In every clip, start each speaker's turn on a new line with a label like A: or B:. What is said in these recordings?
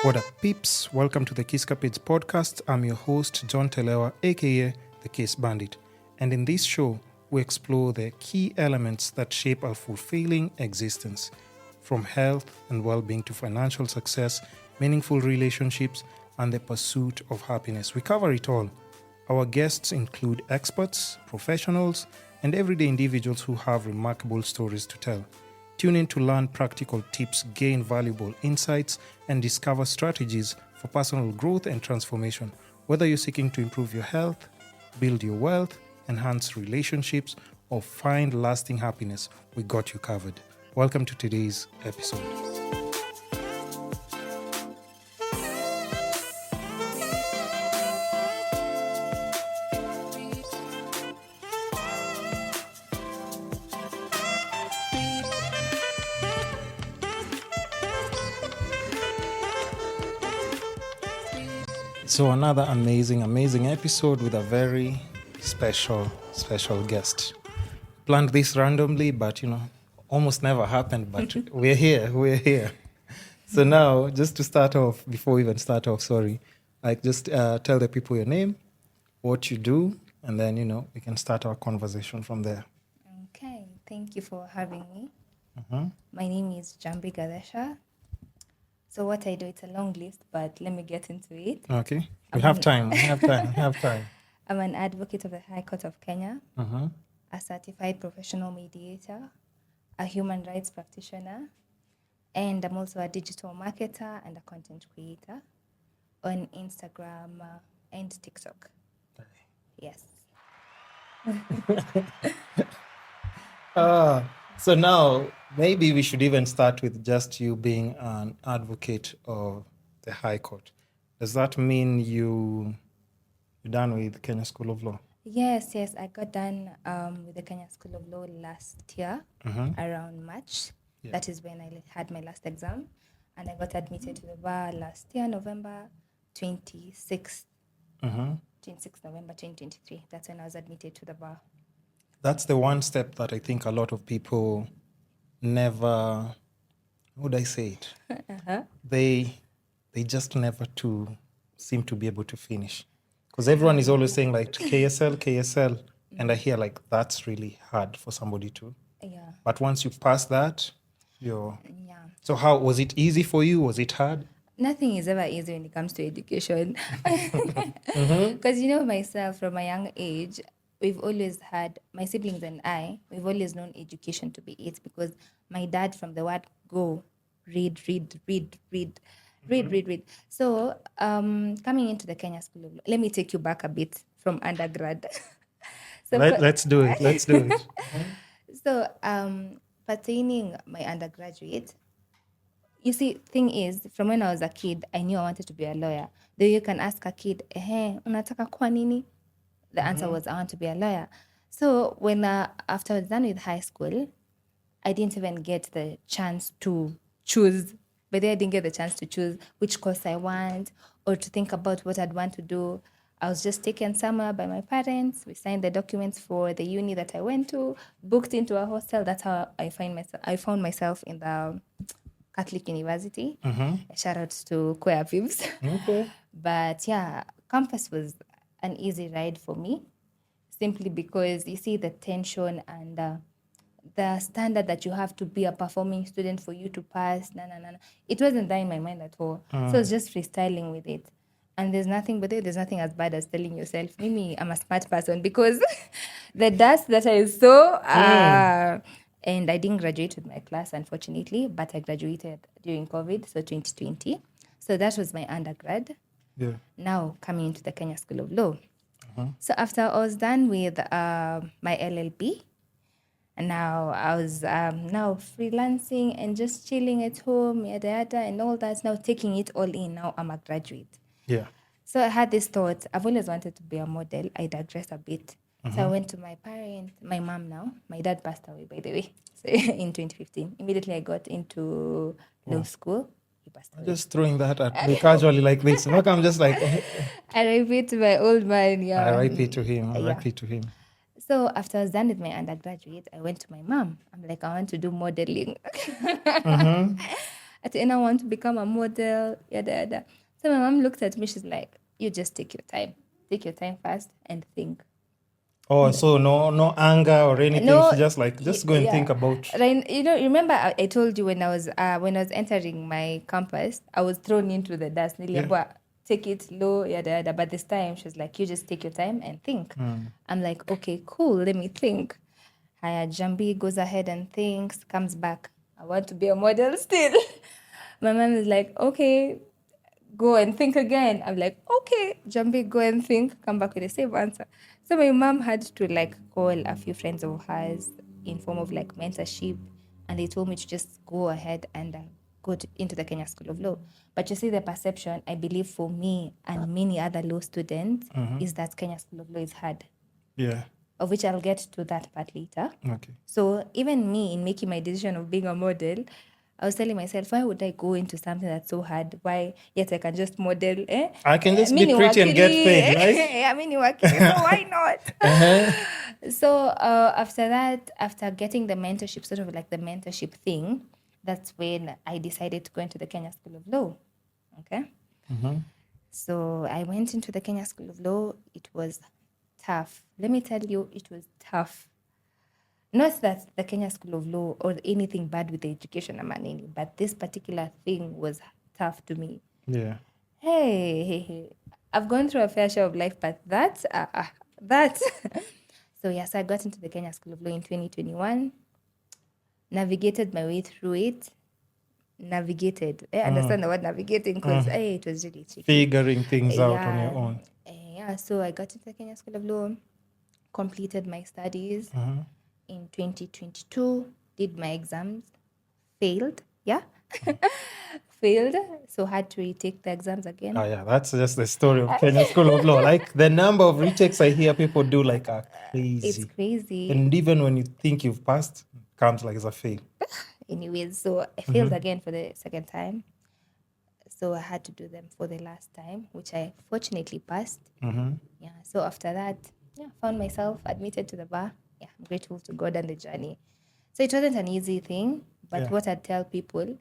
A: What up, peeps? Welcome to the Podcast. I'm your host, John Telewa, aka the Kiss Bandit. And in this show, we explore the key elements that shape our fulfilling existence, from health and well-being to financial success, meaningful relationships, and the pursuit of happiness. We cover it all. Our guests include experts, professionals, and everyday individuals who have remarkable stories to tell. Tune in to learn practical tips, gain valuable insights, and discover strategies for personal growth and transformation. Whether you're seeking to improve your health, build your wealth, enhance relationships, or find lasting happiness, we got you covered. Welcome to today's episode. So another amazing episode with a very special guest. Planned this randomly, but almost never happened, but we're here. So now, just to start off, before we even start off, just tell the people your name, what you do, and then, we can start our conversation from there.
B: Okay, thank you for having me.
A: Mm-hmm.
B: My name is Njambi Gathecha. So what I do, it's a long list, but let me get into it.
A: Okay, we have time.
B: I'm an advocate of the High Court of Kenya,
A: Mm-hmm.
B: a certified professional mediator, a human rights practitioner, and I'm also a digital marketer and a content creator on Instagram and TikTok. Yes.
A: So now, maybe we should even start with just you being an advocate of the High Court. Does that mean you're done with Kenya School of Law?
B: Yes, I got done with the Kenya School of Law last year,
A: Mm-hmm.
B: around March.
A: Yeah.
B: That is when I had my last exam. And I got admitted to the bar last year, November 26th.
A: Mm-hmm.
B: 26th November 2023. That's when I was admitted to the bar.
A: That's the one step that I think a lot of people never, how would I say it?
B: Uh-huh.
A: They just never seem to be able to finish. Because everyone is always saying like KSL, and I hear like that's really hard for somebody to.
B: Yeah.
A: But once you pass that, you're...
B: Yeah.
A: So how, was it easy for you? Was it hard?
B: Nothing is ever easy when it comes to education.
A: Mm-hmm.
B: Because, myself from a young age, we've always had, my siblings and I, we've always known education to be it, because my dad, from the word go, read. So coming into the Kenya School of Law, let me take you back a bit from undergrad.
A: Let's do it.
B: So pertaining my undergraduate, you see, thing is, from when I was a kid, I knew I wanted to be a lawyer. Though you can ask a kid, unataka kuwa nini? The answer was, I want to be a lawyer. So when after I was done with high school, I didn't even get the chance to choose. But then I didn't get the chance to choose which course I want or to think about what I'd want to do. I was just taken somewhere by my parents. We signed the documents for the uni that I went to, booked into a hostel. That's how I found myself in the Catholic University.
A: Mm-hmm.
B: Shout out to Queer Pibs.
A: Okay.
B: But yeah, campus was an easy ride for me, simply because you see the tension and the standard that you have to be a performing student for you to pass. It wasn't there in my mind at all. So I was just freestyling with it. And there's nothing as bad as telling yourself, Mimi, I'm a smart person, because the dust that I saw, and I didn't graduate with my class, unfortunately, but I graduated during COVID, so 2020. So that was my undergrad.
A: Yeah.
B: Now coming into the Kenya School of Law. So after I was done with my LLB, and now I was now freelancing and just chilling at home, yada, and all that, now taking it all in. Now I'm a graduate.
A: Yeah.
B: So I had this thought, I've always wanted to be a model. I digress a bit. So I went to my parents, my mom now. My dad passed away, by the way, so in 2015. Immediately I got into law school. He passed away.
A: Just throwing that at me casually like this. Look, I'm just like...
B: R.I.P. to my old man, yeah.
A: R.I.P. to him. R.I.P. to him.
B: So after I was done with my undergraduate, I went to my mom. I'm like, I want to do modeling. and I want to become a model, yada yada. So my mom looked at me, she's like, you just take your time. Take your time first and think.
A: Oh, so no anger or anything.
B: No,
A: She just like, just go and
B: yeah.
A: think about.
B: Right, remember I told you when I was entering my campus, I was thrown into the dust. Niliambiwa, take it low, yada yada. But this time she was like, you just take your time and think. I'm like, okay, cool, let me think. Haya, Njambi goes ahead and thinks, comes back. I want to be a model still. My mom is like, okay, go and think again. I'm like, okay, Njambi, go and think, come back with the same answer. So my mom had to like call a few friends of hers in form of like mentorship, and they told me to just go ahead and into the Kenya School of Law. But you see, the perception, I believe, for me and many other law students is that Kenya School of Law is hard.
A: Yeah.
B: Of which I'll get to that part later.
A: Okay.
B: So even me, in making my decision of being a model, I was telling myself, why would I go into something that's so hard? Why? Yet I can just model.
A: I can just be pretty and get paid, right?
B: I mean, so why not? So after that, after getting the mentorship, sort of like the mentorship thing, that's when I decided to go into the Kenya School of Law. Okay? So I went into the Kenya School of Law. It was tough. Let me tell you, it was tough. Not that the Kenya School of Law or anything bad with the education, but this particular thing was tough to me.
A: Yeah.
B: Hey. I've gone through a fair share of life, but that. So yes, I got into the Kenya School of Law in 2021, navigated my way through it. Understand the word navigating, because it was really tricky.
A: Figuring things out on your own.
B: So I got into the Kenya School of Law, completed my studies in 2022, did my exams, failed, failed, so had to retake the exams again.
A: Oh yeah, that's just the story of Kenya School of Law. Like the number of retakes I hear people do like are crazy.
B: It's crazy.
A: And even when you think you've passed, it comes like as a fail.
B: Anyways, so I failed again for the second time. So I had to do them for the last time, which I fortunately passed. Yeah. So after that, found myself admitted to the bar. Yeah, I'm grateful to God and the journey. So it wasn't an easy thing, but what I'd tell people,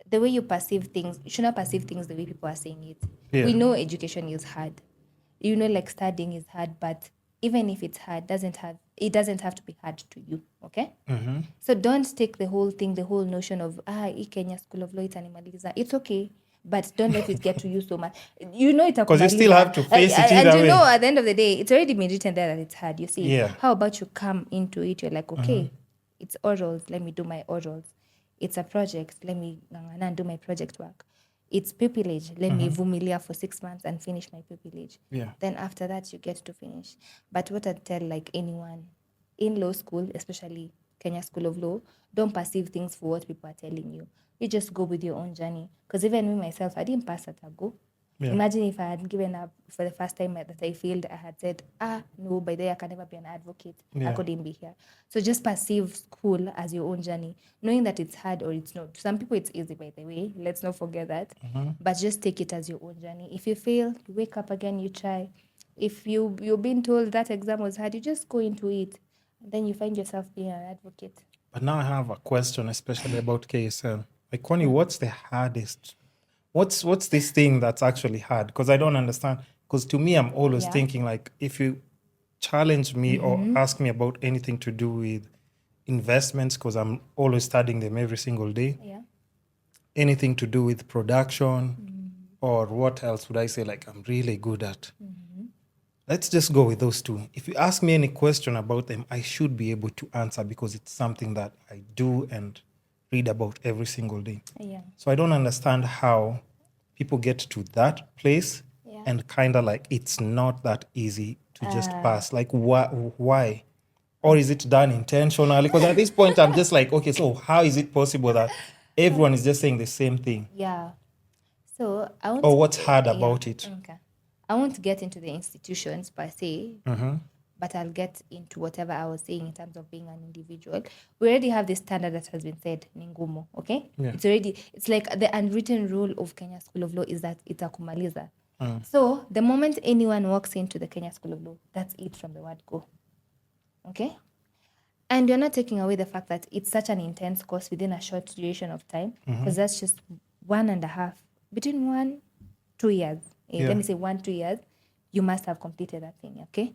B: the way you perceive things, you should not perceive things the way people are saying it.
A: Yeah.
B: We know education is hard. Like studying is hard, but even if it's hard, it doesn't have to be hard to you, okay? So don't take the whole thing, the whole notion of, Kenya School of Law, it's okay. But don't let it get to you so much.
A: Because you still have to face it either
B: and
A: way.
B: at the end of the day, it's already been written there that it's hard. You see,
A: Yeah.
B: How about you come into it? You're like, okay, it's orals. Let me do my orals. It's a project. Let me do my project work. It's pupillage. Let me vumilia for 6 months and finish my pupillage.
A: Yeah.
B: Then after that, you get to finish. But what I'd tell like anyone in law school, especially Kenya School of Law, don't perceive things for what people are telling you. You just go with your own journey. Because even me, myself, I didn't pass at a go. Yeah. Imagine if I had given up for the first time that I failed, I had said, no, by the way, I can never be an advocate. I couldn't be here. So just perceive school as your own journey, knowing that it's hard or it's not. Some people, it's easy, by the way. Let's not forget that. But just take it as your own journey. If you fail, you wake up again, you try. If you've been told that exam was hard, you just go into it. And then you find yourself being an advocate.
A: But now I have a question, especially about KSL. Like, Connie, what's the hardest? What's this thing that's actually hard? Because I don't understand. Because to me, I'm always thinking, like, if you challenge me or ask me about anything to do with investments, because I'm always studying them every single day.
B: Yeah.
A: Anything to do with production or what else would I say, like, I'm really good at? Let's just go with those two. If you ask me any question about them, I should be able to answer because it's something that I do and read about every single day.
B: Yeah.
A: So I don't understand how people get to that place and kind of like it's not that easy to just pass. Like, why? Or is it done intentionally? Because at this point, I'm just like, okay, so how is it possible that everyone is just saying the same thing?
B: Yeah. So
A: or what's hard about it?
B: Okay. I won't get into the institutions per se, but I'll get into whatever I was saying in terms of being an individual. We already have this standard that has been said, Ningumo, okay?
A: Yeah.
B: It's like the unwritten rule of Kenya School of Law is that itakumaliza. So the moment anyone walks into the Kenya School of Law, that's it from the word go. Okay? And you're not taking away the fact that it's such an intense course within a short duration of time, because that's just 1.5, between 2 years. Let me say 2 years, you must have completed that thing, okay?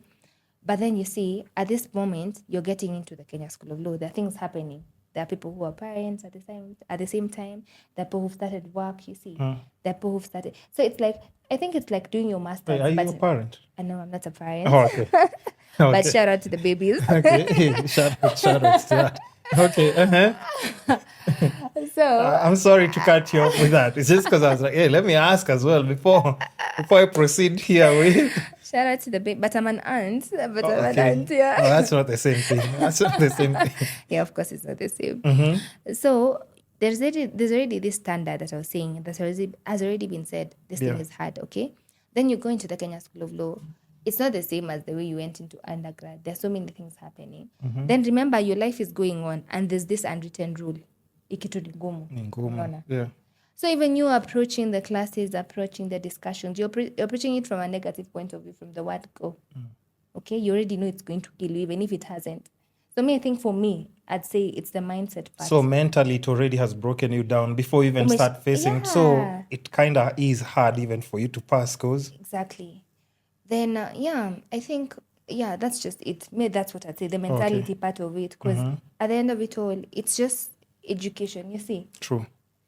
B: But then you see, at this moment, you're getting into the Kenya School of Law. There are things happening. There are people who are parents at the same time. There are people who've started work, you see. There are people who've started. So it's like, I think it's like doing your master's.
A: Wait, are you a parent?
B: No, I'm not a parent.
A: Oh, okay.
B: But shout out to the babies.
A: Okay, shout out to that. Okay,
B: So
A: I'm sorry to cut you off with that. It's just because I was like, hey, let me ask as well before I proceed here with.
B: Shout out to the baby, but I'm an aunt. But I'm an
A: Okay.
B: aunt, yeah.
A: No, that's not the same thing. That's not the same thing.
B: Yeah, of course, it's not the same. So there's already this standard that I was saying that has already been said. This thing is hard, okay? Then you go into the Kenya School of Law. It's not the same as the way you went into undergrad. There's so many things happening. Then remember, your life is going on, and there's this unwritten rule. Ikitu ni ngumu.
A: Yeah.
B: So even you approaching the classes, approaching the discussions, you're approaching it from a negative point of view, from the word go. Okay, you already know it's going to kill you, even if it hasn't. So I think for me, I'd say it's the mindset part.
A: So mentally, it already has broken you down before you even start facing.
B: Yeah.
A: So it kind of is hard even for you to pass, cause
B: Exactly. Then I think that's just it. Maybe that's what I'd say. The mentality part of it, because at the end of it all, it's just education. You see.
A: True.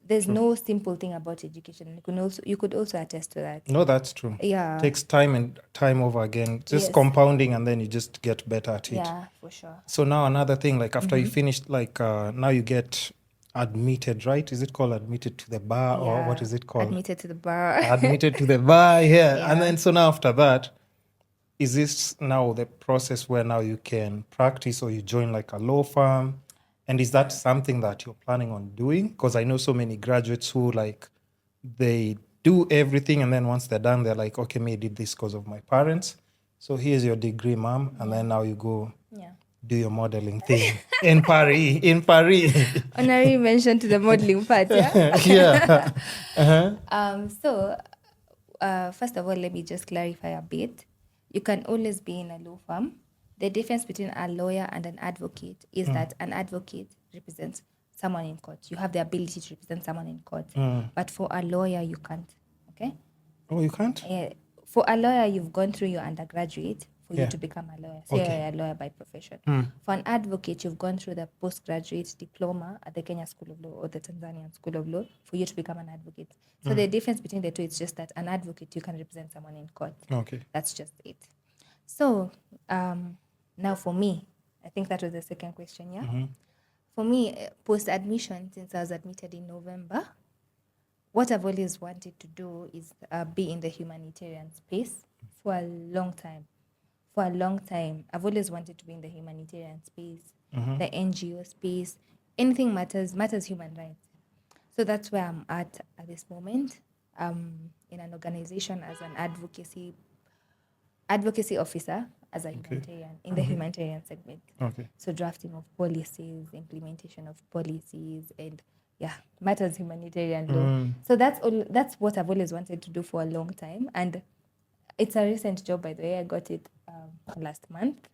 B: There's no simple thing about education. You could also attest to that.
A: No, that's true.
B: Yeah.
A: It takes time and time over again. Just compounding, and then you just get better at it.
B: Yeah, for sure.
A: So now another thing, like after you finish, like now you get admitted, right? Is it called admitted to the bar or what is it called?
B: Admitted to the bar.
A: Admitted to the bar, yeah. And then so now after that, is this now the process where now you can practice or you join like a law firm? And is that something that you're planning on doing? Because I know so many graduates who like, they do everything and then once they're done, they're like, okay, me did this because of my parents. So here's your degree, ma'am. And then now you go do your modeling thing in Paris.
B: Honorary mention to the modeling part, yeah?
A: Yeah.
B: So, first of all, let me just clarify a bit. You can always be in a law firm. The difference between a lawyer and an advocate is that an advocate represents someone in court. You have the ability to represent someone in court. But for a lawyer, you can't. Okay?
A: Oh, you can't?
B: For a lawyer, you've gone through your undergraduate for you to become a lawyer. So you're a lawyer by profession. For an advocate, you've gone through the postgraduate diploma at the Kenya School of Law or the Tanzanian School of Law for you to become an advocate. So the difference between the two is just that an advocate, you can represent someone in court.
A: Okay.
B: That's just it. So, now for me, I think that was the second question, yeah? For me, post-admission, since I was admitted in November, what I've always wanted to do is be in the humanitarian space for a long time. For a long time, I've always wanted to be in the humanitarian space, the NGO space. Anything matters human rights. So that's where I'm at this moment. In an organization as an advocacy officer, as a humanitarian, in the humanitarian segment.
A: Okay.
B: So drafting of policies, implementation of policies, and matters humanitarian law. So that's what I've always wanted to do for a long time. And it's a recent job, by the way. I got it last month.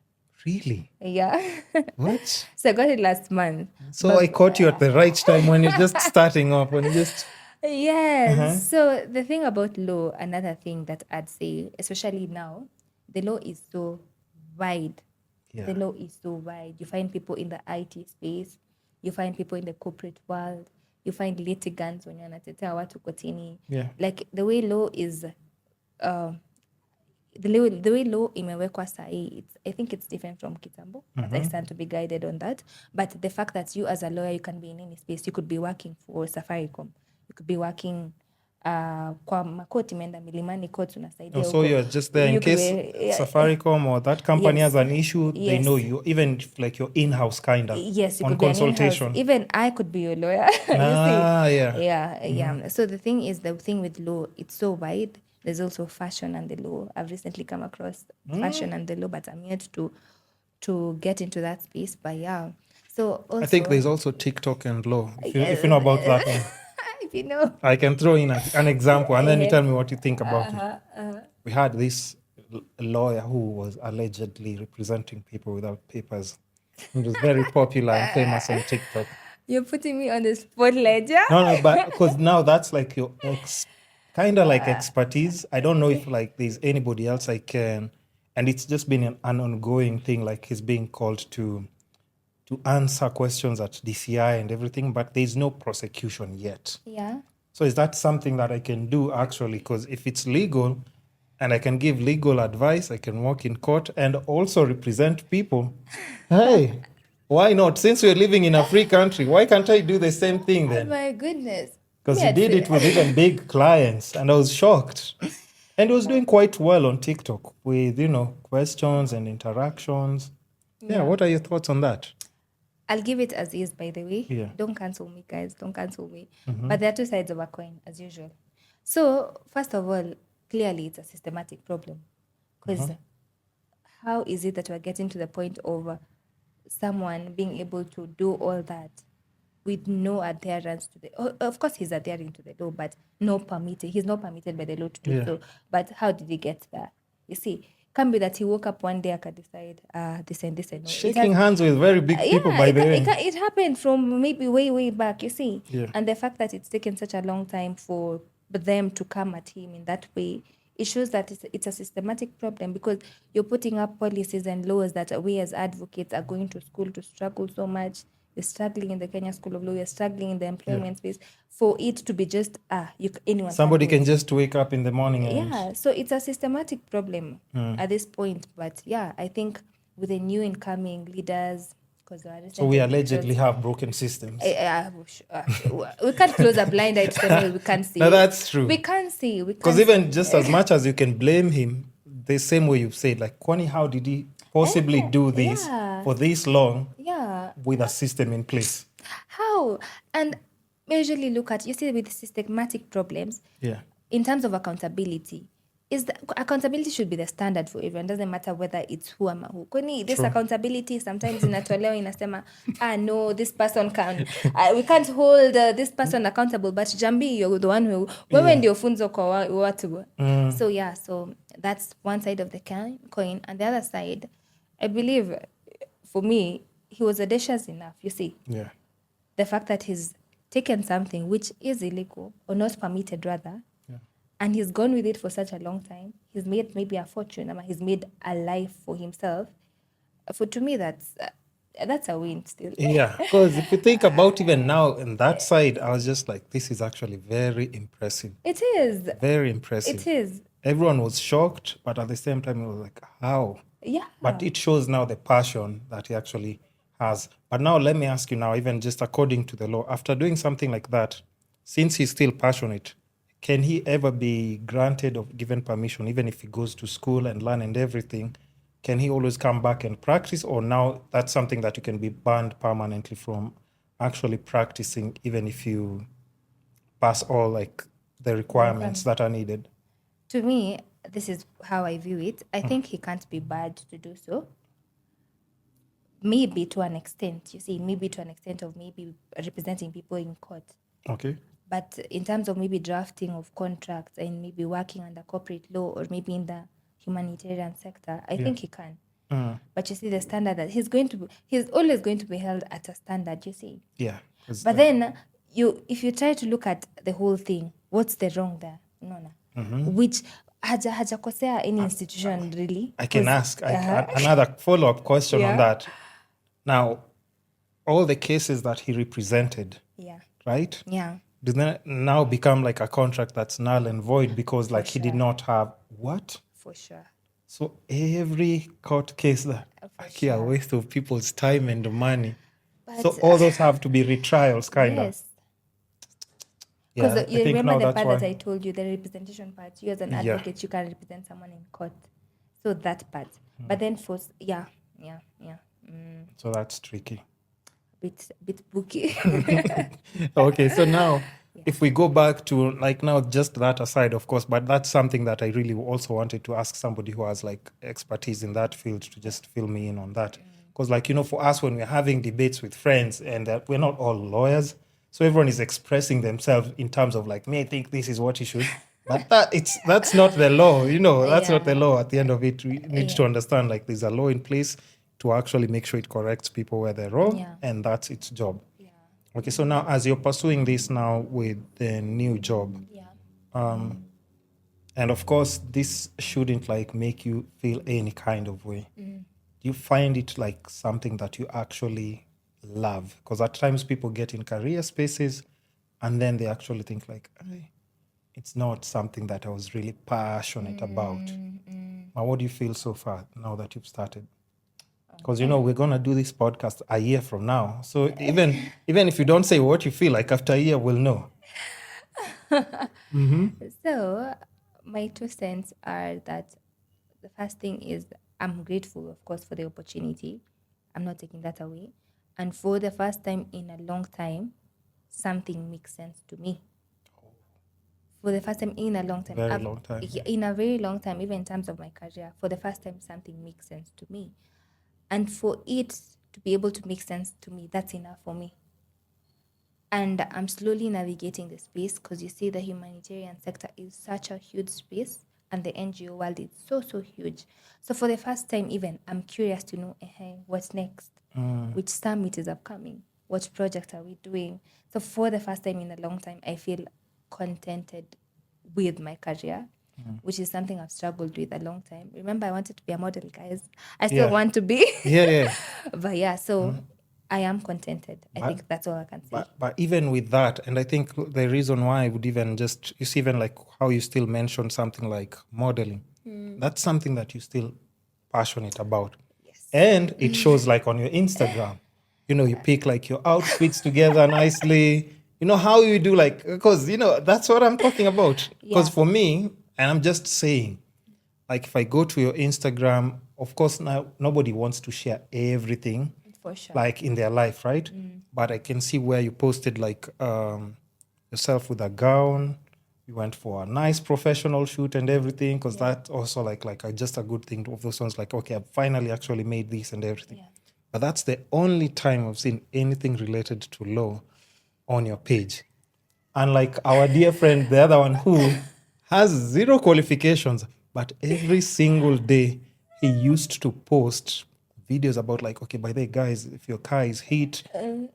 A: Really?
B: Yeah.
A: What?
B: So I got it last month.
A: So I caught you at the right time when you're just starting off, when you just...
B: Yes. So the thing about law, another thing that I'd say, especially now, the law is so wide.
A: Yeah.
B: The law is so wide. You find people in the IT space. You find people in the corporate world. You find litigants when you're wanatetea watu kotini.
A: Yeah.
B: Like the way law is, the way law imewekwa sahi, I think it's different from kitambo. But I stand to be guided on that. But the fact that you as a lawyer, you can be in any space. You could be working for Safaricom. You could be working kwa makoti imeenda milimani court unasaidia.
A: So you're just there in case Safaricom or that company has an issue, they know you, even if like you're in-house kind of.
B: Yes, you
A: on
B: could
A: consultation.
B: Be even I could be your lawyer. Yeah. So the thing is, the thing with law, it's so wide. There's also fashion and the law. I've recently come across fashion and the law, but I'm yet to get into that space. But yeah. So also,
A: I think there's also TikTok and law, if you know about that one.
B: If you know.
A: I can throw in an example and then you tell me what you think about it. We had this lawyer who was allegedly representing people without papers. It was very popular and famous on TikTok.
B: You're putting me on the spotlight, yeah?
A: No, but because now that's like your kind of like expertise. I don't know if like there's anybody else I can, and it's just been an ongoing thing. Like he's being called to answer questions at DCI and everything, but there's no prosecution yet.
B: Yeah.
A: So is that something that I can do actually? Because if it's legal and I can give legal advice, I can walk in court and also represent people. Hey, why not? Since we're living in a free country, why can't I do the same thing
B: Oh
A: then?
B: my goodness.
A: Because he did it with even big clients and I was shocked. And he was doing quite well on TikTok with, questions and interactions. Yeah, what are your thoughts on that?
B: I'll give it as is, by the way.
A: Yeah.
B: Don't cancel me, guys. Don't cancel me. But there are two sides of a coin, as usual. So, first of all, clearly it's a systematic problem. Because how is it that we're getting to the point of someone being able to do all that with no adherence to the... of course, he's adhering to the law, but he's not permitted by the law to do so. But how did he get there? You see, can't be that he woke up one day and decide this and this and no.
A: Shaking hands with very big people, by the way.
B: It happened from maybe way back, you see.
A: Yeah.
B: And the fact that it's taken such a long time for them to come at him in that way, it shows that it's a systematic problem because you're putting up policies and laws that we as advocates are going to school to struggle so much. You're struggling in the Kenya School of Law, you're struggling in the employment space for it to be just, anyone.
A: Somebody can just wake up in the morning and...
B: Yeah, so it's a systematic problem at this point. But yeah, I think with the new incoming leaders, because
A: so we allegedly have broken systems.
B: We can't close a blind eye to something we can't see.
A: No, that's true.
B: We can't see.
A: Because even just as much as you can blame him, the same way you've said, like, Kwani, how did he possibly do this for this long with a system in place?
B: How? And usually look at, you see, with systematic problems, in terms of accountability, accountability should be the standard for everyone. Doesn't matter whether it's who ama who. Kwani this accountability sometimes inatolewa inasema, no, this person we can't hold this person accountable, but Njambi, you're the one who wewe ndio funzo kwa watu. So that's one side of the coin, and the other side, I believe, for me, he was audacious enough, you see.
A: Yeah.
B: The fact that he's taken something which is illegal, or not permitted rather, and he's gone with it for such a long time. He's made maybe a fortune, he's made a life for himself. To me, that's a win still. Yeah,
A: because if you think about even now in that side, I was just like, this is actually very impressive.
B: It is.
A: Very impressive.
B: It is.
A: Everyone was shocked, but at the same time, it was like, how?
B: Yeah.
A: But it shows now the passion that he actually has. But now let me ask you now, even just according to the law, after doing something like that, since he's still passionate, can he ever be granted or given permission, even if he goes to school and learn and everything? Can he always come back and practice, or now that's something that you can be banned permanently from actually practicing, even if you pass all like the requirements that are needed?
B: To me, this is how I view it. I think he can't be bad to do so. Maybe to an extent, you see, maybe to an extent of maybe representing people in court.
A: Okay.
B: But in terms of maybe drafting of contracts and maybe working under corporate law or maybe in the humanitarian sector, I think he can. But you see the standard that he's always going to be held at a standard, you see.
A: Yeah.
B: But then if you try to look at the whole thing, what's the wrong there? No. Which hajakosea any institution really.
A: I can ask another follow-up question on that. Now, all the cases that he represented, right?
B: Yeah.
A: Does that now become like a contract that's null and void because like he did not have what?
B: For sure.
A: So every court case that actually a waste of people's time and money. But, so all those have to be retrials, kind of.
B: Yes. Because you remember the part that I told you, the representation part. You as an advocate, you can represent someone in court. So that part. But then for
A: So that's tricky.
B: Bit booky.
A: Okay, so now if we go back to like now just that aside, of course, but that's something that I really also wanted to ask somebody who has like expertise in that field to just fill me in on that. Because like, for us when we're having debates with friends and we're not all lawyers, so everyone is expressing themselves in terms of like, me, I think this is what you should. But that's not the law, that's not the law. At the end of it, we need to understand like there's a law in place. to actually make sure it corrects people where they're wrong,
B: Yeah.
A: and that's its job.
B: Yeah.
A: Okay, so now as you're pursuing this now with the new job,
B: Yeah.
A: and of course, this shouldn't like make you feel any kind of way. Do you find it like something that you actually love? Because at times people get in career spaces and then they actually think like, "Ay, it's not something that I was really passionate about." But what do you feel so far now that you've started? Because we're gonna do this podcast a year from now. So even if you don't say what you feel like after a year, we'll know.
B: So, my 2 cents are that the first thing is I'm grateful, of course, for the opportunity. I'm not taking that away. And for the first time in a long time, something makes sense to me. For the first time in a long time,
A: Very long time.
B: in a very long time, even in terms of my career, for the first time, something makes sense to me. And for it to be able to make sense to me, that's enough for me. And I'm slowly navigating the space because you see the humanitarian sector is such a huge space and the NGO world is so huge. So for the first time even, I'm curious to know what's next, which summit is upcoming, what project are we doing. So for the first time in a long time, I feel contented with my career, which is something I've struggled with a long time. Remember, I wanted to be a model, guys. I still
A: Yeah.
B: want to be.
A: Yeah.
B: But yeah, so I am contented. I think that's all I can say.
A: But even with that, and I think the reason why I would even just, you see, even like how you still mentioned something like modeling, that's something that you're still passionate about.
B: Yes.
A: And it shows like on your Instagram, you pick like your outfits together nicely. How you do like, because, that's what I'm talking about. Because
B: Yeah.
A: for me, and I'm just saying, like if I go to your Instagram, of course, now nobody wants to share everything
B: For sure.
A: like in their life, right? But I can see where you posted like yourself with a gown. You went for a nice professional shoot and everything, because that also like just a good thing of those ones. Like, okay, I've finally actually made this and everything.
B: Yeah.
A: But that's the only time I've seen anything related to law on your page. Unlike our dear friend, the other one who has zero qualifications, but every single day he used to post videos about like, okay, by the way, guys, if your car is hit,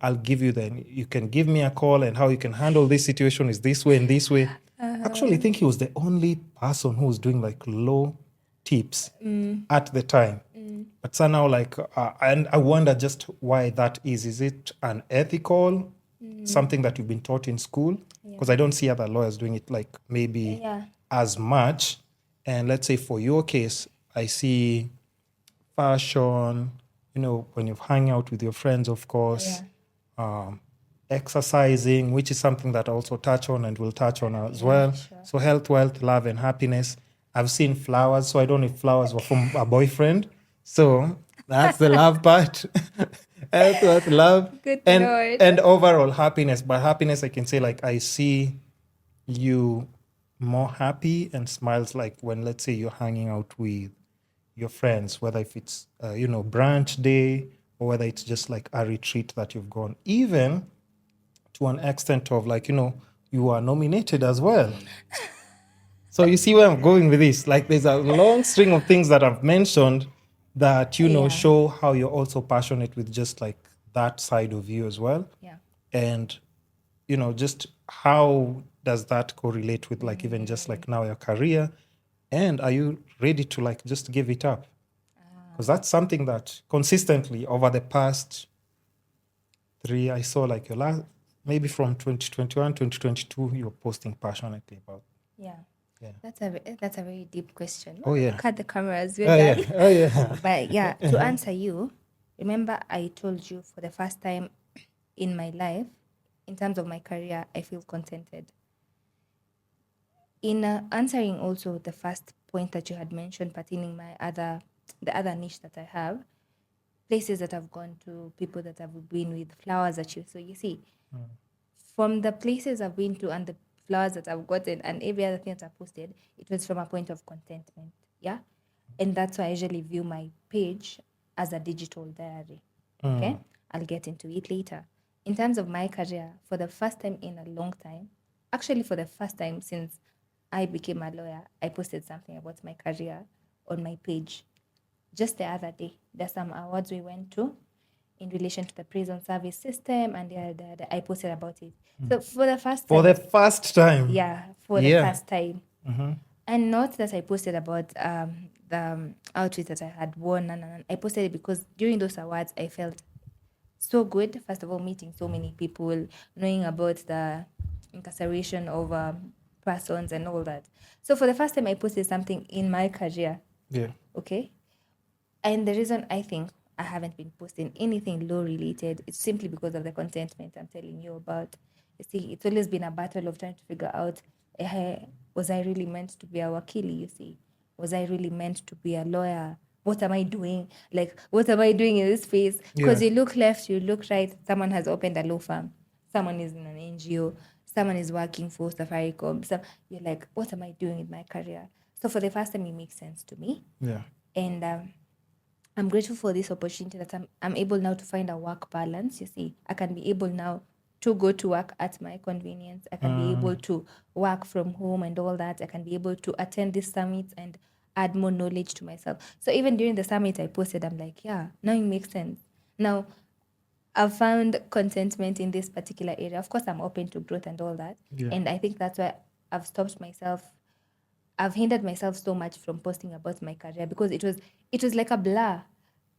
A: I'll give you you can give me a call, and how you can handle this situation is this way and this way. Actually, I think he was the only person who was doing like law tips at the time. But so now like, and I wonder just why that is. Is it unethical? Something that you've been taught in school? Because I don't see other lawyers doing it like maybe as much. And let's say for your case, I see fashion, when you've hung out with your friends, of course, exercising, which is something that I also touch on and will touch on as well.
B: Sure.
A: So health, wealth, love, and happiness. I've seen flowers, so I don't know if flowers were from a boyfriend. So that's the love part. Health, wealth, love,
B: Good
A: and
B: Lord.
A: and overall happiness. By happiness, I can say like I see you more happy and smiles like when, let's say, you're hanging out with your friends, whether if it's brunch day or whether it's just like a retreat that you've gone, even to an extent of like you are nominated as well. So you see where I'm going with this. Like there's a long string of things that I've mentioned that show how you're also passionate with just like that side of you as well.
B: Yeah.
A: And just how does that correlate with like even just like now your career, and are you ready to like just give it up? Because that's something that consistently over the past 3, I saw like your last, maybe from 2021 2022, you're posting passionately about.
B: Yeah.
A: Yeah.
B: That's a very deep question.
A: Oh, yeah.
B: Cut the cameras.
A: Oh
B: We're
A: yeah.
B: done.
A: Oh yeah.
B: But yeah, to answer you, remember I told you for the first time in my life, in terms of my career, I feel contented. In answering also the first point that you had mentioned pertaining the other niche that I have, places that I've gone to, people that I've been with, flowers that so you see, from the places I've been to and the flowers that I've gotten and every other thing that I posted, it was from a point of contentment. Yeah. And that's why I usually view my page as a digital diary. Okay. I'll get into it later. In terms of my career, for the first time in a long time, actually for the first time since I became a lawyer, I posted something about my career on my page. just the other day, there's some awards we went to in relation to the prison service system, and I posted about it. So for the first time,
A: For the first time.
B: the first time. And not that I posted about the outfit that I had worn. And I posted it because during those awards, I felt so good. First of all, meeting so many people, knowing about the incarceration of persons and all that. So for the first time, I posted something in my career.
A: Yeah.
B: Okay. And the reason I think I haven't been posting anything law related, it's simply because of the contentment I'm telling you about. You see, it's always been a battle of trying to figure out, was I really meant to be a wakili, you see? Was I really meant to be a lawyer? What am I doing? Like, what am I doing in this space? Because you look left, you look right, someone has opened a law firm. Someone is in an NGO. Someone is working for Safaricom. So you're like, what am I doing in my career? So for the first time, it makes sense to me.
A: Yeah.
B: And I'm grateful for this opportunity that I'm able now to find a work balance. You see, I can be able now to go to work at my convenience. I can be able to work from home and all that. I can be able to attend these summits and add more knowledge to myself. So even during the summit I posted, I'm like, yeah, now it makes sense. Now I've found contentment in this particular area. Of course, I'm open to growth and all that.
A: Yeah.
B: And I think that's why I've stopped myself. I've hindered myself so much from posting about my career because it was like a blur.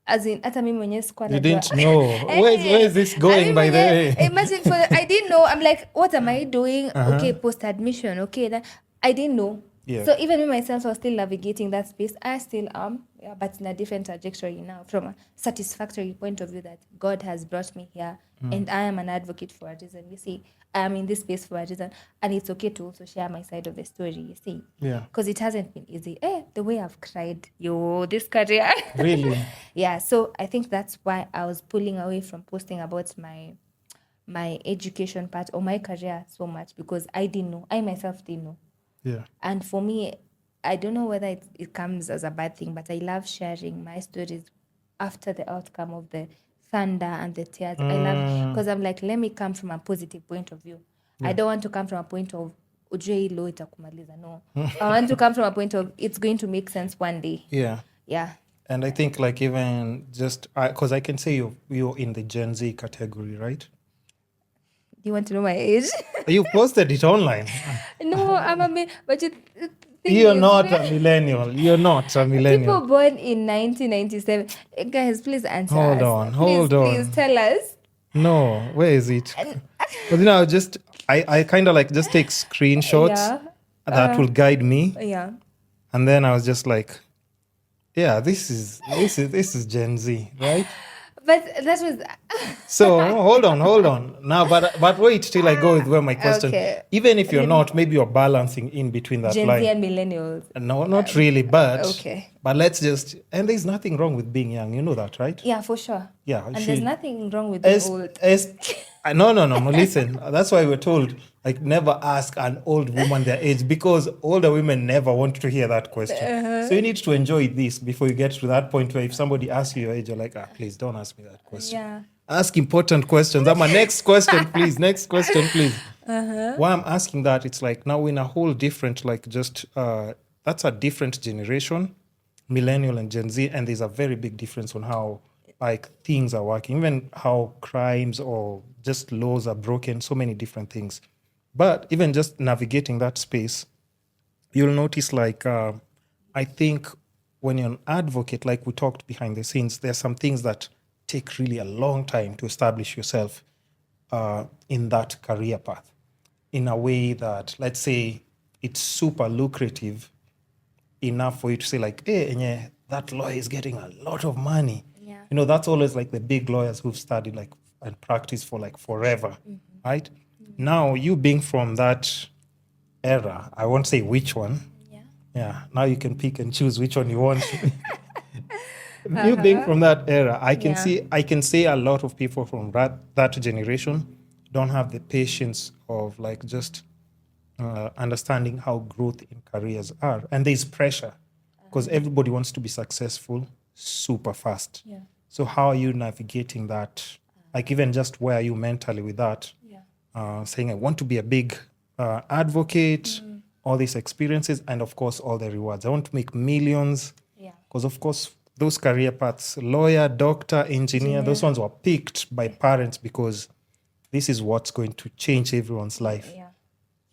B: As in, hata mimi mwenyewe sikuwa
A: You
B: najua.
A: didn't know. Where is this going, by the way?
B: Imagine I didn't know. I'm like, what am I doing? Okay, post admission. Okay, then I didn't know.
A: Yeah.
B: So even me myself, I was still navigating that space. I still am, but in a different trajectory now, from a satisfactory point of view that God has brought me here, and I am an advocate for a reason. You see, I am in this space for a reason, and it's okay to also share my side of the story. You see, because it hasn't been easy. The way I've cried, this career.
A: Really?
B: Yeah. So I think that's why I was pulling away from posting about my education part or my career so much, because I didn't know. I myself didn't know.
A: Yeah.
B: And for me, I don't know whether it comes as a bad thing, but I love sharing my stories after the outcome of the thunder and the tears. I love, because I'm like, let me come from a positive point of view. I don't want to come from a point of ujue hii law itakumaliza. No. I want to come from a point of it's going to make sense one day.
A: Yeah.
B: Yeah.
A: And I think like even just, because I can say you're in the Gen Z category, right?
B: Do you want to know my age?
A: You posted it online.
B: No, but
A: You're not a millennial. You're not a millennial.
B: People born in 1997. Guys, please answer
A: Hold
B: us.
A: on, hold on.
B: Please tell us.
A: No, where is it? But I kind of like just take screenshots that will guide me.
B: Yeah.
A: And then I was just like, yeah, this is Gen Z, right?
B: But that was
A: So hold on. Now, but wait till I go with where my question.
B: Okay.
A: Even if you're not, maybe you're balancing in between that
B: Gen
A: line.
B: Z and millennials.
A: No, not really, but
B: Okay.
A: But let's just, and there's nothing wrong with being young. You know that, right?
B: Yeah, for sure.
A: Yeah.
B: And there's nothing wrong with being old.
A: No. Listen, that's why we're told, like, never ask an old woman their age, because older women never want to hear that question. So you need to enjoy this before you get to that point where if somebody asks you your age, you're like, please don't ask me that question.
B: Yeah.
A: Ask important questions. I'm a next question, please. Next question, please. Why I'm asking that, it's like now we're in a whole different, like just, that's a different generation, millennial and Gen Z, and there's a very big difference on how like things are working, even how crimes or just laws are broken, so many different things. But even just navigating that space, you'll notice like, I think when you're an advocate, like we talked behind the scenes, there's some things that take really a long time to establish yourself in that career path in a way that, let's say, it's super lucrative enough for you to say like, hey, that lawyer is getting a lot of money.
B: Yeah.
A: You know, that's always like the big lawyers who've studied like and practiced for like forever, right? Now, you being from that era, I won't say which one. Yeah. Now you can pick and choose which one you want. You being from that era, I can say a lot of people from that generation don't have the patience of like just understanding how growth in careers are. And there's pressure because everybody wants to be successful super fast.
B: Yeah.
A: So how are you navigating that? Like even just where are you mentally with that? Saying I want to be a big advocate, all these experiences, and of course all the rewards. I want to make millions. Because of course those career paths, lawyer, doctor, engineer, those ones were picked by parents because this is what's going to change everyone's life.
B: Yeah.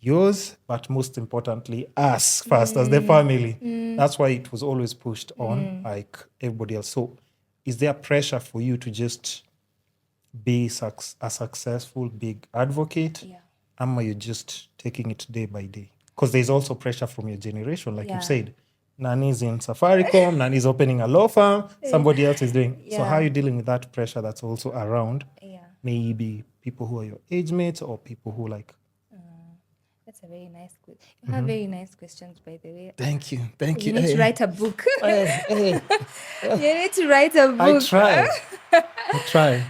A: Yours, but most importantly, us first as the family. That's why it was always pushed on like everybody else. So is there pressure for you to just be a successful big advocate?
B: Yeah.
A: Or you're just taking it day by day? Because there's also pressure from your generation, like you said. Nani's in Safaricom, Nani's opening a law firm, somebody else is doing. So how are you dealing with that pressure that's also around? Maybe people who are your age mates or people who like...
B: That's a very nice question. You have very nice questions, by the way.
A: Thank you.
B: You need to write a book.
A: Hey.
B: You need to write a book.
A: I try.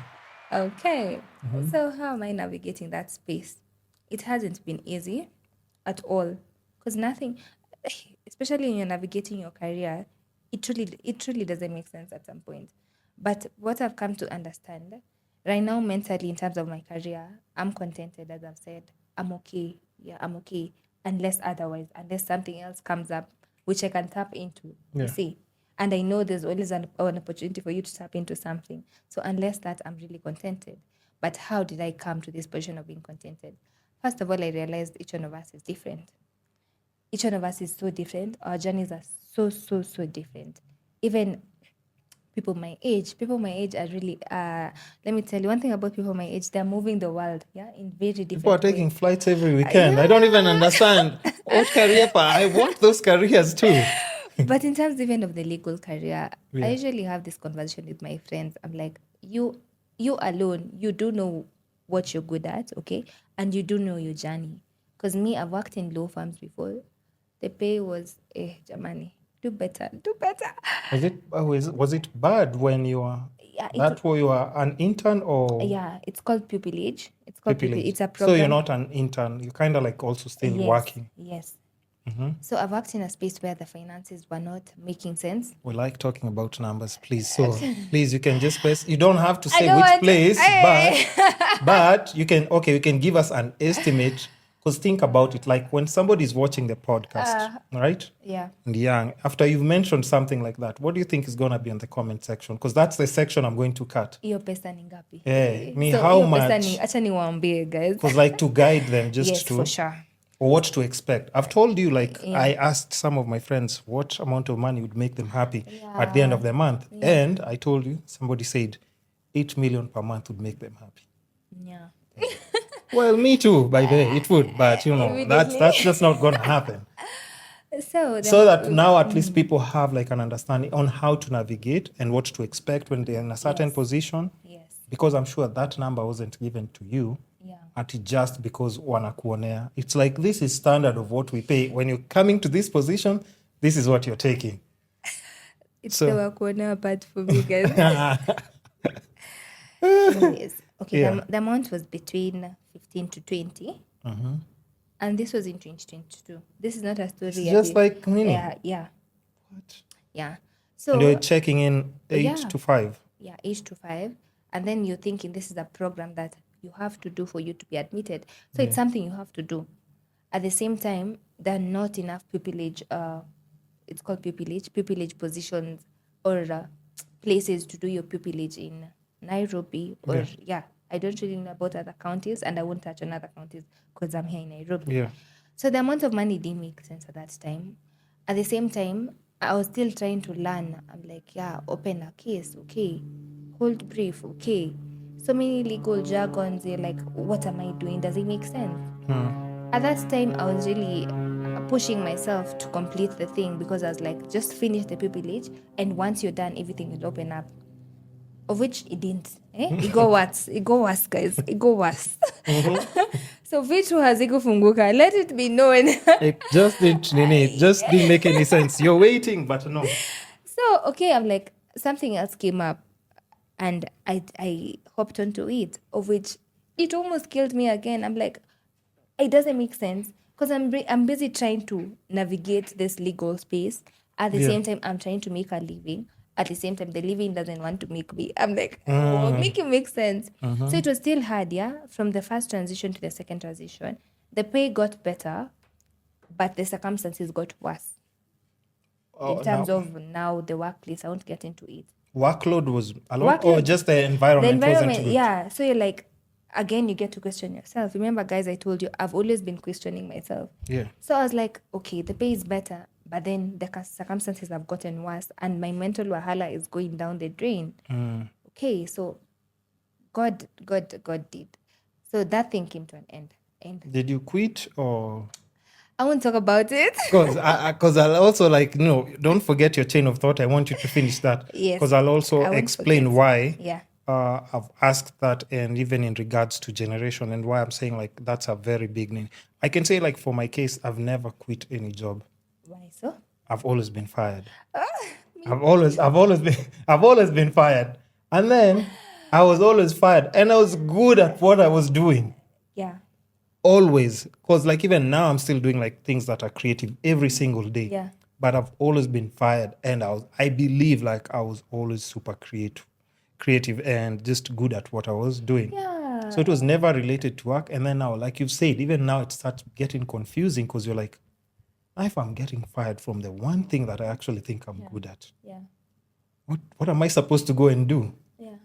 B: Okay. So how am I navigating that space? It hasn't been easy at all. Because nothing, especially when you're navigating your career, it truly doesn't make sense at some point. But what I've come to understand, right now mentally in terms of my career, I'm contented, as I've said. I'm okay. Yeah, I'm okay. Unless something else comes up, which I can tap into, you see. And I know there's always an opportunity for you to tap into something. So unless that, I'm really contented. But how did I come to this position of being contented? First of all, I realized each one of us is different. Each one of us is so different. Our journeys are so different. Even people my age are really, let me tell you one thing about people my age, they're moving the world, in very different
A: People are taking
B: ways.
A: flights every weekend. I don't even understand what career path. I want those careers too.
B: But in terms even of the legal career, I usually have this conversation with my friends. I'm like, you alone, you do know what you're good at, okay? And you do know your journey. Because me, I've worked in law firms before. The pay was, Jamani, do better.
A: Was it bad when you were... you were an intern or...
B: Yeah, it's called pupillage. It's called pupillage. It's a program.
A: So you're not an intern. You're kind of like also still working.
B: Yes. So I've worked in a space where the finances were not making sense.
A: We like talking about numbers, please. So please, you can just press. You don't have to say which place, but you can give us an estimate. Because think about it, like when somebody is watching the podcast, right?
B: Yeah.
A: And young, after you've mentioned something like that, what do you think is going to be on the comment section? Because that's the section I'm going to cut.
B: Iyo pesa ni ngapi?
A: How much?
B: Acha niwaambie, guys.
A: Because like to guide them just
B: yes,
A: to...
B: for sure.
A: Or what to expect. I've told you, I asked some of my friends what amount of money would make them happy at the end of the month. And I told you, somebody said 8 million per month would make them happy.
B: Yeah.
A: Well, me too, by the way, it would. But, that's just not going to happen.
B: So
A: that now at least people have like an understanding on how to navigate and what to expect when they're in a certain position.
B: Yes.
A: Because I'm sure that number wasn't given to you. Just because wanakuonea. It's like, this is standard of what we pay. When you're coming to this position, this is what you're taking.
B: It's the wakuonea part for me, guys. Anyways, okay, the amount was between 15 to 20. And this was in 2022. This is not a story.
A: It's just like,
B: Yeah.
A: What?
B: Yeah. So
A: and you're checking in 8 to 5.
B: Yeah, 8 to 5. And then you're thinking this is a program that you have to do for you to be admitted. So it's something you have to do. At the same time, there are not enough pupillage, it's called pupillage positions or places to do your pupillage in Nairobi. Or, I don't really know about other counties, and I won't touch on other counties because I'm here in Nairobi.
A: Yeah.
B: So the amount of money didn't make sense at that time. At the same time, I was still trying to learn. I'm like, open a case, okay. Hold brief, okay. So many legal jargons, they're like, what am I doing? Does it make sense? At that time, I was really pushing myself to complete the thing because I was like, just finish the pupillage, and once you're done, everything will open up. Of which it didn't. It go worse, guys. It go worse. So vitu hazikufunguka. Let it be known.
A: It just didn't make any sense. You're waiting, but no.
B: So, okay, I'm like, something else came up. And I hopped onto it, of which it almost killed me again. I'm like, it doesn't make sense because I'm busy trying to navigate this legal space. At the same time, I'm trying to make a living. At the same time, the living doesn't want to make me. I'm like, make it make sense. So it was still hard, from the first transition to the second transition. The pay got better, but the circumstances got worse. in terms of now the workplace. I won't get into it.
A: Workload was a lot, or just the environment wasn't good?
B: Yeah. So you're like, again, you get to question yourself. Remember, guys, I told you I've always been questioning myself.
A: Yeah.
B: So I was like, okay, the pay is better, but then the circumstances have gotten worse, and my mental wahala is going down the drain. Okay, so God did. So that thing came to an end.
A: Did you quit, or?
B: I won't talk about it.
A: Because I'll also don't forget your chain of thought. I want you to finish that.
B: Yes.
A: Because I'll also explain why
B: Yeah.
A: I've asked that, and even in regards to generation, and why I'm saying like that's a very big name. I can say like for my case, I've never quit any job.
B: Why so?
A: I've always been fired. I've always been fired. And then I was always fired, and I was good at what I was doing.
B: Yeah.
A: Always, because like even now I'm still doing like things that are creative every single day.
B: Yeah.
A: But I've always been fired, and I believe like I was always super creative and just good at what I was doing.
B: Yeah.
A: So it was never related to work. And then now, like you've said, even now it starts getting confusing, because you're like, if I'm getting fired from the one thing that I actually think I'm good at,
B: Yeah.
A: what am I supposed to go and do?
B: Yeah.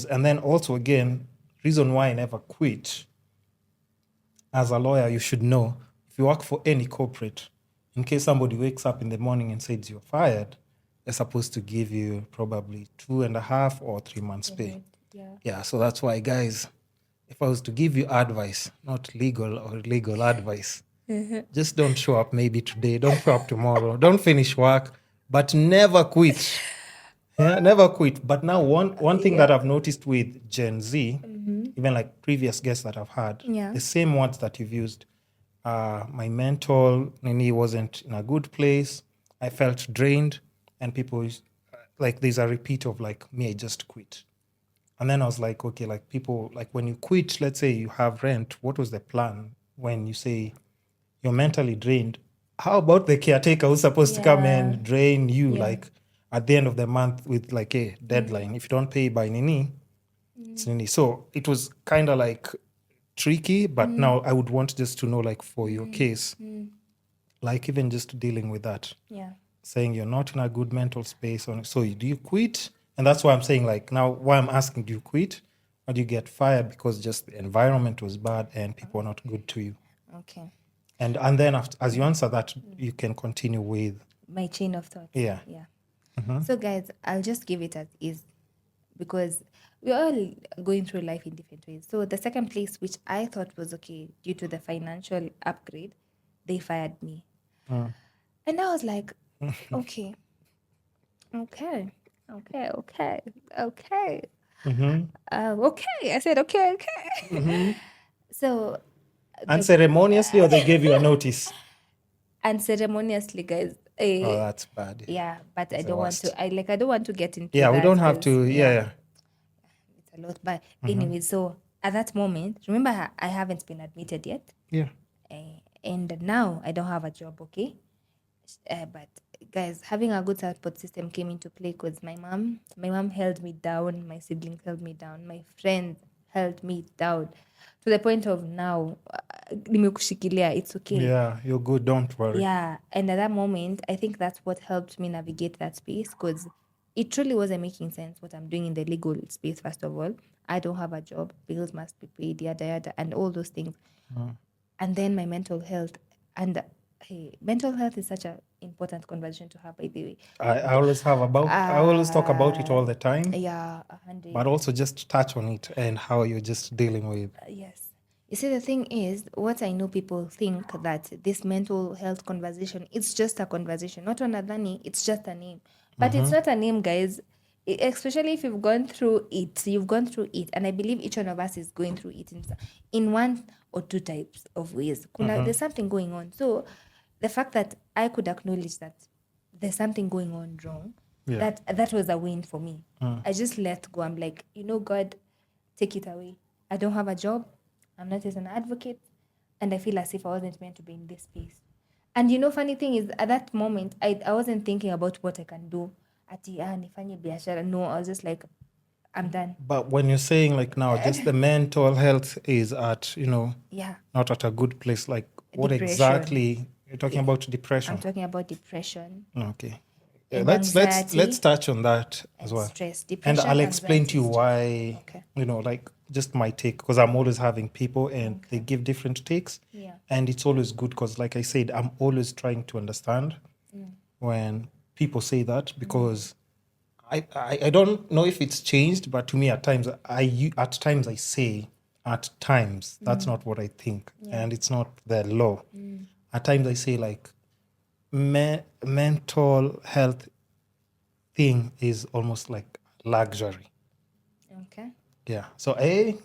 A: And then also again, reason why I never quit. As a lawyer, you should know, if you work for any corporate, in case somebody wakes up in the morning and says you're fired, they're supposed to give you probably 2.5 or 3 months pay. Yeah, so that's why, guys, if I was to give you advice, not legal or illegal advice, just don't show up maybe today, don't show up tomorrow, don't finish work, but never quit. Yeah, never quit. But now one thing that I've noticed with Gen Z, even like previous guests that I've had, the same words that you've used. My mental wasn't in a good place. I felt drained, and people like there's a repeat of like me, I just quit. And then I was like, okay, like people, like when you quit, let's say you have rent, what was the plan when you say you're mentally drained? How about the caretaker who's supposed to come and drain you like at the end of the month with like a deadline? If you don't pay by Nini, it's Nini. So it was kind of like tricky, but now I would want just to know, like for your case, like even just dealing with that, saying you're not in a good mental space. So do you quit? And that's why I'm saying, like, now why I'm asking, do you quit or do you get fired because just the environment was bad and people are not good to you?
B: Okay.
A: And then after, as you answer that, you can continue with
B: my chain of thought.
A: Yeah.
B: So guys, I'll just give it as is, because we're all going through life in different ways. So the second place, which I thought was okay due to the financial upgrade, they fired me. And I was like, okay. Okay. I said, okay. So
A: unceremoniously, or they gave you a notice?
B: Unceremoniously, guys.
A: Oh, that's bad.
B: Yeah, but I don't want to. I don't want to get into.
A: Yeah, we don't have to. Yeah.
B: It's a lot, but anyway. So at that moment, remember, I haven't been admitted yet.
A: Yeah.
B: And now I don't have a job. Okay. But guys, having a good support system came into play because my mom held me down, my siblings held me down, my friends held me down, to the point of now, nimekushikilia, it's okay.
A: Yeah, you're good, don't worry.
B: Yeah, and at that moment, I think that's what helped me navigate that space, because it truly wasn't making sense what I'm doing in the legal space. First of all, I don't have a job, bills must be paid, yada yada, and all those things. And then my mental health, and mental health is such an important conversation to have, by the way. I always talk about it all the time. Yeah, 100.
A: But also just touch on it and how you're just dealing with.
B: Yes. You see, the thing is, what I know, people think that this mental health conversation, it's just a conversation. Not anadhani, it's just a name. But it's not a name, guys. Especially if you've gone through it. And I believe each one of us is going through it in one or two types of ways. There's something going on. So the fact that I could acknowledge that there's something going on wrong, that was a win for me. I just let go. I'm like, God, take it away. I don't have a job. I'm not as an advocate. And I feel as if I wasn't meant to be in this space. And funny thing is, at that moment, I wasn't thinking about what I can do. No, I was just like, I'm done.
A: But when you're saying like now, just the mental health is at, not at a good place, like what
B: Depression.
A: Exactly... You're talking about depression?
B: I'm talking about depression.
A: Okay.
B: and
A: let's
B: anxiety
A: touch on that as
B: and
A: well.
B: stress.
A: And
B: Depression,
A: I'll explain to you
B: anxiety,
A: why,
B: stress. Okay.
A: like just my take, because I'm always having people and they give different takes.
B: Yeah.
A: And it's always good because, like I said, I'm always trying to understand when people say that, because I don't know if it's changed, but to me at times I say at times that's not what I think, and it's not the law. At times I say like mental health thing is almost like luxury.
B: Okay.
A: Yeah. So I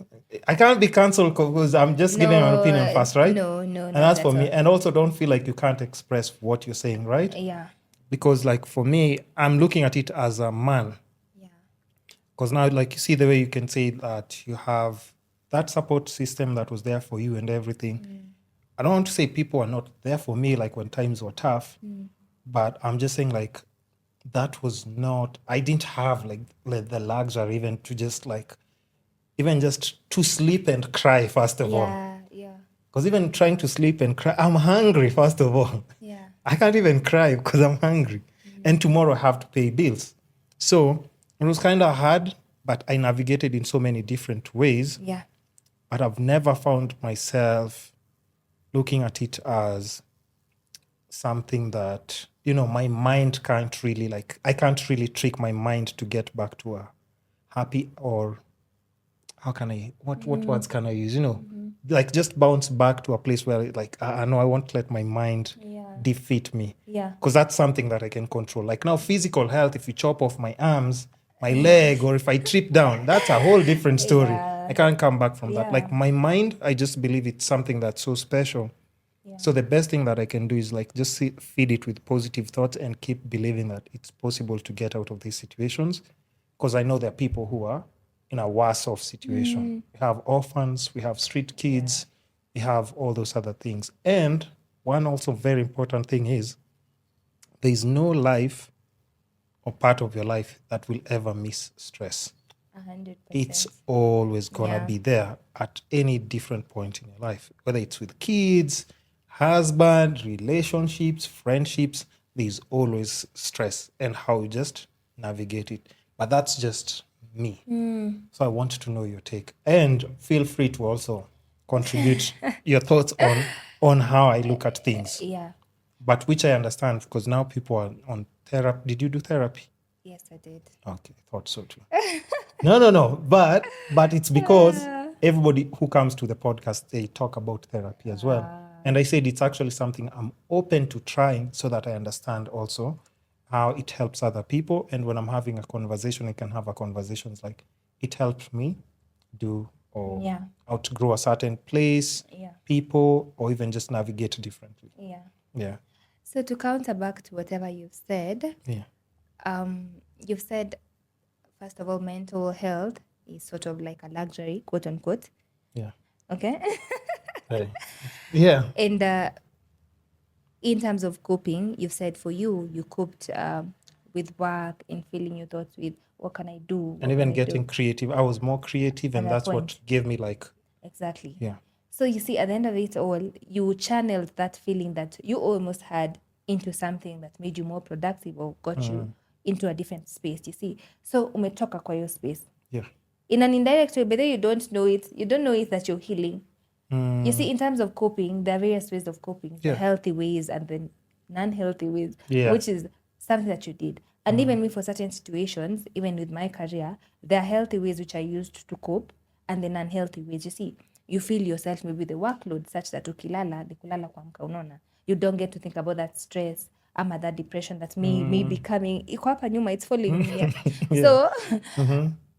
A: can't be cancelled because I'm just giving an opinion first, right?
B: No,
A: And
B: not
A: that's
B: at
A: for me.
B: all.
A: And also don't feel like you can't express what you're saying, right?
B: Yeah.
A: Because like for me, I'm looking at it as a man.
B: Yeah.
A: Because now, like, you see the way you can say that you have that support system that was there for you and everything. I don't want to say people are not there for me, like when times were tough, but I'm just saying like that was not, I didn't have like the luxury even to just like, even just to sleep and cry, first of all.
B: Yeah. Yeah.
A: Because even trying to sleep and cry, I'm hungry, first of all.
B: Yeah.
A: I can't even cry because I'm hungry. And tomorrow I have to pay bills. So it was kind of hard, but I navigated in so many different ways.
B: Yeah.
A: But I've never found myself looking at it as something that, my mind can't really, like, I can't really trick my mind to get back to a happy, or how can I, what words can I use? Like just bounce back to a place where like, I know I won't let my mind defeat me.
B: Yeah.
A: Because that's something that I can control. Like now, physical health, if you chop off my arms, my leg, or if I trip down, that's a whole different story.
B: Yeah.
A: I can't come back from that.
B: Yeah.
A: Like my mind, I just believe it's something that's so special.
B: Yeah.
A: So the best thing that I can do is like just feed it with positive thoughts and keep believing that it's possible to get out of these situations. Because I know there are people who are in a worse off situation. We have orphans, we have street kids, we have all those other things. And one also very important thing is there is no life or part of your life that will ever miss stress.
B: 100%.
A: It's always gonna be there at any different point in your life, whether it's with kids, husband, relationships, friendships. There's always stress and how you just navigate it. But that's just me. So I want to know your take, and feel free to also contribute your thoughts on how I look at things.
B: Yeah.
A: But which I understand, because now people are on therapy. Did you do therapy?
B: Yes, I did.
A: Okay, thought so too. No. But it's because everybody who comes to the podcast, they talk about therapy as well. And I said it's actually something I'm open to trying so that I understand also how it helps other people. And when I'm having a conversation, I can have a conversations like it helped me do or outgrow a certain place, people, or even just navigate differently. Yeah.
B: So to counter back to whatever you've said, you've said, first of all, mental health is sort of like a luxury, quote unquote.
A: Yeah.
B: Okay.
A: Right. Yeah.
B: And in terms of coping, you've said for you coped with work and filling your thoughts with what can I do?
A: And even getting creative. I was more creative, and that's what gave me like.
B: Exactly.
A: Yeah.
B: So you see, at the end of it all, you channeled that feeling that you almost had into something that made you more productive or got you into a different space, you see. So umetoka kwa hiyo space.
A: Yeah.
B: In an indirect way, but then you don't know it that you're healing. You see, in terms of coping, there are various ways of coping, the healthy ways and the non-healthy ways, which is something that you did. And even me, for certain situations, even with my career, there are healthy ways which I used to cope and the non-healthy ways. You see, you feel yourself maybe the workload such that ukilala, ni kulala kuamka unaona. You don't get to think about that stress, ama that depression that may be coming. Iko hapa nyuma, it's following me. So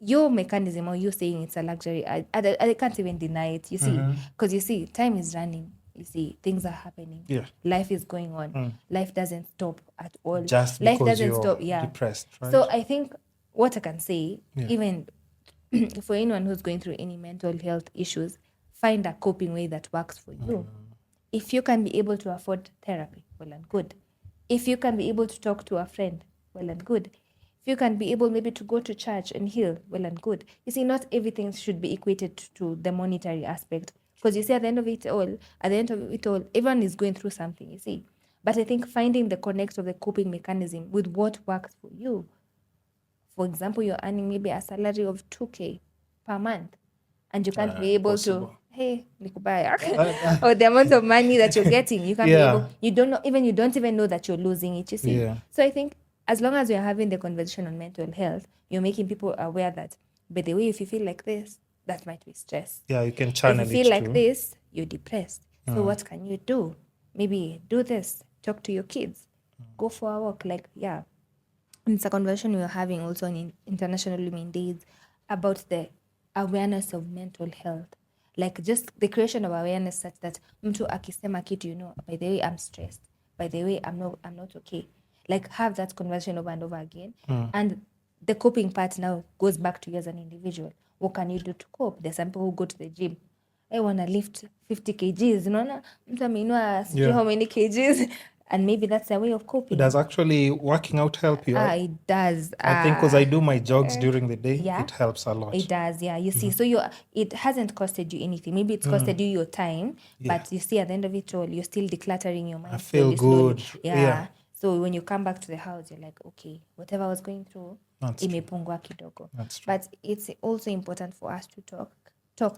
B: your mechanism, or you saying it's a luxury, I can't even deny it, you see, because you see, time is running, you see, things are happening, life is going on, life doesn't stop at all,
A: just
B: life
A: because
B: doesn't
A: you're
B: stop,
A: depressed, right?
B: So I think what I can say, even for anyone who's going through any mental health issues, find a coping way that works for you. If you can be able to afford therapy, well and good. If you can be able to talk to a friend, well and good. If you can be able maybe to go to church and heal, well and good. You see, not everything should be equated to the monetary aspect. Because you see, at the end of it all, everyone is going through something, you see. But I think finding the connect of the coping mechanism with what works for you. For example, you're earning maybe a salary of 2K per month, and you can't be able
A: Possible.
B: to, hey, nikubaya, or the amount of money that you're getting, you can't be able, you don't even know that you're losing it, you see.
A: Yeah.
B: So I think as long as you're having the conversation on mental health, you're making people aware that, by the way, if you feel like this, that might be stress.
A: Yeah, you can channel
B: If you feel
A: it
B: like
A: too.
B: this, you're depressed. So what can you do? Maybe do this. Talk to your kids. Go for a walk. Like, yeah. And it's a conversation we were having also on International Women Days about the awareness of mental health. Like just the creation of awareness such that mtu akisema kitu, by the way, I'm stressed. By the way, I'm not okay. Like have that conversation over and over again. And the coping part now goes back to you as an individual. What can you do to cope? There's some people who go to the gym. I want to lift 50 kgs. Mtu ameinua sijui how many kgs. And maybe that's a way of coping.
A: Does actually working out help you?
B: It does.
A: I think because I do my jogs during the day, it helps a lot.
B: It does, yeah. You see, so it hasn't costed you anything. Maybe it's costed you your time, but you see, at the end of it all, you're still decluttering your mind.
A: I feel
B: slowly.
A: good.
B: Yeah. So when you come back to the house, you're like, okay, whatever I was going through,
A: That's
B: imepungua kidogo.
A: That's true.
B: But it's also important for us to talk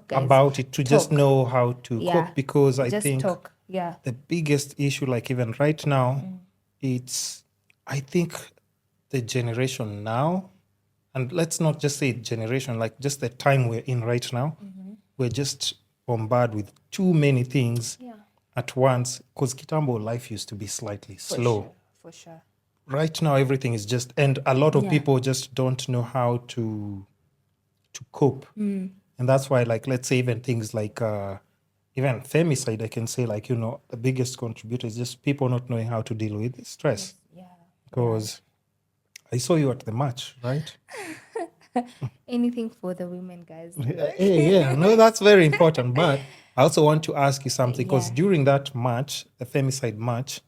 B: guys.
A: About it, to just know how to cope, because I
B: just
A: think
B: talk. Yeah.
A: the biggest issue, like even right now, I think the generation now, and let's not just say generation, like just the time we're in right now, we're just bombarded with too many things at once, because kitambo life used to be slightly slow.
B: For sure.
A: Right now everything is just, and a lot of people just don't know how to cope. And that's why, like, let's say even things like even femicide, I can say, like, the biggest contributor is just people not knowing how to deal with stress. Because I saw you at the march, right?
B: Anything for the women, guys.
A: Yeah, no, that's very important. But I also want to ask you something, because during that march, the femicide march,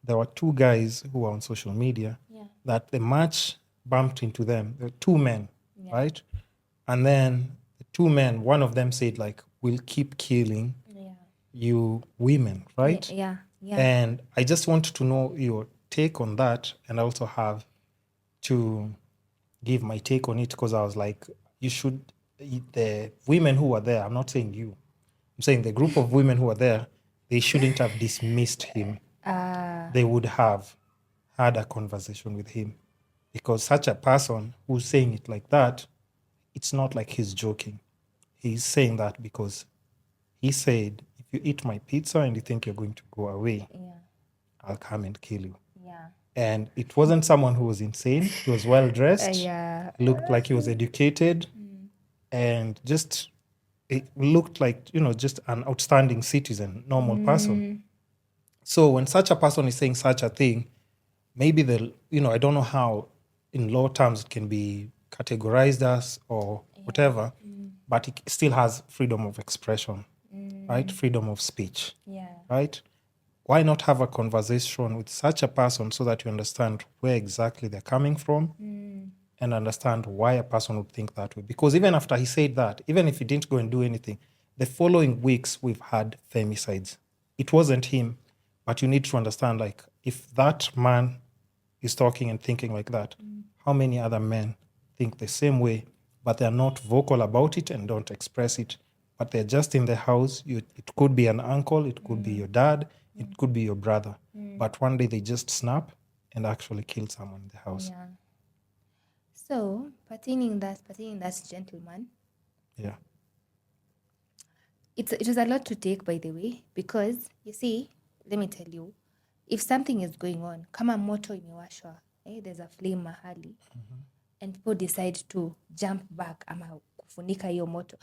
A: there were two guys who were on social media that the march bumped into them. There were two men, right? And then the two men, one of them said, like, we'll keep killing you women, right?
B: Yeah.
A: And I just want to know your take on that, and I also have to give my take on it, because I was like, you should, the women who were there, I'm not saying you, I'm saying the group of women who were there, they shouldn't have dismissed him. They would have had a conversation with him, because such a person who's saying it like that, it's not like he's joking. He's saying that because he said, if you eat my pizza and you think you're going to go away, I'll come and kill you. And it wasn't someone who was insane. He was well dressed. Looked like he was educated, and just it looked like, just an outstanding citizen, normal person. So when such a person is saying such a thing, maybe I don't know how in law terms it can be categorized as or whatever, but it still has freedom of expression, right? Freedom of speech, right? Why not have a conversation with such a person so that you understand where exactly they're coming from and understand why a person would think that way? Because even after he said that, even if he didn't go and do anything, the following weeks we've had femicides. It wasn't him, but you need to understand, like, if that man is talking and thinking like that, how many other men think the same way, but they're not vocal about it and don't express it, but they're just in the house. It could be an uncle, it could be your dad, it could be your brother. But one day they just snap and actually kill someone in the house.
B: So, pertaining that gentleman, it was a lot to take, by the way, because you see, let me tell you, if something is going on, kama moto imewashwa, there's a flame mahali, and people decide to jump back ama kufunika hiyo moto,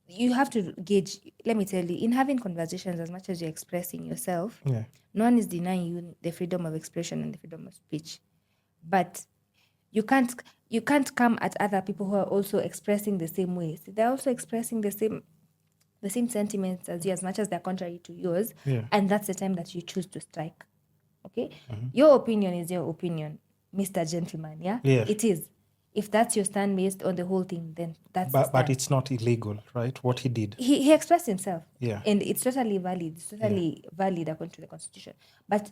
B: you have to gauge. Let me tell you, in having conversations, as much as you're expressing yourself, no one is denying you the freedom of expression and the freedom of speech, but you can't come at other people who are also expressing the same way. So they're also expressing the same sentiments as you, as much as they're contrary to yours, and that's the time that you choose to strike. Okay, your opinion is your opinion, Mr. Gentleman. It is. If that's your stand based on the whole thing, then that's
A: but it's not illegal, right? What he did.
B: He expressed himself.
A: Yeah.
B: And it's totally valid. It's totally valid according to the Constitution. But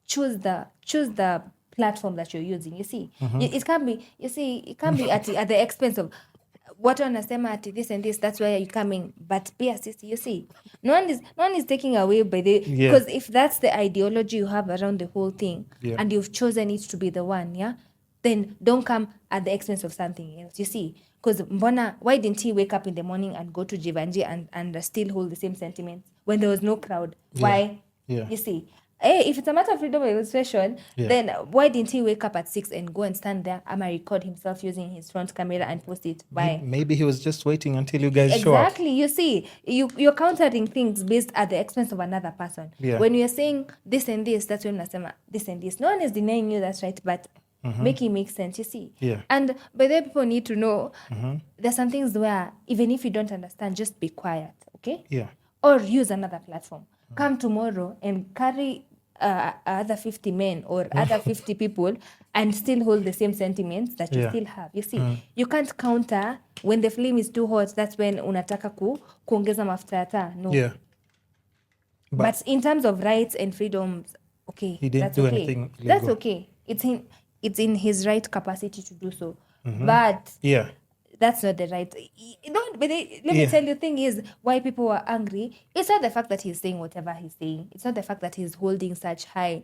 B: choose the platform that you're using. You see, it can't be. You see, it can't be at the expense of what wanasema at this and this. That's why you're coming. But be assist. You see, no one is taking away by the because if that's the ideology you have around the whole thing, and you've chosen it to be the one, then don't come at the expense of something else. You see, because why didn't he wake up in the morning and go to Jivanji and still hold the same sentiments when there was no crowd? Why? You see, if it's a matter of freedom of expression, then why didn't he wake up at 6 and go and stand there and record himself using his front camera and post it? Why?
A: Maybe he was just waiting until you guys show up.
B: Exactly. You see, you're countering things based at the expense of another person. When you're saying this and this, that's when unasema this and this. No one is denying you that's right, but make it make sense, you see. And by the way, people need to know there's some things where even if you don't understand, just be quiet, okay? Or use another platform. Come tomorrow and carry other 50 men or other 50 people and still hold the same sentiments that you still have. You see, you can't counter when the flame is too hot. That's when unataka kuongeza mafuta ya taa. No. But in terms of rights and freedoms, okay,
A: he didn't do anything illegal.
B: That's okay. It's in his right capacity to do so. But that's not the right. But let me tell you, the thing is, why people are angry, it's not the fact that he's saying whatever he's saying. It's not the fact that he's holding such high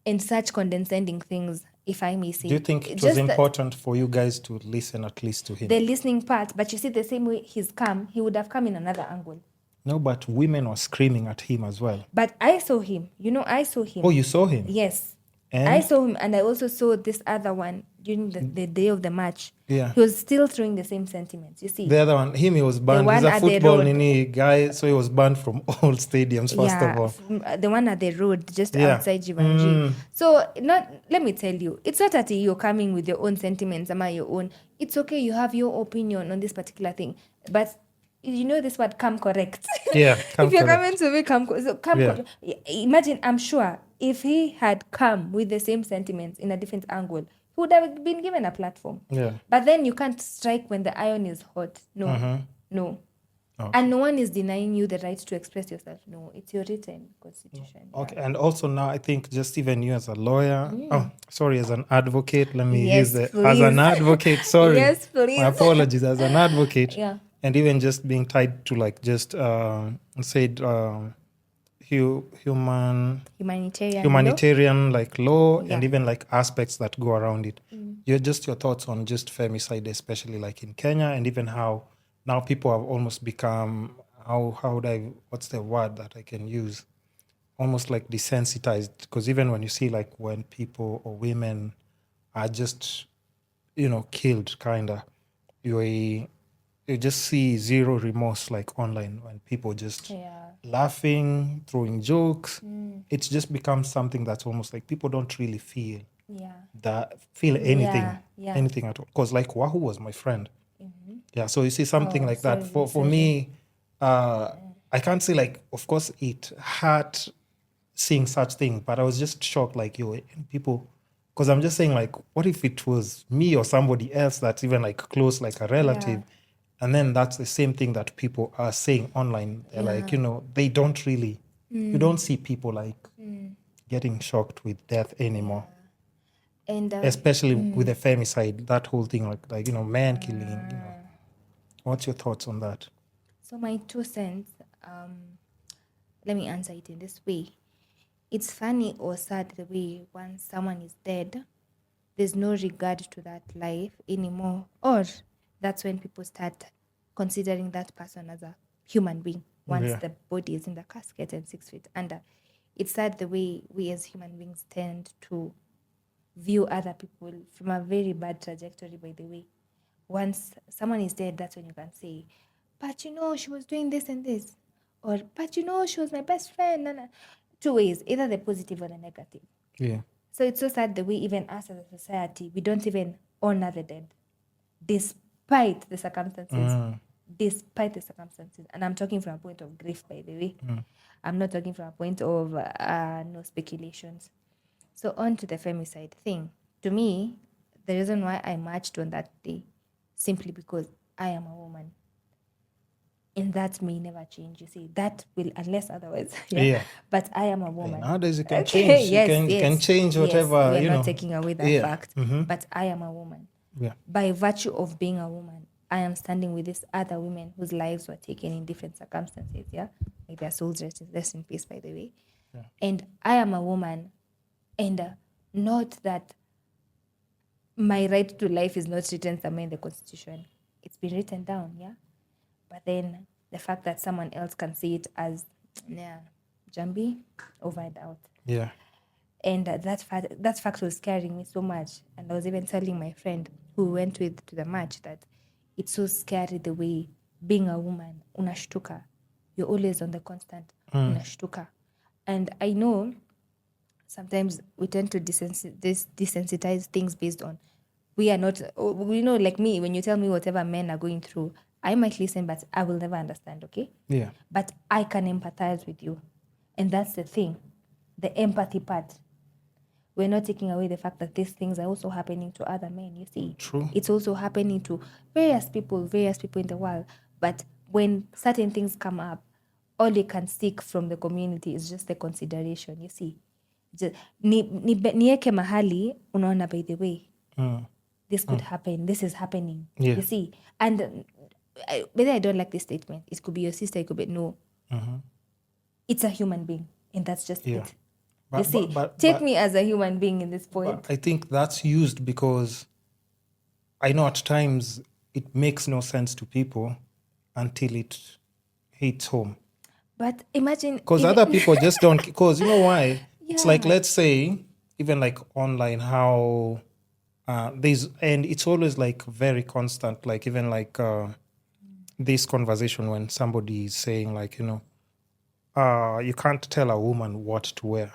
B: and such condescending things, if I may say.
A: Do you think it was important for you guys to listen at least to him?
B: The listening part, but you see, the same way he would have come in another angle.
A: No, but women were screaming at him as well.
B: But I saw him. I saw him.
A: Oh, you saw him?
B: Yes.
A: And?
B: I saw him, and I also saw this other one during the day of the match. He was still throwing the same sentiments, you see.
A: The other one, he was banned. He's a football guy, so he was banned from all stadiums, first of all.
B: The one at the road, just outside Jivanji. So, let me tell you, it's not that you're coming with your own sentiments, your own. It's okay, you have your opinion on this particular thing. But you know this word, come correct.
A: Come
B: if you're
A: correct.
B: coming to me, come correct. Imagine, I'm sure, if he had come with the same sentiments in a different angle, he would have been given a platform. But then you can't strike when the iron is hot. No. No. Okay. And no one is denying you the right to express yourself. No, it's your written constitution.
A: Okay, and also now I think just even you as a lawyer, as an advocate, let me use as an advocate, sorry.
B: Yes, please.
A: My apologies, as an advocate. And even just being tied to like just humanitarian like law and even like aspects that go around it. Your thoughts on just femicide, especially like in Kenya, and even how now people have almost become what's the word that I can use? Almost like desensitized, because even when you see like when people or women are just killed, kinda, you just see zero remorse like online when people just laughing, throwing jokes. It's just becomes something that's almost like people don't really feel anything at all. Because like Wahoo was my friend. So you see something like that. For me, I can't say like, of course it hurt seeing such thing, but I was just shocked like people, because I'm just saying like, what if it was me or somebody else that's even like close, like a relative, and then that's the same thing that people are saying online. They're like, they don't really, you don't see people like getting shocked with death anymore. And especially with the femicide, that whole thing, like man killing. What's your thoughts on that?
B: So my 2 cents, let me answer it in this way. It's funny or sad the way once someone is dead, there's no regard to that life anymore, or that's when people start considering that person as a human being once the body is in the casket and 6 feet under. It's sad the way we as human beings tend to view other people from a very bad trajectory, by the way. Once someone is dead, that's when you can say, but she was doing this and this. Or, but she was my best friend. 2 ways, either the positive or the negative. So it's so sad the way even us as a society, we don't even honor the dead. Despite the circumstances. And I'm talking from a point of grief, by the way. I'm not talking from a point of no speculations. So on to the femicide thing. To me, the reason why I marched on that day, simply because I am a woman. And that may never change. You see, that will, unless otherwise.
A: Yeah.
B: But I am a woman.
A: Nowadays you can
B: Okay,
A: change.
B: yes,
A: You can change
B: yes.
A: whatever,
B: We're
A: you
B: not
A: know.
B: taking away that
A: Yeah.
B: fact. But I am a woman.
A: Yeah.
B: By virtue of being a woman, I am standing with these other women whose lives were taken in different circumstances. Yeah, like their souls rest in peace, by the way.
A: Yeah.
B: And I am a woman, and not that my right to life is not written somewhere in the Constitution. It's been written down, yeah. But then the fact that someone else can see it as, yeah, Njambi, over and out.
A: Yeah.
B: And that fact was scaring me so much. And I was even telling my friend who went with to the match that it's so scary the way being a woman, unashtuka. You're always on the constant, unashtuka. And I know sometimes we tend to desensitize things based on, we are not, we know, like me, when you tell me whatever men are going through, I might listen, but I will never understand, okay?
A: Yeah.
B: But I can empathize with you. And that's the thing, the empathy part. We're not taking away the fact that these things are also happening to other men, you see.
A: True.
B: It's also happening to various people in the world. But when certain things come up, all you can seek from the community is just the consideration, you see. Nieke mahali, unaona, by the way, this could happen, this is happening,
A: Yeah.
B: you see. And whether I don't like this statement, it could be your sister, it could be, no. It's a human being, and that's just it. You see, take me as a human being in this point.
A: But I think that's used because I know at times it makes no sense to people until it hits home.
B: But imagine...
A: Because other people just don't... Because you know why? It's
B: Yeah.
A: like, let's say, even like online, how there's... And it's always like very constant, like even like this conversation when somebody is saying like, you know, you can't tell a woman what to wear.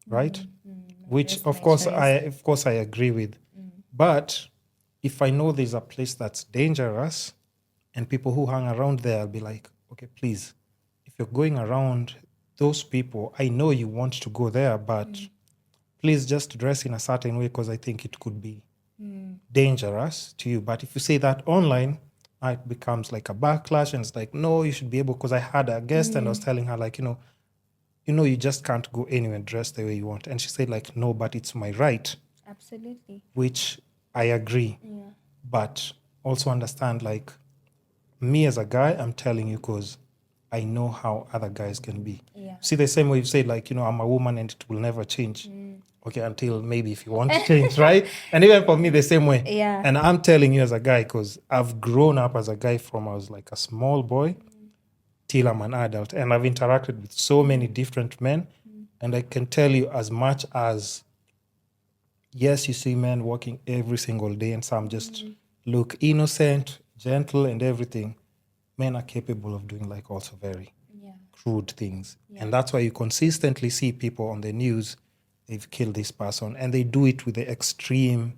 A: Right? Which
B: That's
A: of
B: my
A: course
B: choice.
A: I agree with. But if I know there's a place that's dangerous and people who hang around there, I'll be like, okay, please, if you're going around those people, I know you want to go there, but please just dress in a certain way because I think it could be dangerous to you. But if you say that online, it becomes like a backlash and it's like, no, you should be able, because I had a guest and I was telling her like, you just can't go anywhere dressed the way you want. And she said like, no, but it's my right.
B: Absolutely.
A: Which I agree.
B: Yeah.
A: But also understand like, me as a guy, I'm telling you because I know how other guys can be.
B: Yeah.
A: See, the same way you say like, I'm a woman and it will never change. Okay, until maybe if you want to change, right? And even for me, the same way.
B: Yeah.
A: And I'm telling you as a guy because I've grown up as a guy from I was like a small boy till I'm an adult. And I've interacted with so many different men. And I can tell you as much as, yes, you see men working every single day and some just look innocent, gentle and everything. Men are capable of doing like also very crude things. And that's why you consistently see people on the news, they've killed this person. And they do it with the extreme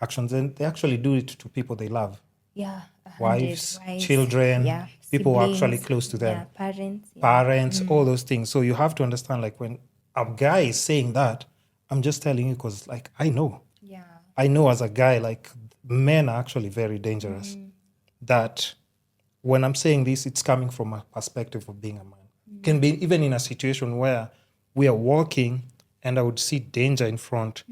A: actions. And they actually do it to people they love.
B: Yeah.
A: Wives, children, people who are actually close to them. Parents, all those things. So you have to understand, like, when a guy is saying that, I'm just telling you because, like, I know.
B: Yeah.
A: I know as a guy, like, men are actually very dangerous. That when I'm saying this, it's coming from a perspective of being a man. Can be even in a situation where we are walking and I would see danger in front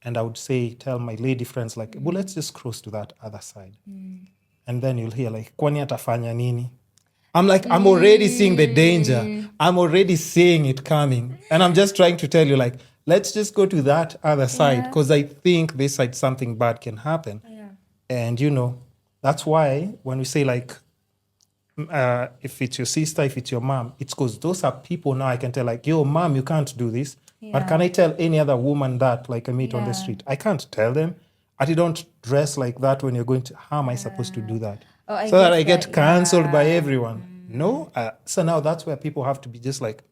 A: and I would tell my lady friends, like, well, let's just cross to that other side. And then you'll hear like, kwani atafanya nini? I'm like, I'm already seeing the danger. I'm already seeing it coming. And I'm just trying to tell you, like, let's just go to that other side because I think this side something bad can happen.
B: Yeah.
A: And, that's why when we say like, if it's your sister, if it's your mom, it's because those are people now I can tell like, yo, mom, you can't do this. But can I tell any other woman that like I meet on the street? I can't tell them. I don't dress like that when you're going to, how am I supposed to do that? So that I get cancelled by everyone. No. So now that's where people have to be just like,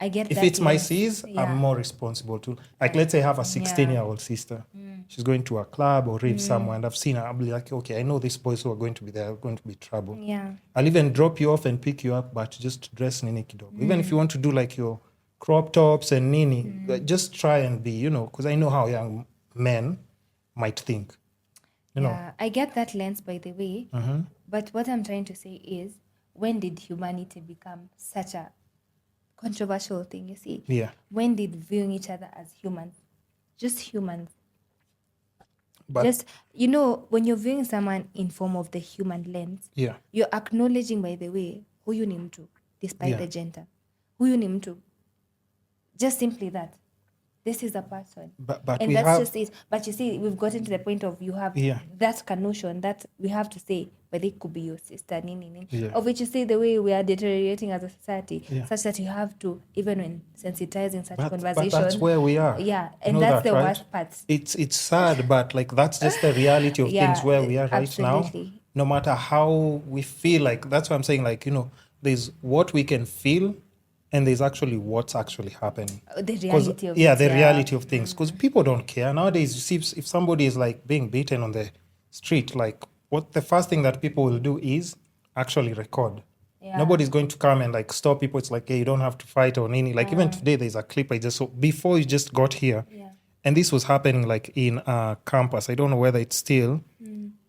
B: I get
A: if
B: that,
A: it's my sis, I'm more responsible too. Like, let's say I have a 16-year-old sister. She's going to a club or rave somewhere, and I've seen her. I'll be like, okay, I know these boys who are going to be there are going to be trouble.
B: Yeah.
A: I'll even drop you off and pick you up, but just dress nini kidogo. Even if you want to do like your crop tops and nini, just try and be, because I know how young men might think. You know.
B: I get that lens, by the way. But what I'm trying to say is, when did humanity become such a controversial thing? You see,
A: Yeah.
B: when did viewing each other as humans, just humans,
A: But
B: just when you're viewing someone in form of the human lens,
A: yeah.
B: you're acknowledging, by the way, huyu ni mtu despite
A: Yeah.
B: the gender, huyu ni mtu, just simply that. This is a person.
A: But
B: and
A: we
B: that's
A: have
B: just it. But you see, we've gotten to the point of you have
A: Yeah.
B: that notion that we have to say, but it could be your sister, nini.
A: Yeah.
B: Of which you see the way we are deteriorating as a society,
A: Yeah.
B: such that you have to, even when sensitizing such
A: but
B: conversations.
A: that's where we are.
B: Yeah,
A: You
B: and
A: know
B: that's
A: that,
B: the
A: right?
B: worst part.
A: It's sad, but like that's just the reality of
B: Yeah,
A: things where we are right now.
B: absolutely.
A: No matter how we feel, like that's what I'm saying. Like there's what we can feel, and there's actually what's actually happening.
B: The reality of
A: yeah,
B: it,
A: the reality of things. Because people don't care nowadays. You see, if somebody is like being beaten on the street, like what the first thing that people will do is actually record.
B: Yeah.
A: Nobody's going to come and like stop people. It's like, hey, you don't have to fight or any. Like even today, there's a clip I just saw before you just got here.
B: Yeah.
A: And this was happening like in campus. I don't know whether it's still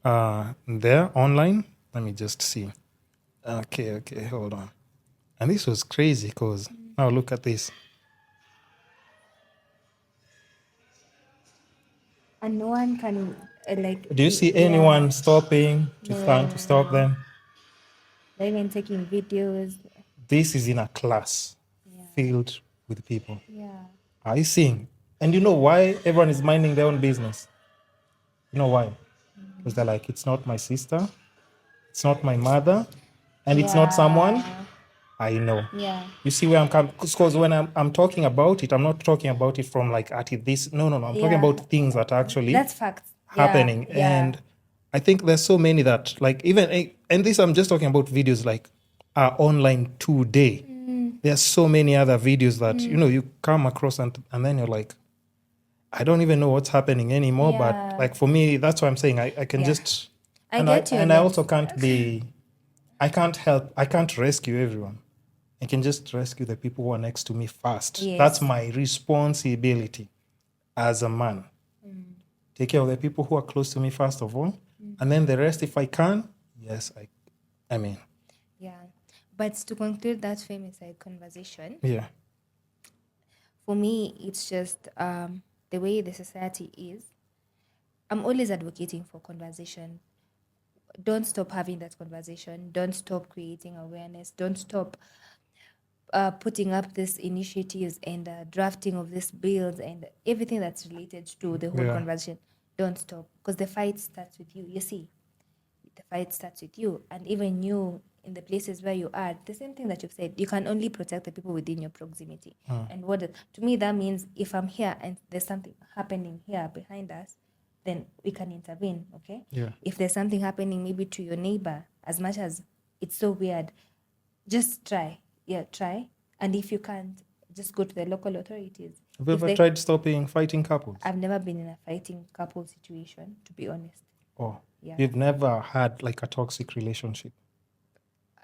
A: there online. Let me just see. Okay, hold on. And this was crazy because now look at this.
B: And no one can like.
A: Do you see anyone stopping to stop them?
B: They're even taking videos.
A: This is in a class filled with people.
B: Yeah.
A: Are you seeing? And you know why everyone is minding their own business? You know why? Because they're like, it's not my sister, it's not my mother, and it's not someone I know.
B: Yeah.
A: You see where I'm coming? Because when I'm talking about it, I'm not talking about it from like at this. No. I'm talking about things that are actually
B: That's facts.
A: happening.
B: Yeah.
A: And I think there's so many that like even, and this I'm just talking about videos like are online today. There's so many other videos that, you come across and then you're like, I don't even know what's happening anymore.
B: Yeah.
A: But like for me, that's what I'm saying. I can just,
B: I get you.
A: and I also can't I can't rescue everyone. I can just rescue the people who are next to me first.
B: Yes.
A: That's my responsibility as a man. Take care of the people who are close to me first of all. And then the rest, if I can, yes, I mean.
B: Yeah. But to conclude that femicide conversation,
A: Yeah.
B: for me, it's just the way the society is. I'm always advocating for conversation. Don't stop having that conversation. Don't stop creating awareness. Don't stop putting up these initiatives and drafting of these bills and everything that's related to the whole conversation. Don't stop, because the fight starts with you. You see, the fight starts with you, and even you in the places where you are. The same thing that you've said. You can only protect the people within your proximity. And to me that means if I'm here and there's something happening here behind us, then we can intervene. Okay.
A: Yeah.
B: If there's something happening maybe to your neighbor, as much as it's so weird, just try. Yeah, try. And if you can't, just go to the local authorities.
A: Have you ever tried stopping fighting couples?
B: I've never been in a fighting couple situation, to be honest.
A: Oh,
B: Yeah.
A: you've never had like a toxic relationship?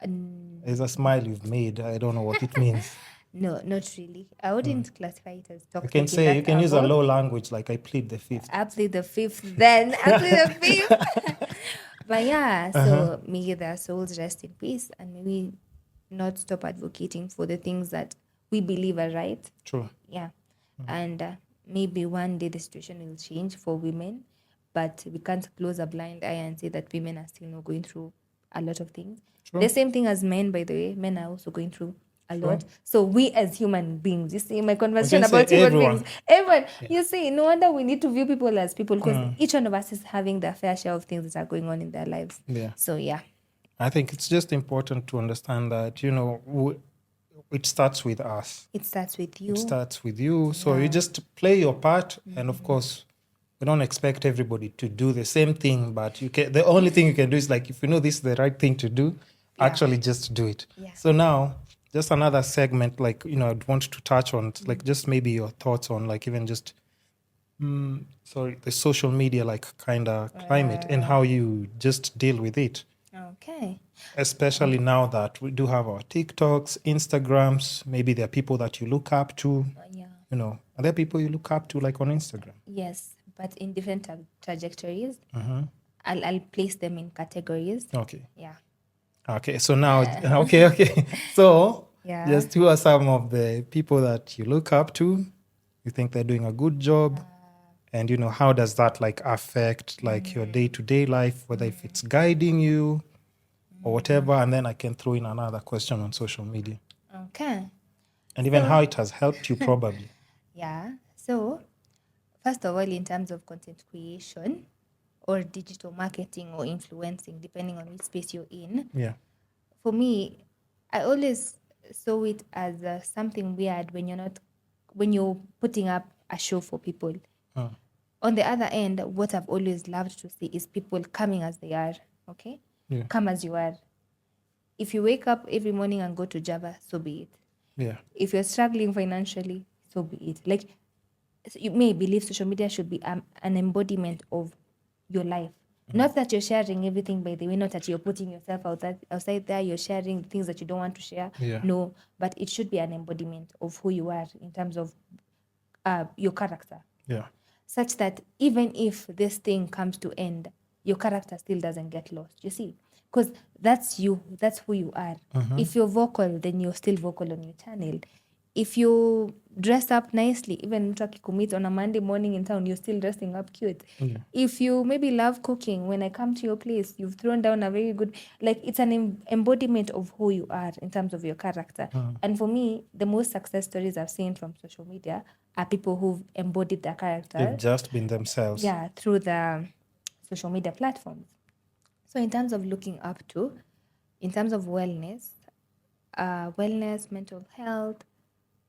A: There's a smile you've made. I don't know what it means.
B: No, not really. I wouldn't classify it as toxic.
A: You can say, you can use a low language like I plead the fifth.
B: I plead the fifth then. I plead the fifth. But yeah, so may their souls rest in peace, and maybe not stop advocating for the things that we believe are right.
A: True.
B: Yeah. And maybe one day the situation will change for women, but we can't close a blind eye and say that women are still not going through a lot of things.
A: True.
B: The same thing as men, by the way. Men are also going through a lot. So we as human beings, you see, my conversation about human beings, everyone, you see, no wonder we need to view people as people, because each one of us is having their fair share of things that are going on in their lives.
A: Yeah.
B: So yeah.
A: I think it's just important to understand that, it starts with us.
B: It starts with you.
A: It starts with you. So you just play your part. And of course, we don't expect everybody to do the same thing, but the only thing you can do is like, if you know this is the right thing to do, actually just do it.
B: Yeah.
A: So now, just another segment, like, I'd want to touch on, like, just maybe your thoughts on, like, even just, the social media, like, kind of climate and how you just deal with it.
B: Okay.
A: Especially now that we do have our TikToks, Instagrams, maybe there are people that you look up to, are there people you look up to, like, on Instagram?
B: Yes, but in different trajectories. I'll place them in categories.
A: Okay.
B: Yeah.
A: Okay, so now, okay. So,
B: Yeah.
A: just who are some of the people that you look up to? You think they're doing a good job? And, how does that like affect like your day-to-day life, whether if it's guiding you or whatever? And then I can throw in another question on social media.
B: Okay.
A: And even how it has helped you probably.
B: Yeah. So, first of all, in terms of content creation or digital marketing or influencing, depending on which space you're in,
A: Yeah.
B: for me, I always saw it as something weird when you're putting up a show for people. On the other end, what I've always loved to see is people coming as they are. Okay,
A: Yeah.
B: come as you are. If you wake up every morning and go to Java, so be it.
A: Yeah.
B: If you're struggling financially, so be it. Like, so you may believe social media should be an embodiment of your life. Not that you're sharing everything, by the way, not that you're putting yourself outside there, you're sharing things that you don't want to share.
A: Yeah.
B: No, but it should be an embodiment of who you are in terms of your character.
A: Yeah.
B: Such that even if this thing comes to end, your character still doesn't get lost. You see? Because that's you. That's who you are. If you're vocal, then you're still vocal on your channel. If you dress up nicely, even mtu akikumeet on a Monday morning in town, you're still dressing up cute.
A: Yeah.
B: If you maybe love cooking, when I come to your place, you've thrown down a very good, like it's an embodiment of who you are in terms of your character. And for me, the most success stories I've seen from social media are people who've embodied their character.
A: They've just been themselves.
B: Yeah, through the social media platforms. So in terms of looking up to, in terms of wellness, mental health,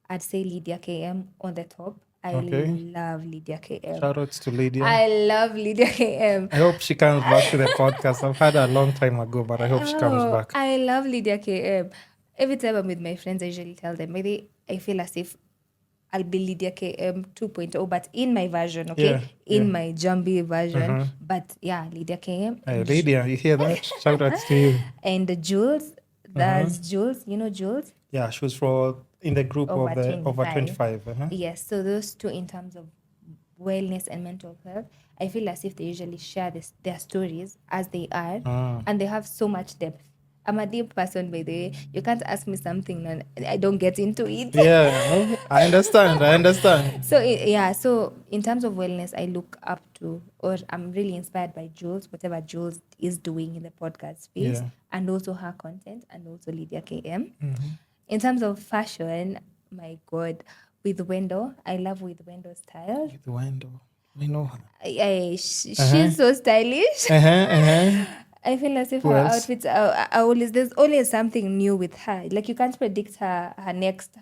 B: I'd say Lydia KM on the top. I love Lydia KM.
A: Shout outs to Lydia.
B: I love Lydia KM.
A: I hope she comes back to the podcast. I've had her a long time ago, but I hope she comes back.
B: I love Lydia KM. Every time I'm with my friends, I usually tell them, maybe I feel as if I'll be Lydia KM 2.0, but in my version, okay? In my Njambi version. But yeah, Lydia KM.
A: Hey, Lydia, you hear that? Shout outs to you.
B: And Jules, that's Jules. You know Jules?
A: Yeah, she was in the group of the over 25.
B: Yes, so those two in terms of wellness and mental health, I feel as if they usually share their stories as they are, and they have so much depth. I'm a deep person, by the way. You can't ask me something and I don't get into it.
A: Yeah, I understand.
B: So so in terms of wellness, I look up to, or I'm really inspired by Jules, whatever Jules is doing in the podcast space, and also her content, and also Lydia KM. In terms of fashion, my God, with Wendo, I love with Wendo's style.
A: With Wendo, I know her.
B: She's so stylish. I feel as if her outfits there's always something new with her. Like you can't predict her next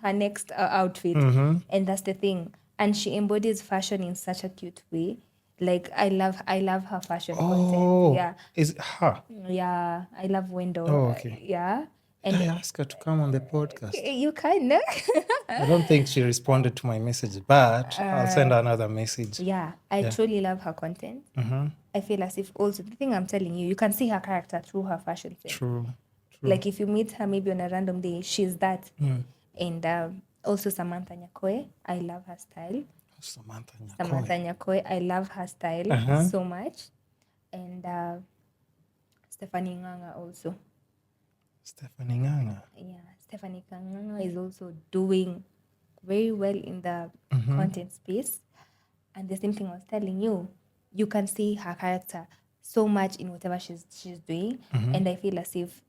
B: outfit, and that's the thing. And she embodies fashion in such a cute way. Like I love her fashion content. Yeah,
A: is it her?
B: Yeah, I love Wendo.
A: Oh, okay.
B: Yeah.
A: And I asked her to come on the podcast.
B: You kind of.
A: I don't think she responded to my message, but I'll send her another message.
B: Yeah, I truly love her content. I feel as if also, the thing I'm telling you, you can see her character through her fashion sense. True. Like if you meet her maybe on a random day, she's that. And also Samantha Nyakoe, I love her style. Samantha Nyakoe, I love her style so much. And Stephanie Nganga also.
A: Stephanie Nganga.
B: Yeah, Stephanie Nganga is also doing very well in the content space. And the same thing I was telling you, you can see her character so much in whatever she's doing. And I feel as if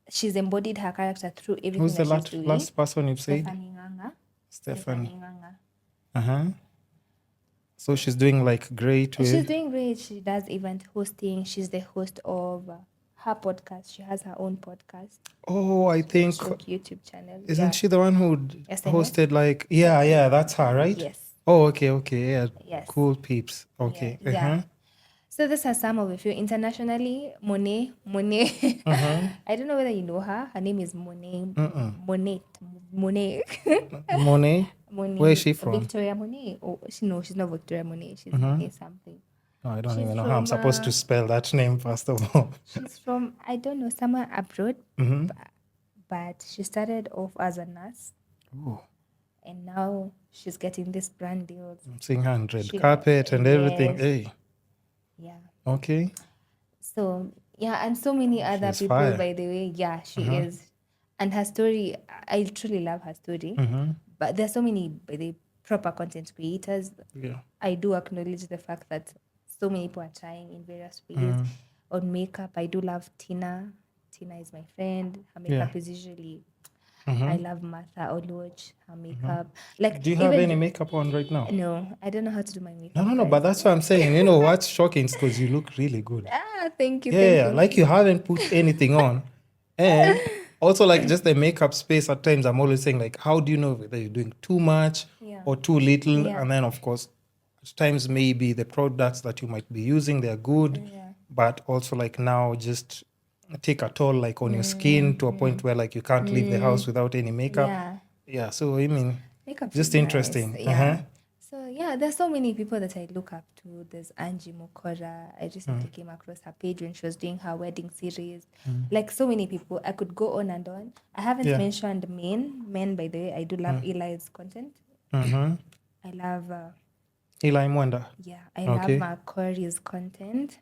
B: she's embodied her character through everything
A: Who's the
B: she's doing.
A: last person you've said?
B: Stephanie Nganga.
A: Stephanie Nganga. So she's doing like great.
B: She's doing great. She does event hosting. She's the host of her podcast. She has her own podcast.
A: Oh, I think
B: YouTube channel.
A: Isn't she the one who hosted like? Yeah, that's her, right?
B: Yes.
A: Oh, okay, yeah.
B: Yes.
A: Cool peeps. Okay.
B: Yeah. So these are some of a few internationally. Monet. I don't know whether you know her. Her name is Monet. Monet.
A: Monet. Where is she from?
B: Victoria Monet. Oh, she's not Victoria Monet. She's Monet something.
A: Oh, I don't even know how I'm supposed to spell that name, first of all.
B: She's from, I don't know, somewhere abroad. But she started off as a nurse.
A: Oh.
B: And now she's getting this brand deals.
A: I'm seeing her on red carpet and everything. Hey.
B: Yeah.
A: Okay.
B: So Yeah, and so many other
A: She's
B: people,
A: fire.
B: by the way. Yeah, she is. And her story, I truly love her story. But there's so many by the proper content creators.
A: Yeah.
B: I do acknowledge the fact that so many people are trying in various ways. On makeup, I do love Tina. Tina is my friend. Her makeup is usually, I love Martha Oluoch, her makeup. Like,
A: Do you have
B: even
A: any makeup on right now?
B: no, I don't know how to do my makeup.
A: No,
B: guys.
A: but that's what I'm saying. You know, what's shocking is because you look really good.
B: Thank you.
A: Yeah, like you haven't put anything on. And also, like, just the makeup space at times, I'm always saying, like, how do you know whether you're doing too much or too little?
B: Yeah.
A: And then, of course, at times maybe the products that you might be using, they're good. But also, like, now just take a toll, like, on your skin to a point where, like, you can't leave the house without any makeup. Yeah, so, I mean,
B: Makeup
A: just
B: is
A: interesting.
B: nice. Yeah. So yeah, there's so many people that I look up to. There's Angie Mokora. I recently came across her page when she was doing her wedding series. Like so many people, I could go on and on. I haven't mentioned men. By the way, I do love Eli's content. I love.
A: Eli Mwenda.
B: Yeah, I love Macquarie's content.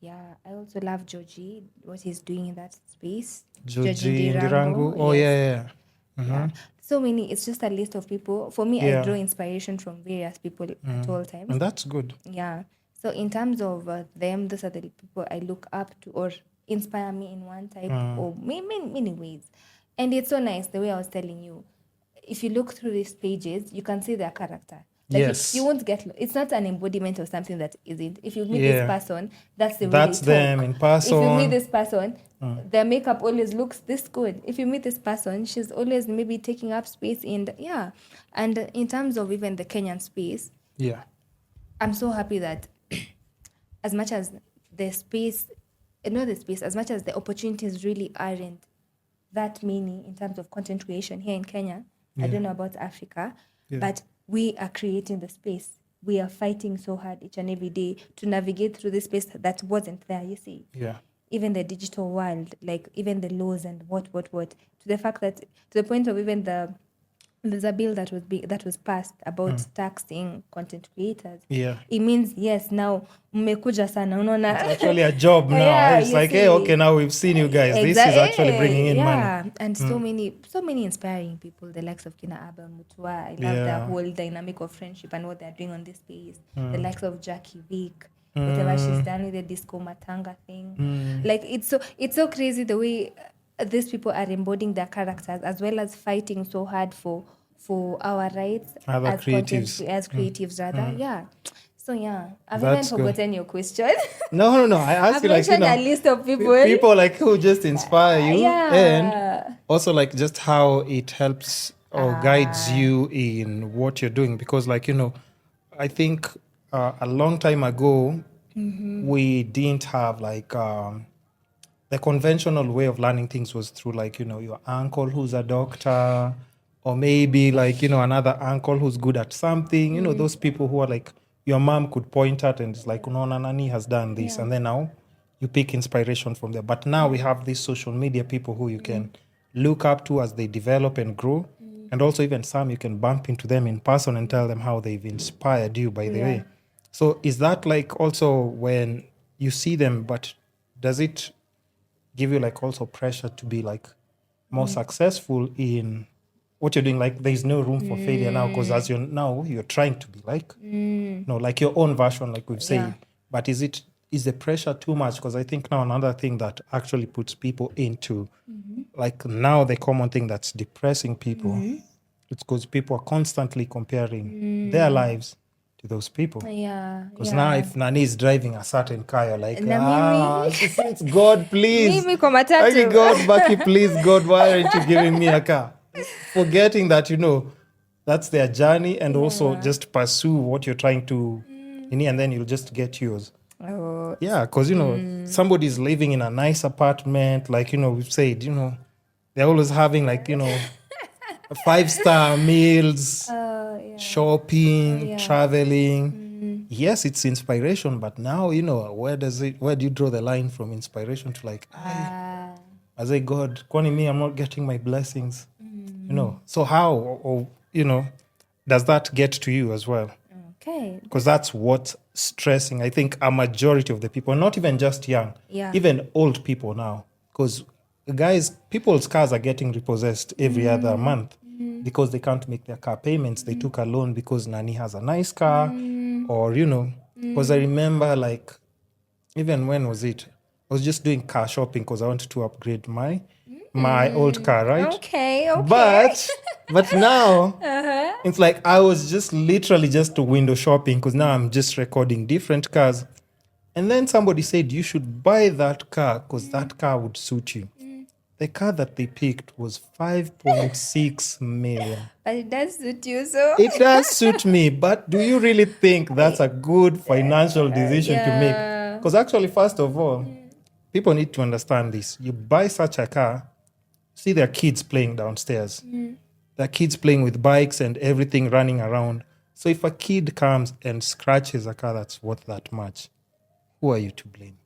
B: Yeah, I also love Georgie, what he's doing in that space.
A: Georgie Ndirangu. Oh, yeah.
B: Yeah. So many, it's just a list of people. For me, I draw inspiration from various people at all times.
A: And that's good.
B: Yeah. So in terms of them, those are the people I look up to or inspire me in one type or many ways. And it's so nice, the way I was telling you. If you look through these pages, you can see their character. Like
A: yes.
B: You won't get, it's not an embodiment of something that isn't. If you meet this person, that's the way
A: that's
B: they talk.
A: them in person.
B: If you meet this person, their makeup always looks this good. If you meet this person, she's always maybe taking up space in and in terms of even the Kenyan space, I'm so happy that as much as the space, as much as the opportunities really aren't that many in terms of content creation here in Kenya, I don't know about Africa, but we are creating the space. We are fighting so hard each and every day to navigate through this space that wasn't there, you see.
A: Yeah.
B: Even the digital world, like even the laws and what, to the fact that, to the point of even there's a bill that was passed about taxing content creators.
A: Yeah.
B: It means, yes, now, mmekuja sana, unaona.
A: It's actually a job now. It's like, hey, okay, now we've seen you guys. This is actually bringing in money.
B: Yeah, and so many inspiring people, the likes of Kina Abel Mutua. I love the whole dynamic of friendship and what they're doing on this space. The likes of Jackie Vick, whatever she's done with the disco matanga thing. Like, it's so crazy the way these people are embodying their characters as well as fighting so hard for our rights as creatives rather. Yeah. So I've even forgotten your question.
A: No. I asked you, like,
B: a list of people
A: like who just inspire you, and also like just how it helps or guides you in what you're doing. Because, like, I think a long time ago we didn't have like the conventional way of learning things was through, like, your uncle who's a doctor, or maybe like, another uncle who's good at something, those people who are like, your mom could point at and it's like, Unaona Nani has done this. And then now you pick inspiration from there. But now we have these social media people who you can look up to as they develop and grow. And also even some you can bump into them in person and tell them how they've inspired you, by the way. So is that like also when you see them, but does it give you like also pressure to be like more successful in what you're doing? Like there's no room for failure now, because as you're trying to be like like your own version, like we've said. But is the pressure too much? Because I think now another thing that actually puts people into like now the common thing that's depressing people, it's because people are constantly comparing their lives to those people. Because now if Nani is driving a certain car, you're like, it's God, please.
B: Mimi
A: God, Baki, please, God, why aren't you giving me a car? Forgetting that, that's their journey, and also just pursue what you're trying to, and then you'll just get yours. Because, somebody's living in a nice apartment, like, we've said, they're always having like, 5-star meals, shopping, traveling. Yes, it's inspiration, but now, where do you draw the line from inspiration to like, I say, God, kwani me, I'm not getting my blessings, So how, or, does that get to you as well?
B: Okay.
A: Because that's what's stressing, I think, a majority of the people, not even just young, even old people now. Because people's cars are getting repossessed every other month because they can't make their car payments. They took a loan because Nani has a nice car, or, because I remember, like, even when was it? I was just doing car shopping because I wanted to upgrade my old car, right?
B: Okay.
A: But now it's like I was just literally just window shopping because now I'm just recording different cars. And then somebody said you should buy that car because that car would suit you. The car that they picked was 5.6 million.
B: But it does suit you, so.
A: It does suit me, but do you really think that's a good financial decision to make? Because actually, first of all, people need to understand this. You buy such a car, see their kids playing downstairs. Their kids playing with bikes and everything running around. So if a kid comes and scratches a car that's worth that much, who are you to blame?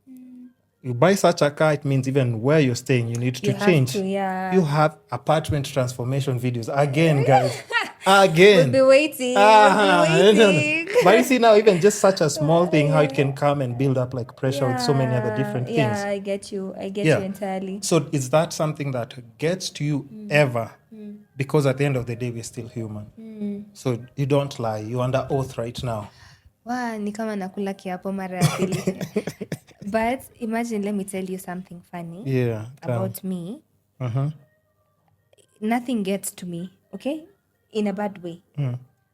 A: You buy such a car, it means even where you're staying, you need to change. You have apartment transformation videos. Again, guys. Again.
B: We'll be waiting.
A: No. But you see now, even just such a small thing, how it can come and build up like pressure with so many other different things.
B: Yeah, I get you. You entirely.
A: So is that something that gets to you ever? Because at the end of the day, we're still human. So you don't lie. You're under oath right now.
B: Ni kama nakula kiapo mara ya pili. But imagine, let me tell you something funny about me. Nothing gets to me, okay? In a bad way.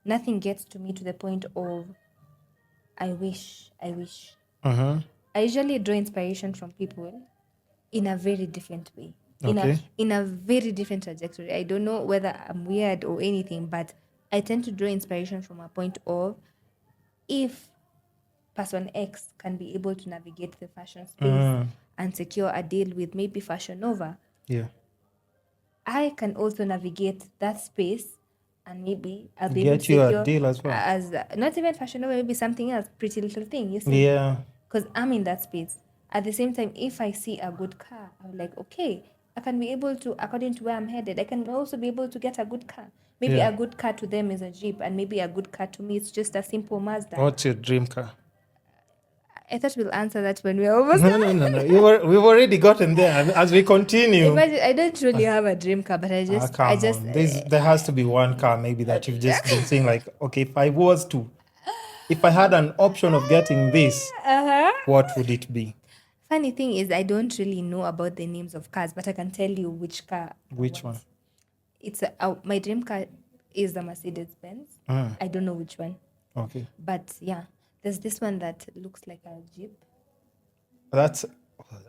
B: Nothing gets to me to the point of I wish. I usually draw inspiration from people in a very different way. In a very different trajectory. I don't know whether I'm weird or anything, but I tend to draw inspiration from a point of if person X can be able to navigate the fashion space and secure a deal with maybe Fashion Nova, I can also navigate that space and maybe I'll be able to secure
A: a deal as well.
B: As not even Fashion Nova, maybe something else, Pretty Little Thing, you see?
A: Yeah.
B: Because I'm in that space. At the same time, if I see a good car, I'm like, okay, I can be able to, according to where I'm headed, I can also be able to get a good car. Maybe a good car to them is a Jeep, and maybe a good car to me is just a simple Mazda.
A: What's your dream car?
B: I thought we'll answer that when we're almost
A: No. We've already gotten there. As we continue.
B: Imagine, I don't really have a dream car, but
A: there has to be one car maybe that you've just been saying like, okay, if I had an option of getting this, what would it be?
B: Funny thing is, I don't really know about the names of cars, but I can tell you which car.
A: Which one?
B: It's my dream car is the Mercedes-Benz. I don't know which one.
A: Okay.
B: But yeah, there's this one that looks like a Jeep.
A: That's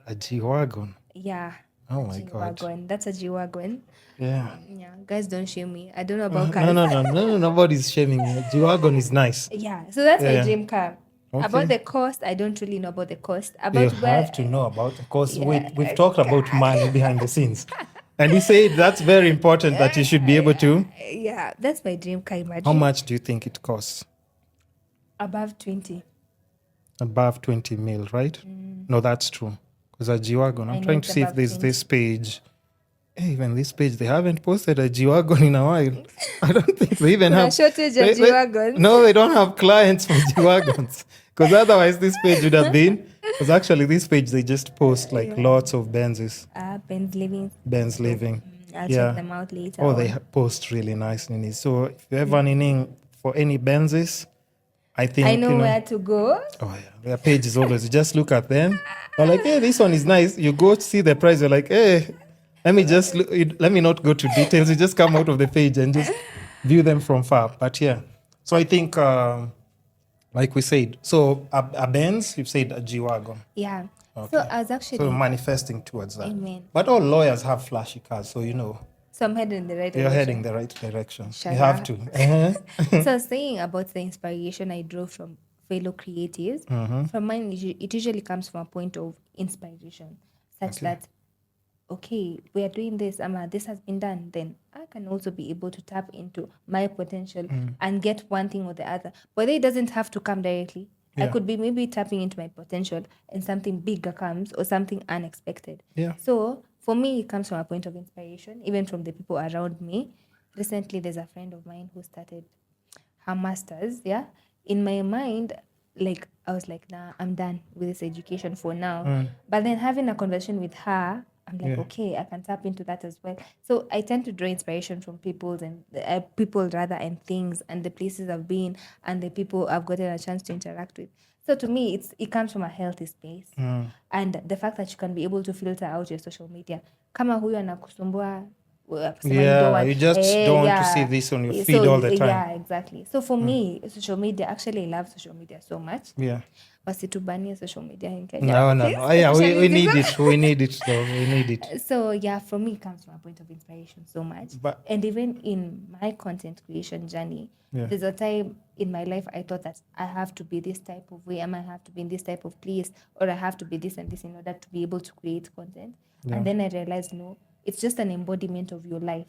A: a G-Wagon.
B: Yeah.
A: Oh my God.
B: That's a G-Wagon.
A: Yeah.
B: Yeah. Guys, don't shame me. I don't know about cars.
A: No. Nobody's shaming you. G-Wagon is nice.
B: Yeah. So that's my dream car. Okay. About the cost, I don't really know about the cost. You
A: have to know about the cost. We've talked about money behind the scenes. And you say that's very important that you should be able to.
B: Yeah, that's my dream car. Imagine.
A: How much do you think it costs?
B: Above 20.
A: Above 20 mil, right? No, that's true. Because a G-Wagon, I'm trying to see if there's 20. This page. Even this page, they haven't posted a G-Wagon in a while. I don't think they even have.
B: Shortage of G-Wagons.
A: No, they don't have clients for G-Wagons. Because otherwise this page would have been. Because actually this page, they just post like lots of Benzes. Benz Living.
B: I'll check them out later.
A: Oh, they post really nice Nini. So if you're ever needing for any Benzes, I think
B: I know where to go.
A: Oh yeah, their page is always, you just look at them. They're like, hey, this one is nice. You go to see the price, you're like, hey, let me not go to details. You just come out of the page and just view them from far. But yeah, so I think, like we said, so a Benz, you've said a G-Wagon.
B: Yeah.
A: Okay.
B: So I was actually
A: manifesting towards that.
B: Amen.
A: But all lawyers have flashy cars, so you know.
B: So I'm heading in the right direction.
A: You're heading the right direction. You have to.
B: So I was saying about the inspiration I drew from fellow creatives. From mine, it usually comes from a point of inspiration, such that, okay, we are doing this, this has been done, then I can also be able to tap into my potential and get one thing or the other. But it doesn't have to come directly. Yeah. I could be maybe tapping into my potential and something bigger comes or something unexpected.
A: Yeah.
B: So for me, it comes from a point of inspiration, even from the people around me. Recently, there's a friend of mine who started her master's, in my mind, like I was like, nah, I'm done with this education for now. But then having a conversation with her, I'm like, okay, I can tap into that as well. So I tend to draw inspiration from people and things and the places I've been and the people I've gotten a chance to interact with. So to me, it comes from a healthy space. And the fact that you can be able to filter out your social media. Kama huyo anakusumbua,
A: you just don't want to see this on your feed all the time.
B: Yeah, exactly. So for me, social media, actually I love social media so much.
A: Yeah.
B: Wasitubanie social media in Kenya.
A: No. Yeah, we need it. We need it though. We need it.
B: So yeah, for me, it comes from a point of inspiration so much. And even in my content creation journey, there's a time in my life I thought that I have to be this type of way, I might have to be in this type of place, or I have to be this and this in order to be able to create content. And then I realized, no, it's just an embodiment of your life.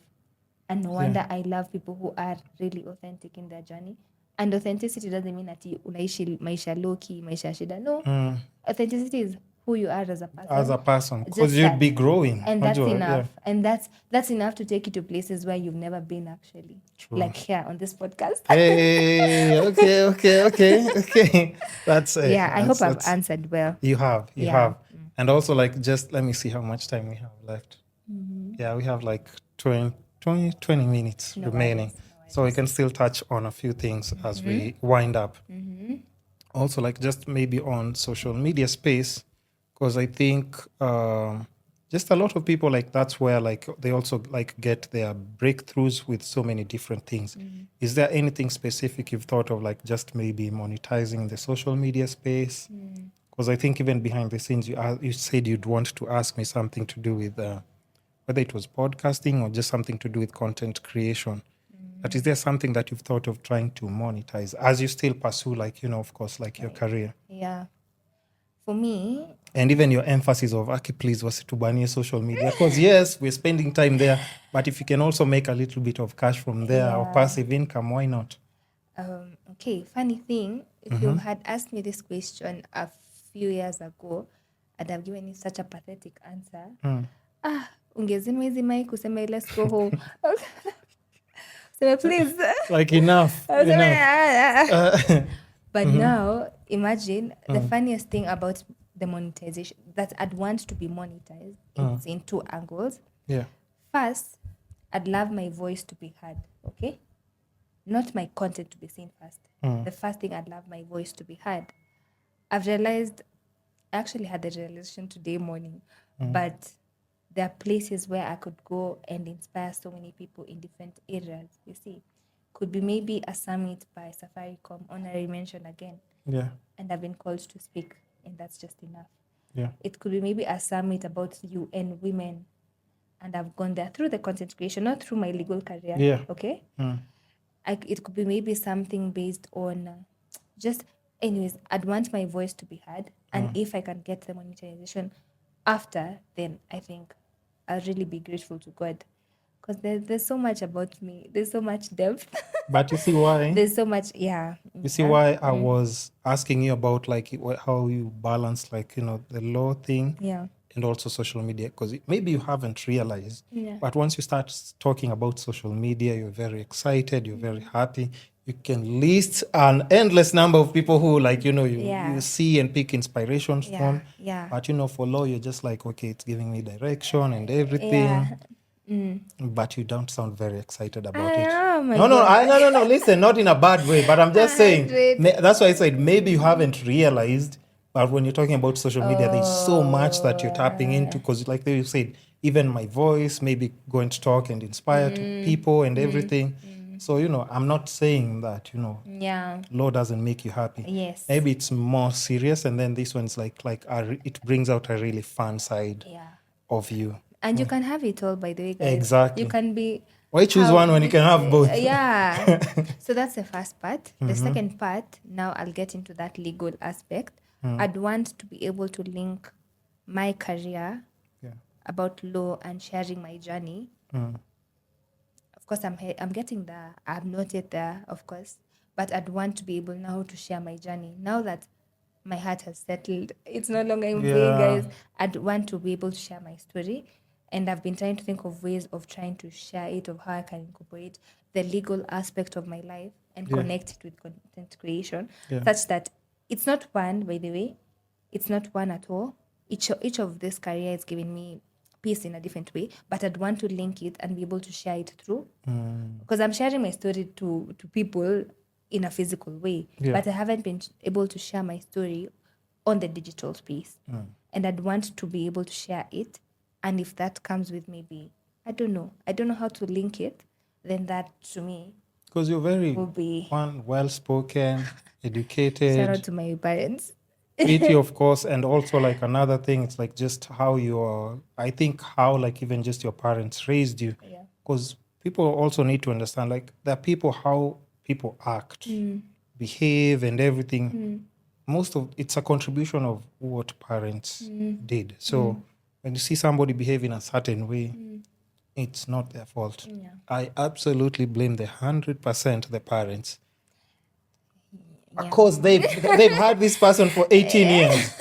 B: And no wonder I love people who are really authentic in their journey. And authenticity doesn't mean that unaishi maisha loki, maisha shida. No. Authenticity is who you are as a person.
A: As a person. Because you'd be growing.
B: And that's enough. Yeah. And that's enough to take you to places where you've never been actually. True. Like here on this podcast.
A: Hey, okay. That's
B: I hope I've answered well.
A: You have. And also, like, just let me see how much time we have left. Yeah, we have like 20 minutes remaining. So we can still touch on a few things as we wind up. Also, like, just maybe on social media space, because I think just a lot of people, like, that's where, like, they also, like, get their breakthroughs with so many different things. Is there anything specific you've thought of, like, just maybe monetizing the social media space? Because I think even behind the scenes, you said you'd want to ask me something to do with whether it was podcasting or just something to do with content creation. But is there something that you've thought of trying to monetize as you still pursue, like, of course, like your career?
B: Yeah. For me...
A: And even your emphasis of, okay, please, wasitubanie social media. Because yes, we're spending time there, but if you can also make a little bit of cash from there or passive income, why not?
B: Okay, funny thing, if you had asked me this question a few years ago, I'd have given you such a pathetic answer. Ungezima hizi mic useme let's go home. So please.
A: Like enough.
B: But now, imagine the funniest thing about the monetization, that I'd want to be monetized. It's in two angles.
A: Yeah.
B: First, I'd love my voice to be heard, okay? Not my content to be seen first. The first thing, I'd love my voice to be heard. I've realized, I actually had the realization today morning, but there are places where I could go and inspire so many people in different areas, you see. Could be maybe a summit by Safaricom, honorary mention again.
A: Yeah.
B: And I've been called to speak, and that's just enough.
A: Yeah.
B: It could be maybe a summit about UN women, and I've gone there through the content creation, not through my legal career.
A: Yeah.
B: Okay? It could be maybe something based on anyways, I'd want my voice to be heard. And if I can get the monetization after, then I think I'll really be grateful to God. Because there's so much about me. There's so much depth.
A: But you see why?
B: There's so much,
A: You see why I was asking you about, like, how you balance, like, the law thing and also social media. Because maybe you haven't realized. But once you start talking about social media, you're very excited, you're very happy. You can list an endless number of people who, like, you see and pick inspirations from. But, for law, you're just like, okay, it's giving me direction and everything. But you don't sound very excited about it. No. Listen, not in a bad way, but I'm just saying. That's why I said maybe you haven't realized. But when you're talking about social media, there's so much that you're tapping into. Because, like you said, even my voice, maybe going to talk and inspire to people and everything. So, I'm not saying that, law doesn't make you happy.
B: Yes.
A: Maybe it's more serious, and then this one's like it brings out a really fun side of you.
B: And you can have it all, by the way, guys.
A: Exactly.
B: You can be...
A: Why choose one when you can have both?
B: Yeah. So that's the first part. The second part, now I'll get into that legal aspect. I'd want to be able to link my career about law and sharing my journey. Of course, I'm getting there. I'm not yet there, of course. But I'd want to be able now to share my journey. Now that my heart has settled, it's no longer in vain, guys. I'd want to be able to share my story. And I've been trying to think of ways of trying to share it, of how I can incorporate the legal aspect of my life and connect it with content creation,
A: Yeah.
B: such that it's not one, by the way, it's not one at all. Each of this career is giving me peace in a different way, but I'd want to link it and be able to share it through, because I'm sharing my story to people in a physical way, but I haven't been able to share my story on the digital space, and I'd want to be able to share it. And if that comes with maybe, I don't know how to link it, then that to me
A: Because you're very
B: will be
A: well-spoken,
B: shout
A: educated,
B: out to my parents.
A: pretty, of course. And also like another thing, it's like just how you're, I think how like even just your parents raised you.
B: Yeah.
A: Because people also need to understand, like there are people, how people act, behave and everything. Most of it's a contribution of what parents did. So when you see somebody behave in a certain way, it's not their fault.
B: Yeah.
A: I absolutely blame the 100% the parents.
B: Yeah.
A: Of course, they've had this person for 18 years.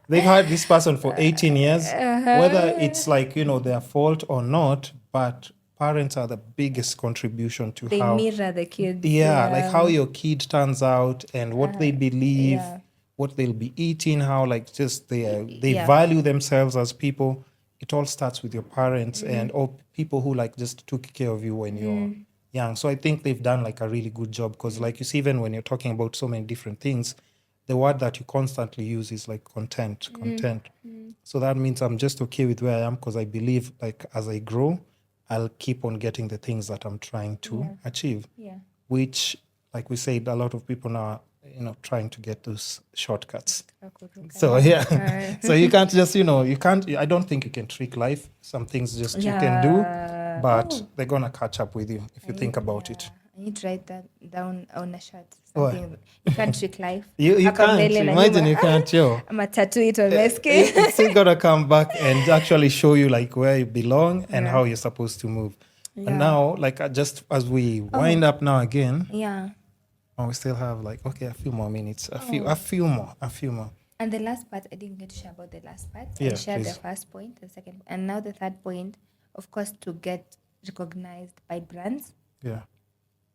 A: They've had this person for 18 years. Whether it's like, their fault or not, but parents are the biggest contribution to
B: They
A: how...
B: mirror the kids.
A: Yeah, like how your kid turns out and what they believe,
B: yeah.
A: what they'll be eating, how like just they
B: Yeah.
A: value themselves as people. It all starts with your parents and or people who like just took care of you when you're young. So I think they've done like a really good job, because like you see, even when you're talking about so many different things, the word that you constantly use is like content. So that means I'm just okay with where I am, because I believe like as I grow, I'll keep on getting the things that I'm trying to achieve.
B: Yeah.
A: Which, like we said, a lot of people now are, trying to get those shortcuts. So yeah, so you can't just, I don't think you can trick life. Some things just you can do, but they're gonna catch up with you if you think about it.
B: I need to write that down on a shirt. Something you can't trick life.
A: You
B: Hapa
A: can't,
B: mbele na
A: imagine
B: nyuma.
A: you can't, yo.
B: I'm a tattoo it on my skin.
A: It's still gonna come back and actually show you like where you belong and how you're supposed to move. And now, like just as we wind up now again,
B: Yeah.
A: we still have like, okay, a few more minutes, a few more.
B: And the last part, I didn't get to share about the last part.
A: Yeah,
B: I shared
A: please.
B: the first point, the second, and now the third point, of course, to get recognized by brands.
A: Yeah.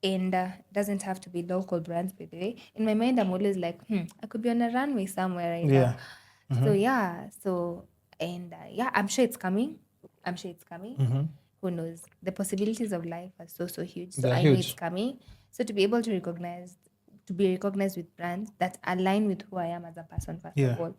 B: And doesn't have to be local brands, by the way. In my mind, I'm always like, I could be on a runway somewhere right now. So I'm sure it's coming. Who knows? The possibilities of life are so huge. So
A: They're
B: I know
A: huge.
B: it's coming. So to be able to be recognized with brands that align with who I am as a person, first of all.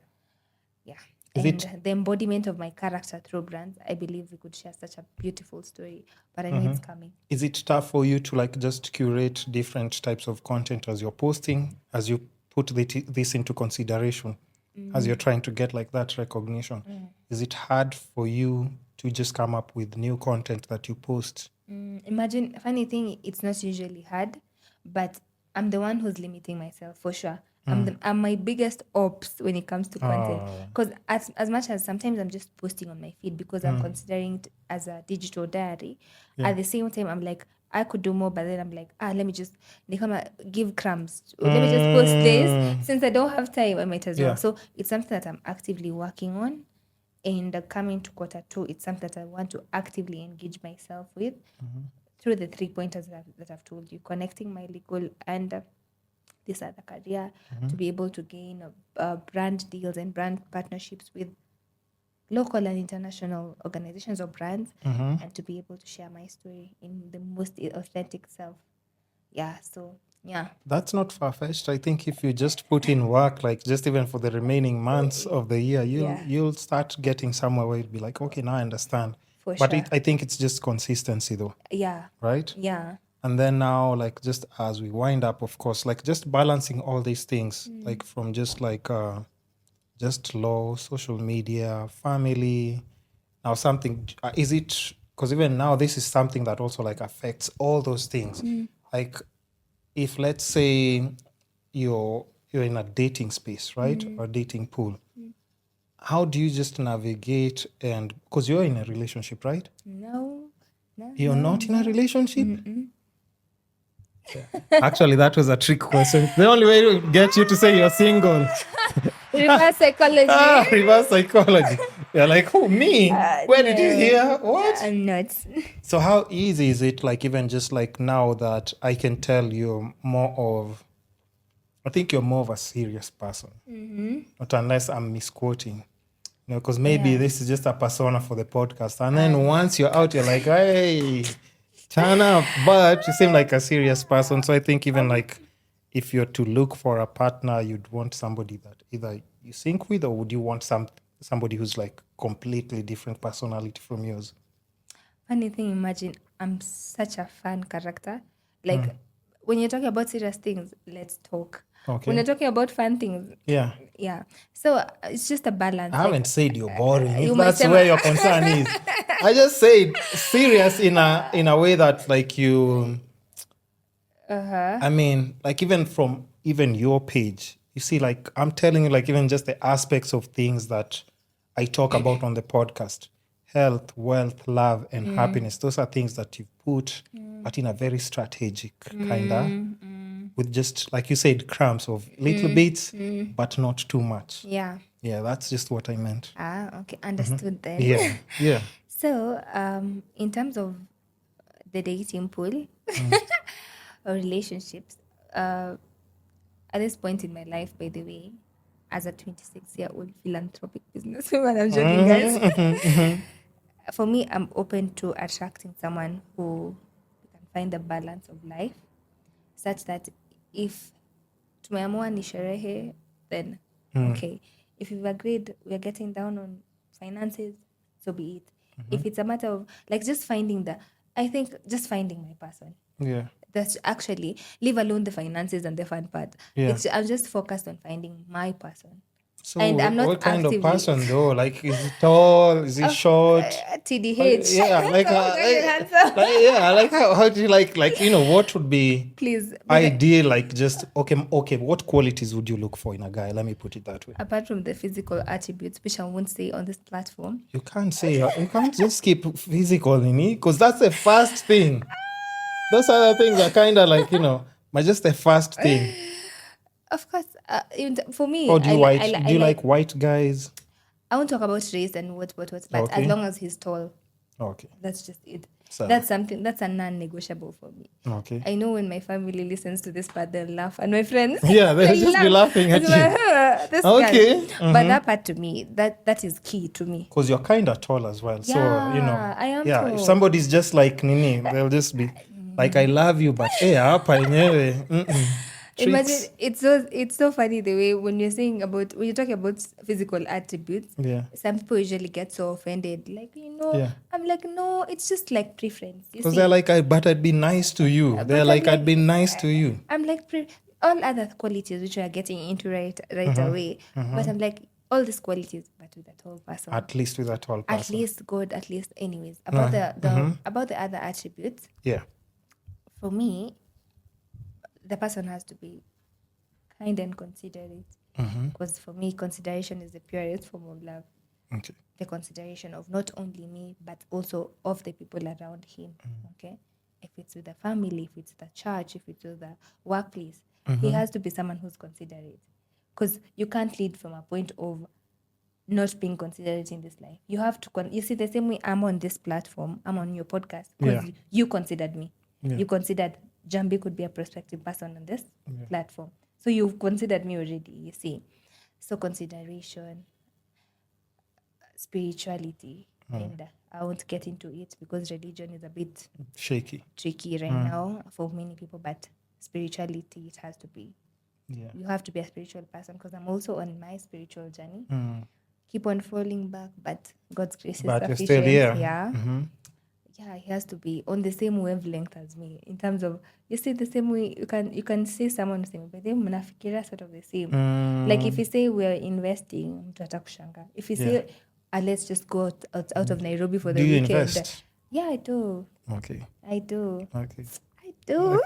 B: Yeah.
A: Is
B: And
A: it-
B: the embodiment of my character through brands, I believe we could share such a beautiful story. But I know it's coming.
A: Is it tough for you to like just curate different types of content as you're posting, as you put this into consideration, as you're trying to get like that recognition? Is it hard for you to just come up with new content that you post?
B: Imagine, funny thing, it's not usually hard, but I'm the one who's limiting myself for sure. I'm my biggest ops when it comes to content, because as much as sometimes I'm just posting on my feed because I'm considering it as a digital diary, at the same time I'm like, I could do more, but then I'm like, let me just give crumbs. Let me just post this. Since I don't have time, I might as well. So it's something that I'm actively working on. And coming to quarter 2, it's something that I want to actively engage myself with through the 3 pointers that I've told you, connecting my legal and this other career to be able to gain brand deals and brand partnerships with local and international organizations or brands, and to be able to share my story in the most authentic self. Yeah, so yeah.
A: That's not far-fetched. I think if you just put in work, like just even for the remaining months of the year, you'll start getting somewhere where you'll be like, okay, now I understand.
B: For
A: But
B: sure.
A: I think it's just consistency though,
B: Yeah.
A: right?
B: Yeah.
A: And then now, like, just as we wind up, of course, like just balancing all these things, like from just like just law, social media, family. Now something, is it, because even now this is something that also like affects all those things. Like if let's say you're in a dating space, right? Or dating pool. How do you just navigate, and because you're in a relationship, right?
B: No.
A: You're not in a relationship? Actually, that was a trick question. The only way to get you to say you're single.
B: Reverse psychology.
A: Reverse psychology. You're like, who, me? Where did you
B: No,
A: hear? What?
B: I'm not.
A: So how easy is it, like, even just like now that I can tell you're more of, I think you're more of a serious person. Not unless I'm misquoting. Because maybe
B: Yeah.
A: this is just a persona for the podcast. And then once you're out, you're like, hey, turn up. But you seem like a serious person. So I think even like if you're to look for a partner, you'd want somebody that either you sync with, or would you want somebody who's like completely different personality from yours?
B: Funny thing, imagine I'm such a fun character. Like when you're talking about serious things, let's talk.
A: Okay.
B: When you're talking about fun things,
A: Yeah.
B: yeah. So it's just a balance.
A: I haven't said you're boring.
B: you
A: If
B: might
A: that's
B: say
A: where your concern is. I just said serious in a way that like you. I mean, like even from even your page, you see, like I'm telling you, like even just the aspects of things that I talk about on the podcast: health, wealth, love, and happiness. Those are things that you put, but in a very strategic kind of, with just like you said, crumbs of little bits, but not too much.
B: Yeah.
A: Yeah, that's just what I meant.
B: Okay, understood then.
A: Yeah, yeah.
B: So, in terms of the dating pool or relationships, at this point in my life, by the way, as a 26-year-old philanthropic businesswoman, I'm joking, guys. For me, I'm open to attracting someone who can find the balance of life, such that if tumeamua ni sherehe, then okay. If you've agreed we're getting down on finances, so be it. If it's a matter of like just finding my person.
A: Yeah.
B: That's actually, leave alone the finances and the fun part.
A: Yeah.
B: I'm just focused on finding my person.
A: So
B: And I'm not
A: what kind of
B: actively-
A: person though? Like, is it tall? Is it short?
B: TDH.
A: Yeah, like, how do you like, what would be
B: Please.
A: ideal? Like, just okay. What qualities would you look for in a guy? Let me put it that way.
B: Apart from the physical attributes, which I won't say on this platform.
A: You can't say you can't just keep physical in it, because that's the first thing. Those other things are kind of like but just the first thing.
B: Of course, for me,
A: Or do you like white guys?
B: I won't talk about race and what, but
A: Okay.
B: as long as he's tall,
A: Okay.
B: that's just it.
A: So-
B: That's a non-negotiable for me.
A: Okay.
B: I know when my family listens to this part, they'll laugh, and my friends,
A: Yeah, they'll just be laughing at
B: It's
A: you.
B: like, this
A: Okay.
B: guy. But that part to me, that is key to me.
A: Because you're kind of tall as well. So,
B: Yeah, I am
A: yeah,
B: tall.
A: if somebody's just like Nini, they'll just be like, I love you, but hey, hapa yenyewe.
B: Imagine it's so funny the way when you're talking about physical attributes.
A: Yeah.
B: Some people usually get so offended, like
A: Yeah.
B: I'm like, no, it's just like preference. You
A: Because
B: see,
A: they're like, but I'd be nice to you. They're
B: I'm
A: like,
B: like-
A: I'd be nice to you.
B: I'm like all other qualities which we are getting into right away, but I'm like all these qualities, but with a tall person.
A: At least with a tall
B: At
A: person.
B: least good, at least anyways. About about the other attributes,
A: Yeah.
B: for me, the person has to be kind and considerate. Because for me, consideration is the purest form of love.
A: Okay.
B: The consideration of not only me, but also of the people around him. Okay? If it's with the family, if it's the church, if it's with the workplace, he has to be someone who's considerate. Because you can't lead from a point of not being considerate in this life. You have to, you see, the same way I'm on this platform, I'm on your podcast, because
A: Yeah.
B: you considered me.
A: Yeah.
B: You considered Njambi could be a prospective person on this platform. So you've considered me already, you see. So consideration, spirituality, and I won't get into it because religion is a bit
A: Shaky.
B: tricky right now for many people, but spirituality, it has to be.
A: Yeah.
B: You have to be a spiritual person, because I'm also on my spiritual journey. Keep on falling back, but God's grace is
A: But you're
B: sufficient.
A: still here.
B: Yeah. Yeah, he has to be on the same wavelength as me in terms of, you see, the same way you can say someone the same, but then mnafikiria sort of the same. Like if you say we're investing, mtu atakushanga. If you say let's just go out of Nairobi for the
A: Do you
B: weekend.
A: invest?
B: Yeah, I do.
A: Okay.
B: I do.
A: Okay.
B: I do.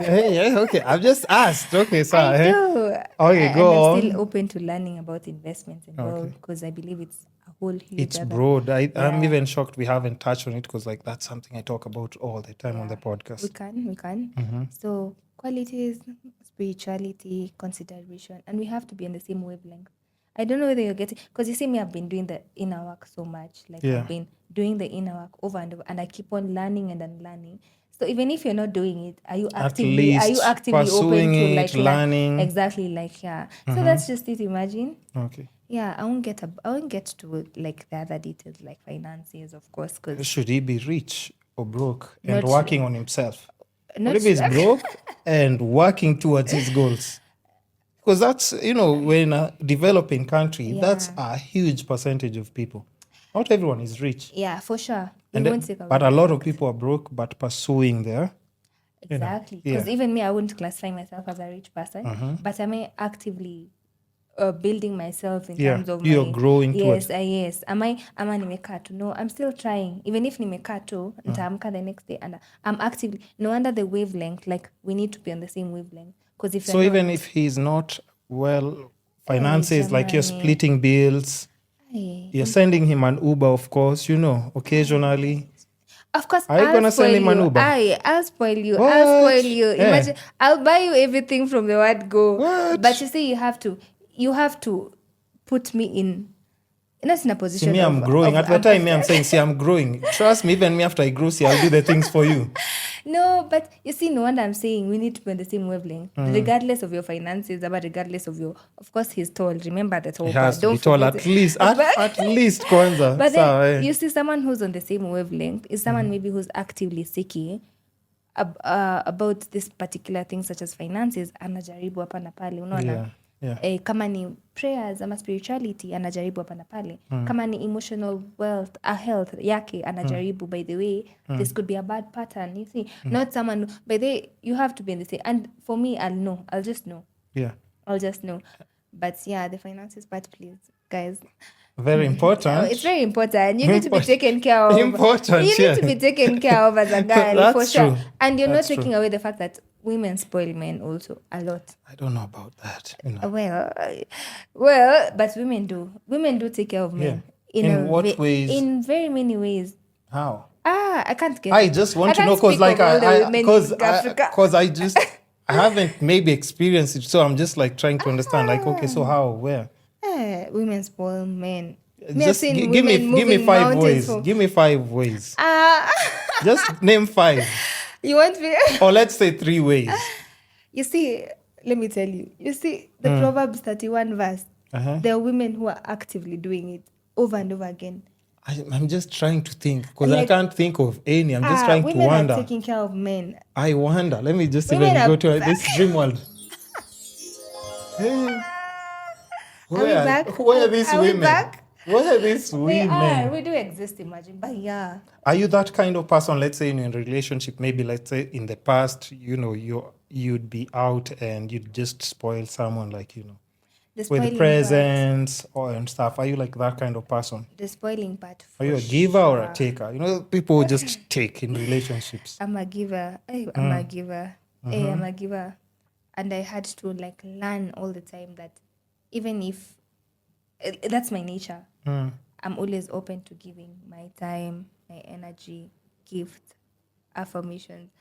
A: Okay. I've just asked. Okay, so
B: I do.
A: Okay, go
B: and I'm
A: on.
B: still open to learning about investments and all, because I believe it's a whole huge
A: It's
B: other-
A: broad. I'm
B: Yeah.
A: even shocked we haven't touched on it, because like that's something I talk about all the time on the
B: We
A: podcast.
B: can. So qualities, spirituality, consideration, and we have to be on the same wavelength. I don't know whether you're getting, because you see me, I've been doing the inner work so much. Like
A: Yeah.
B: I've been doing the inner work over and over, and I keep on learning and unlearning. So even if you're not doing it, are you actively open
A: pursuing
B: to
A: it,
B: like
A: learning.
B: Exactly, like yeah. So that's just it. Imagine.
A: Okay.
B: Yeah, I won't get to like the other details like finances, of course, because
A: Should he be rich or broke and
B: Not-
A: working on himself?
B: not
A: What if he's broke and working towards his goals? Because that's, we're in a developing country. That's a huge percentage of people. Not everyone is rich.
B: yeah, for sure. We
A: And
B: won't take away
A: but a
B: the
A: lot of
B: fact.
A: people are broke but pursuing their
B: Exactly.
A: yeah.
B: Because even me, I wouldn't classify myself as a rich person, but am I actively building myself in terms of
A: you're growing towards.
B: Yes. Ama nimekaa tu? No, I'm still trying. Even if nimekaa tu, nitaamka the next day and I'm actively, no wonder the wavelength, like we need to be on the same wavelength. Because if
A: So
B: you're
A: even
B: not,
A: if he's not finances, like you're
B: jamani.
A: splitting bills,
B: Hey,
A: you're sending him an Uber, of course, occasionally.
B: of course,
A: Are you gonna send him an Uber?
B: I'll spoil you.
A: What?
B: I'll spoil you.
A: Eh.
B: Imagine, I'll buy you everything from the word go.
A: What?
B: But you see, you have to put me in a position.
A: See, me, I'm growing. At the time, I'm saying, see, I'm growing. Trust me, even me, after I grow, see, I'll do the things for you.
B: No, but you see, no wonder I'm saying we need to be on the same wavelength, regardless of your finances, but regardless of of course, he's tall. Remember that whole
A: It has
B: part.
A: to be tall,
B: forget
A: at
B: it.
A: least. At least, Kwanza.
B: But
A: Sawa,
B: then
A: eh.
B: you see, someone who's on the same wavelength is someone maybe who's actively seeking about this particular thing, such as finances. Anajaribu hapa na pale, unaona.
A: Yeah.
B: Kama ni prayers ama spirituality anajaribu hapa na pale. Kama ni emotional wealth, health yake anajaribu. By the way, this could be a bad pattern. You see, not someone. By the way, you have to be in the same. And for me, I'll just know.
A: Yeah.
B: I'll just know. But yeah, the finances part, please, guys.
A: Very important.
B: It's very important. You need to be taken care of.
A: Important,
B: You need to be taken care of as a girl,
A: That's
B: for sure.
A: true.
B: And you're
A: That's
B: not taking
A: true.
B: away the fact that women spoil men also a lot.
A: I don't know about that.
B: Well, but women do. Women do take care of men.
A: Yeah. In what ways?
B: In very many ways.
A: How?
B: I can't get.
A: I just want to know because, like, I haven't maybe experienced it, so I'm just like trying to understand. Like, okay, so how, where?
B: Women spoil men.
A: Just give me 5 ways. Give me 5 ways. Just name 5.
B: You want me?
A: Or let's say 3 ways.
B: You see, let me tell you. You see, the Proverbs 31 verse, there are women who are actively doing it over and over again.
A: I'm just trying to think because I can't think of any. I'm just trying to
B: women
A: wonder.
B: are taking care of men.
A: I wonder. Let me just
B: Women
A: even go to this dream world. Hey. Where are these women? Where are these women?
B: We do exist, imagine. But yeah.
A: Are you that kind of person, let's say in a relationship, maybe let's say in the past, you'd be out and you'd just spoil someone, like, with presents and stuff. Are you like that kind of person?
B: The spoiling part.
A: Are you a giver or a taker? People just take in relationships.
B: I'm a giver. I'm a giver. I'm a giver. And I had to like learn all the time that even if that's my nature, I'm always open to giving my time, my energy, gift, affirmations.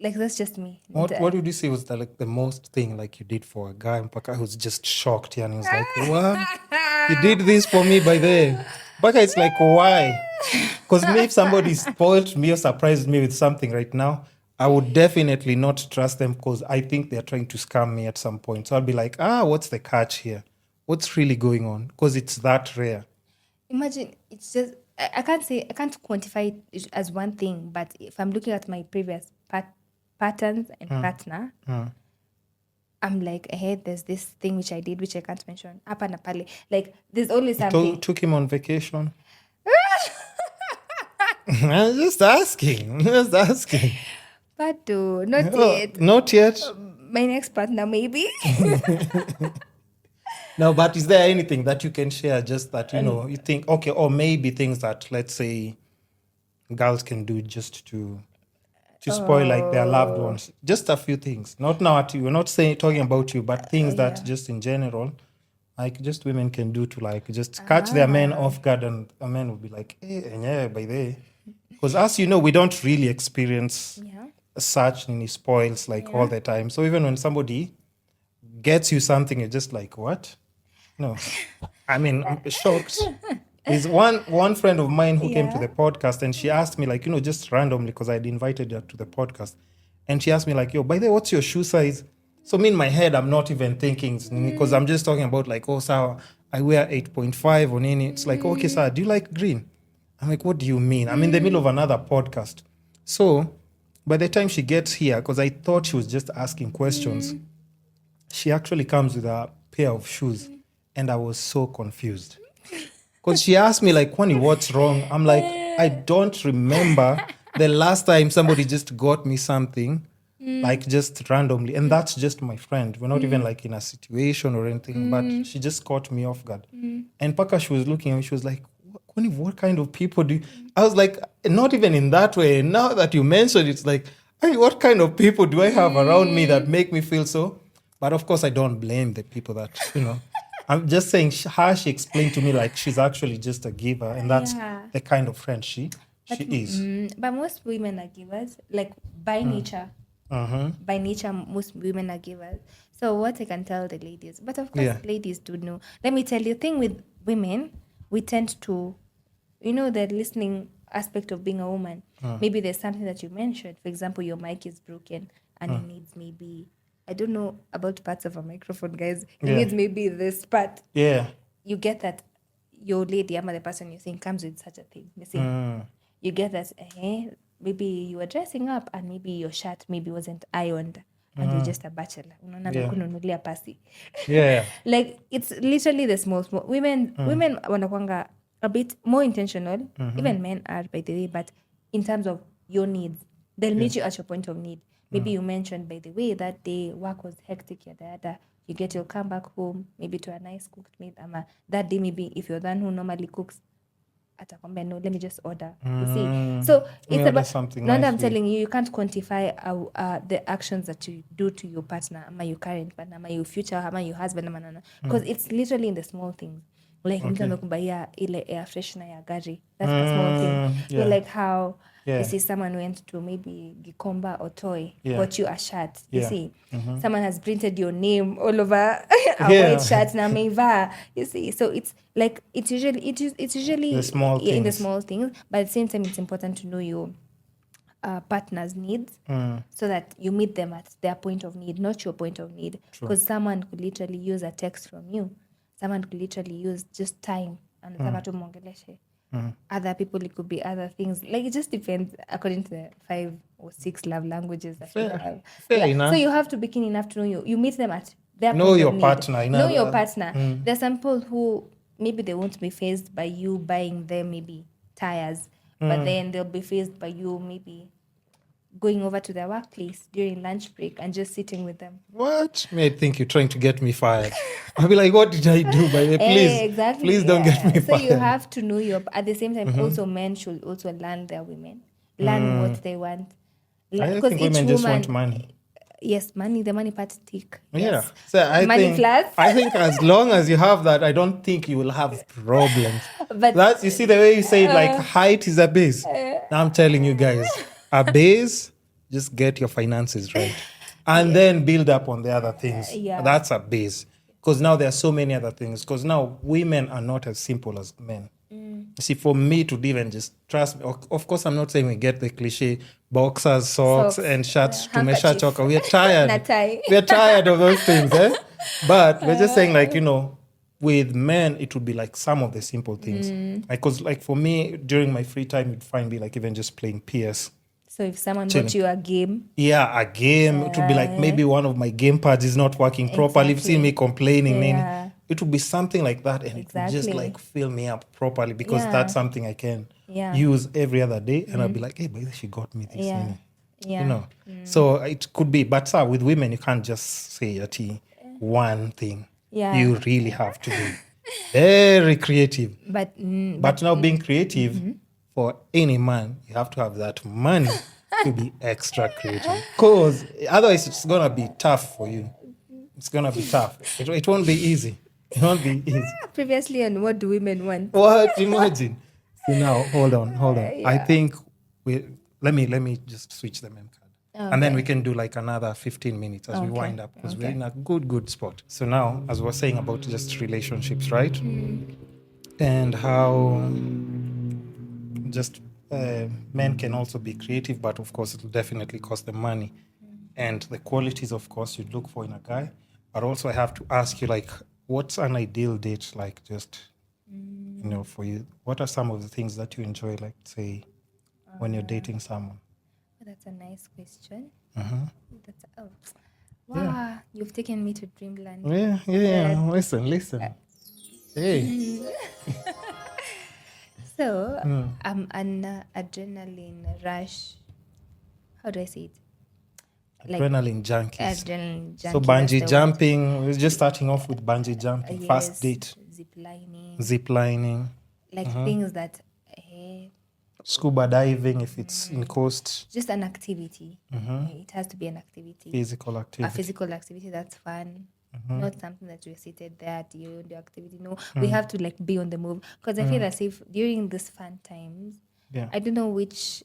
B: Like, that's just me.
A: What would you say was the most thing like you did for a guy Mpaka who's just shocked and he was like, what? You did this for me by the way. Mpaka it's like, why? Because if somebody spoiled me or surprised me with something right now, I would definitely not trust them because I think they're trying to scam me at some point. So I'll be like, what's the catch here? What's really going on? Because it's that rare.
B: Imagine, it's just, I can't quantify it as one thing, but if I'm looking at my previous patterns and partner, I'm like, hey, there's this thing which I did, which I can't mention. Hapa na pale. Like, there's always something.
A: Took him on vacation? I'm just asking.
B: But not yet.
A: Not yet?
B: My next partner, maybe.
A: No, but is there anything that you can share just that, you think, okay, or maybe things that, let's say, girls can do just to spoil like their loved ones? Just a few things. Not now at you. We're not talking about you, but things that just in general, like just women can do to like just catch their men off guard, and a man will be like, hey, by the way. Because as you know, we don't really experience such in spoils like all the time. So even when somebody gets you something, you're just like, what? I mean, I'm shocked. There's one friend of mine who came to the podcast, and she asked me, like, just randomly, because I'd invited her to the podcast, and she asked me, like, yo, by the way, what's your shoe size? So me in my head, I'm not even thinking, because I'm just talking about, like, oh, so I wear 8.5 on any. It's like, okay, sir, do you like green? I'm like, what do you mean? I'm in the middle of another podcast. So by the time she gets here, because I thought she was just asking questions, she actually comes with a pair of shoes, and I was so confused. Because she asked me, like, Kwani, what's wrong? I'm like, I don't remember the last time somebody just got me something, like, just randomly. And that's just my friend. We're not even, like, in a situation or anything, but she just caught me off guard. And Paka, she was looking at me, she was like, Kwani, what kind of people do you... I was like, not even in that way. Now that you mentioned it, it's like, hey, what kind of people do I have around me that make me feel so? But of course, I don't blame the people that, I'm just saying how she explained to me, like, she's actually just a giver, and that's the kind of friend she is.
B: But most women are givers, like, by nature. By nature, most women are givers. So what I can tell the ladies, but of course, ladies do know. Let me tell you, thing with women, we tend to, the listening aspect of being a woman. Maybe there's something that you mentioned. For example, your mic is broken and it needs maybe... I don't know about parts of a microphone, guys. It needs maybe this part.
A: Yeah.
B: You get that your lady, the person you think comes with such a thing. You see, you get that, maybe you were dressing up and maybe your shirt maybe wasn't ironed and you're just a bachelor.
A: Yeah.
B: Like, it's literally the small. Women wanakwanga a bit more intentional. Even men are, by the way, but in terms of your needs, they'll meet you at your point of need. Maybe you mentioned, by the way, that day work was hectic, you'll come back home, maybe to a nice cooked meal. That day, maybe if you're the one who normally cooks, atakwambia, no, let me just order. You see? So it's about something. Now I'm telling you, you can't quantify the actions that you do to your partner, your current partner, your future, your husband, because it's literally in the small things. Like, mtu amekubaia ile air freshener ya gari. That's the small thing. Yeah. Like how you see someone went to maybe Gikomba or Toy, got you a shirt. You see, someone has printed your name all over a white shirt na meiva. You see, so it's like it's usually
A: the small things.
B: In the small things, but at the same time, it's important to know your partner's needs so that you meet them at their point of need, not your point of need. Because someone could literally use a text from you. Someone could literally use just time and other people, it could be other things. Like, it just depends according to the 5 or 6 love languages that you have.
A: Fair enough.
B: So you have to be keen enough to know you meet them at their
A: know
B: point
A: your
B: of need.
A: partner.
B: Know your partner. There's some people who maybe they won't be fazed by you buying them maybe tires, but then they'll be fazed by you maybe going over to their workplace during lunch break and just sitting with them.
A: What? I think you're trying to get me fired. I'll be like, what did I do? Please don't get me fired.
B: So you have to know at the same time, also men should also learn their women. Learn what they want.
A: I think women just want money.
B: Yes, money, the money part tick.
A: Yeah.
B: Yes.
A: So I think as long as you have that, I don't think you will have problems. But you see the way you say it, like height is a base. Now I'm telling you guys, a base, just get your finances right. And then build up on the other things. That's a base. Because now there are so many other things. Because now women are not as simple as men. See, for me to even just trust me, of course, I'm not saying we get the cliche boxers, socks and shirts to measure chocolate. We are tired. We are tired of those things. But we're just saying, like, with men, it would be like some of the simple things. Because, like, for me, during my free time, you'd find me, like, even just playing PS.
B: So if someone bought you a game?
A: Yeah, a game. It would be like maybe one of my game pads is not working properly. You've seen me complaining. It would be something like that. And it would just like fill me up properly because that's something I can use every other day. And I'll be like, hey, by the way, she got me this. So it could be. But with women, you can't just say one thing. You really have to be very creative. But now being creative... For any man, you have to have that money to be extra creative. Because otherwise, it's going to be tough for you. It's going to be tough. It won't be easy. It won't be easy.
B: Previously, and what do women want?
A: What? Imagine. So now, hold on. I think let me just switch the mem card. And then we can do like another 15 minutes as we wind up, because we're in a good spot. So now, as we're saying about just relationships, right? And how just men can also be creative, but of course it will definitely cost them money. And the qualities, of course, you'd look for in a guy. But also I have to ask you, like, what's an ideal date like, just, for you? What are some of the things that you enjoy, like, say, when you're dating someone?
B: That's a nice question.
A: Mm-hmm.
B: Wow, you've taken me to dreamland.
A: Yeah. Listen. Hey.
B: So, I'm an adrenaline rush. How do I say it?
A: Adrenaline junkies.
B: Adrenaline junkies.
A: So bungee jumping. We're just starting off with bungee jumping.
B: Yes,
A: First date.
B: Zip lining. Like things that...
A: Scuba diving if it's in coast.
B: Just an activity. It has to be an activity.
A: Physical activity.
B: A physical activity that's fun. Not something that we're seated there doing the activity. No, we have to like be on the move. Because I feel as if during these fun times, I don't know which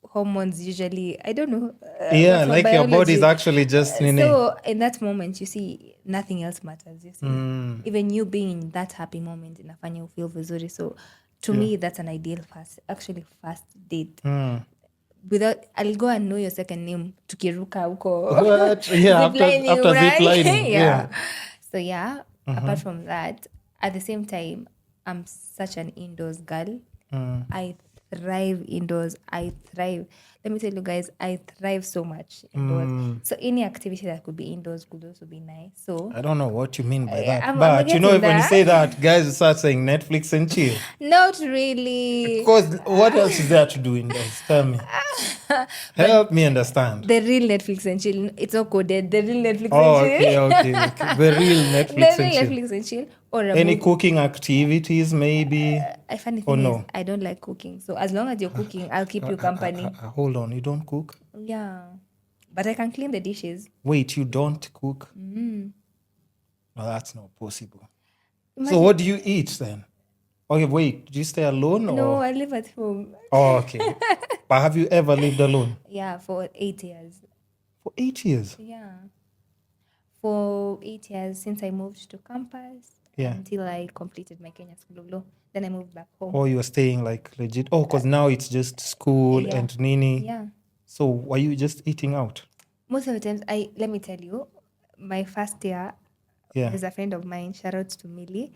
B: hormones usually, I don't know.
A: Like your body's actually just...
B: so in that moment, you see, nothing else matters. You see, even you being in that happy moment, inafanya you feel vizuri. So to me, that's an ideal first date. Without, I'll go and know your second name. Tukiruka huko.
A: What? Yeah, after zip lining.
B: So apart from that, at the same time, I'm such an indoors girl. I thrive indoors. Let me tell you guys, I thrive so much indoors. So any activity that could be indoors could also be nice. So
A: I don't know what you mean by that.
B: I'm
A: but when you say that, guys start saying Netflix and chill.
B: Not really.
A: Because what else is there to do indoors? Tell me. Help me understand.
B: The real Netflix and chill. It's not coded. The real Netflix
A: and chill.
B: Okay.
A: The real
B: Netflix and chill. Or
A: any cooking activities, maybe?
B: Funny thing is, I don't like cooking. So as long as you're cooking, I'll keep you company.
A: Hold on, you don't cook?
B: Yeah. But I can clean the dishes.
A: Wait, you don't cook? No, that's not possible. So what do you eat then? Okay, wait, do you stay alone?
B: No, I live at home.
A: Oh, okay. But have you ever lived alone?
B: Yeah, for 8 years.
A: For 8 years?
B: Yeah. For 8 years since I moved to campus. Until I completed my Kenya school. Then I moved back home.
A: Oh, you were staying like legit? Oh, because now it's just school and Nini.
B: Yeah.
A: So were you just eating out?
B: Most of the times, let me tell you, my first year, there's a friend of mine, shout out to Millie.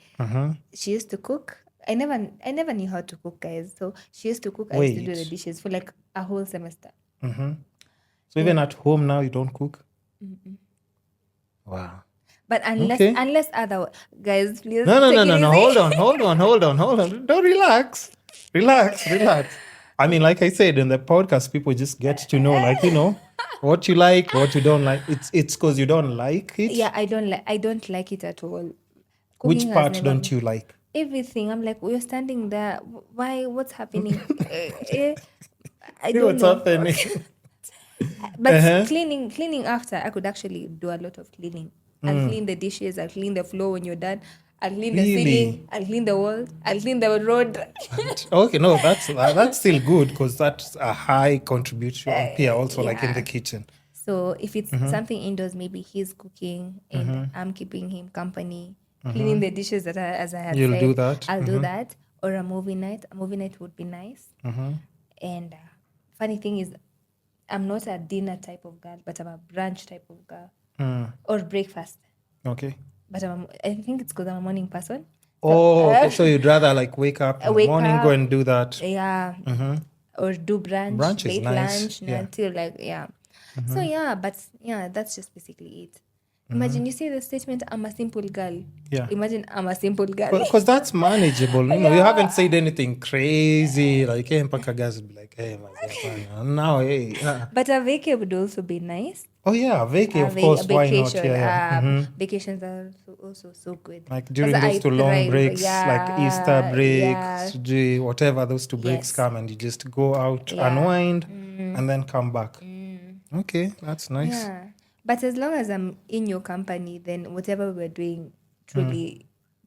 B: She used to cook. I never knew how to cook, guys. So she used to cook. I used to do the dishes for like a whole semester.
A: So even at home now, you don't cook? Wow.
B: But unless other guys, please.
A: No. Hold on. Don't relax. I mean, like I said in the podcast, people just get to know, like, what you like, what you don't like. It's because you don't like it.
B: Yeah, I don't like it at all.
A: Which part don't you like?
B: Everything. I'm like, we're standing there. Why? What's happening?
A: I don't know. What's happening?
B: But cleaning after, I could actually do a lot of cleaning. I'll clean the dishes, I'll clean the floor when you're done, I'll clean the ceiling, I'll clean the walls, I'll clean the road.
A: Okay, no, that's still good because that's a high contribution here also, like in the kitchen.
B: So if it's something indoors, maybe he's cooking and I'm keeping him company, cleaning the dishes as I had
A: You'll
B: said.
A: do that.
B: I'll do that. Or a movie night. A movie night would be nice. And funny thing is, I'm not a dinner type of girl, but I'm a brunch type of girl. Or breakfast.
A: Okay.
B: But I think it's because I'm a morning person.
A: Okay. So you'd rather like wake up in the morning, go and do that.
B: Yeah. Or do brunch.
A: Brunch is
B: late
A: nice.
B: lunch until So that's just basically it. Imagine you see the statement, I'm a simple girl.
A: Yeah.
B: Imagine I'm a simple girl.
A: Because that's manageable. You haven't said anything crazy. Like, hey, mpaka guys would be like, hey, now, hey.
B: But a vacay would also be nice.
A: Oh, yeah, vacay, of course. Why not? Yeah.
B: Vacations are also so good.
A: Like during those 2 long breaks, like Easter breaks, whatever, those 2 breaks come and you just go out, unwind, and then come back. Okay, that's nice.
B: Yeah. But as long as I'm in your company, then whatever we're doing truly,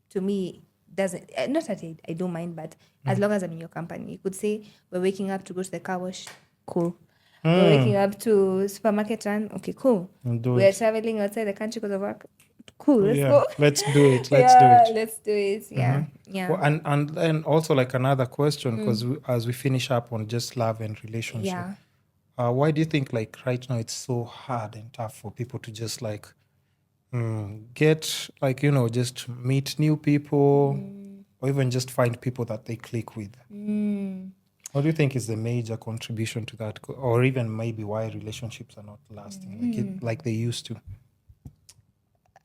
B: to me, doesn't... Not that I don't mind, but as long as I'm in your company. You could say, we're waking up to go to the car wash. Cool. We're waking up to supermarket run. Okay, cool. We're traveling outside the country because of work. Cool, let's go.
A: Let's do it.
B: Let's do it. Yeah. Yeah.
A: Well, and then also like another question, because as we finish up on just love and relationship, why do you think like right now it's so hard and tough for people to just like get like, just meet new people or even just find people that they click with? What do you think is the major contribution to that, or even maybe why relationships are not lasting like they used to?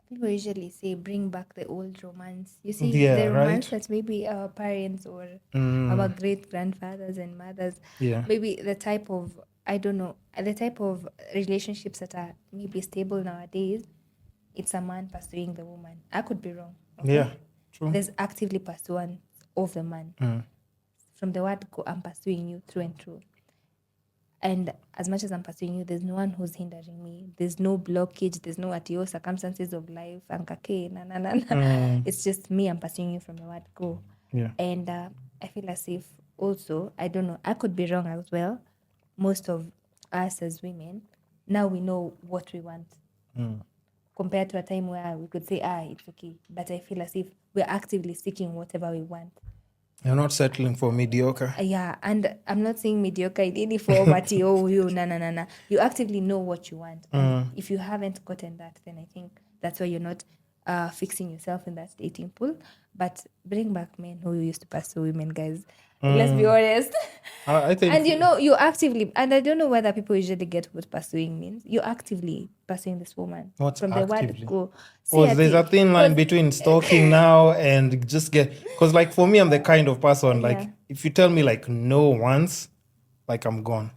B: People usually say bring back the old romance. You see, the romance that maybe our parents or our great grandfathers and mothers, maybe the type of, I don't know, the type of relationships that are maybe stable nowadays, it's a man pursuing the woman. I could be wrong. Okay?
A: Yeah, true.
B: There's actively pursuance of the man. From the word go, I'm pursuing you through and through. And as much as I'm pursuing you, there's no one who's hindering me. There's no blockage. There's no circumstances of life. It's just me. I'm pursuing you from the word go.
A: Yeah.
B: And I feel as if also, I don't know, I could be wrong as well. Most of us as women, now we know what we want. Compared to a time where we could say, it's okay. But I feel as if we're actively seeking whatever we want.
A: You're not settling for mediocre.
B: Yeah, and I'm not saying mediocre in any form, but no. You actively know what you want. And if you haven't gotten that, then I think that's why you're not fixing yourself in that dating pool. But bring back men who used to pursue women, guys. Let's be honest.
A: I think,
B: and you actively, and I don't know whether people usually get what pursuing means. You're actively pursuing this woman.
A: What's
B: from
A: actively?
B: The word go.
A: Because there's a thin line between stalking now and just because like for me, I'm the kind of person, like if you tell me like no once, like I'm gone.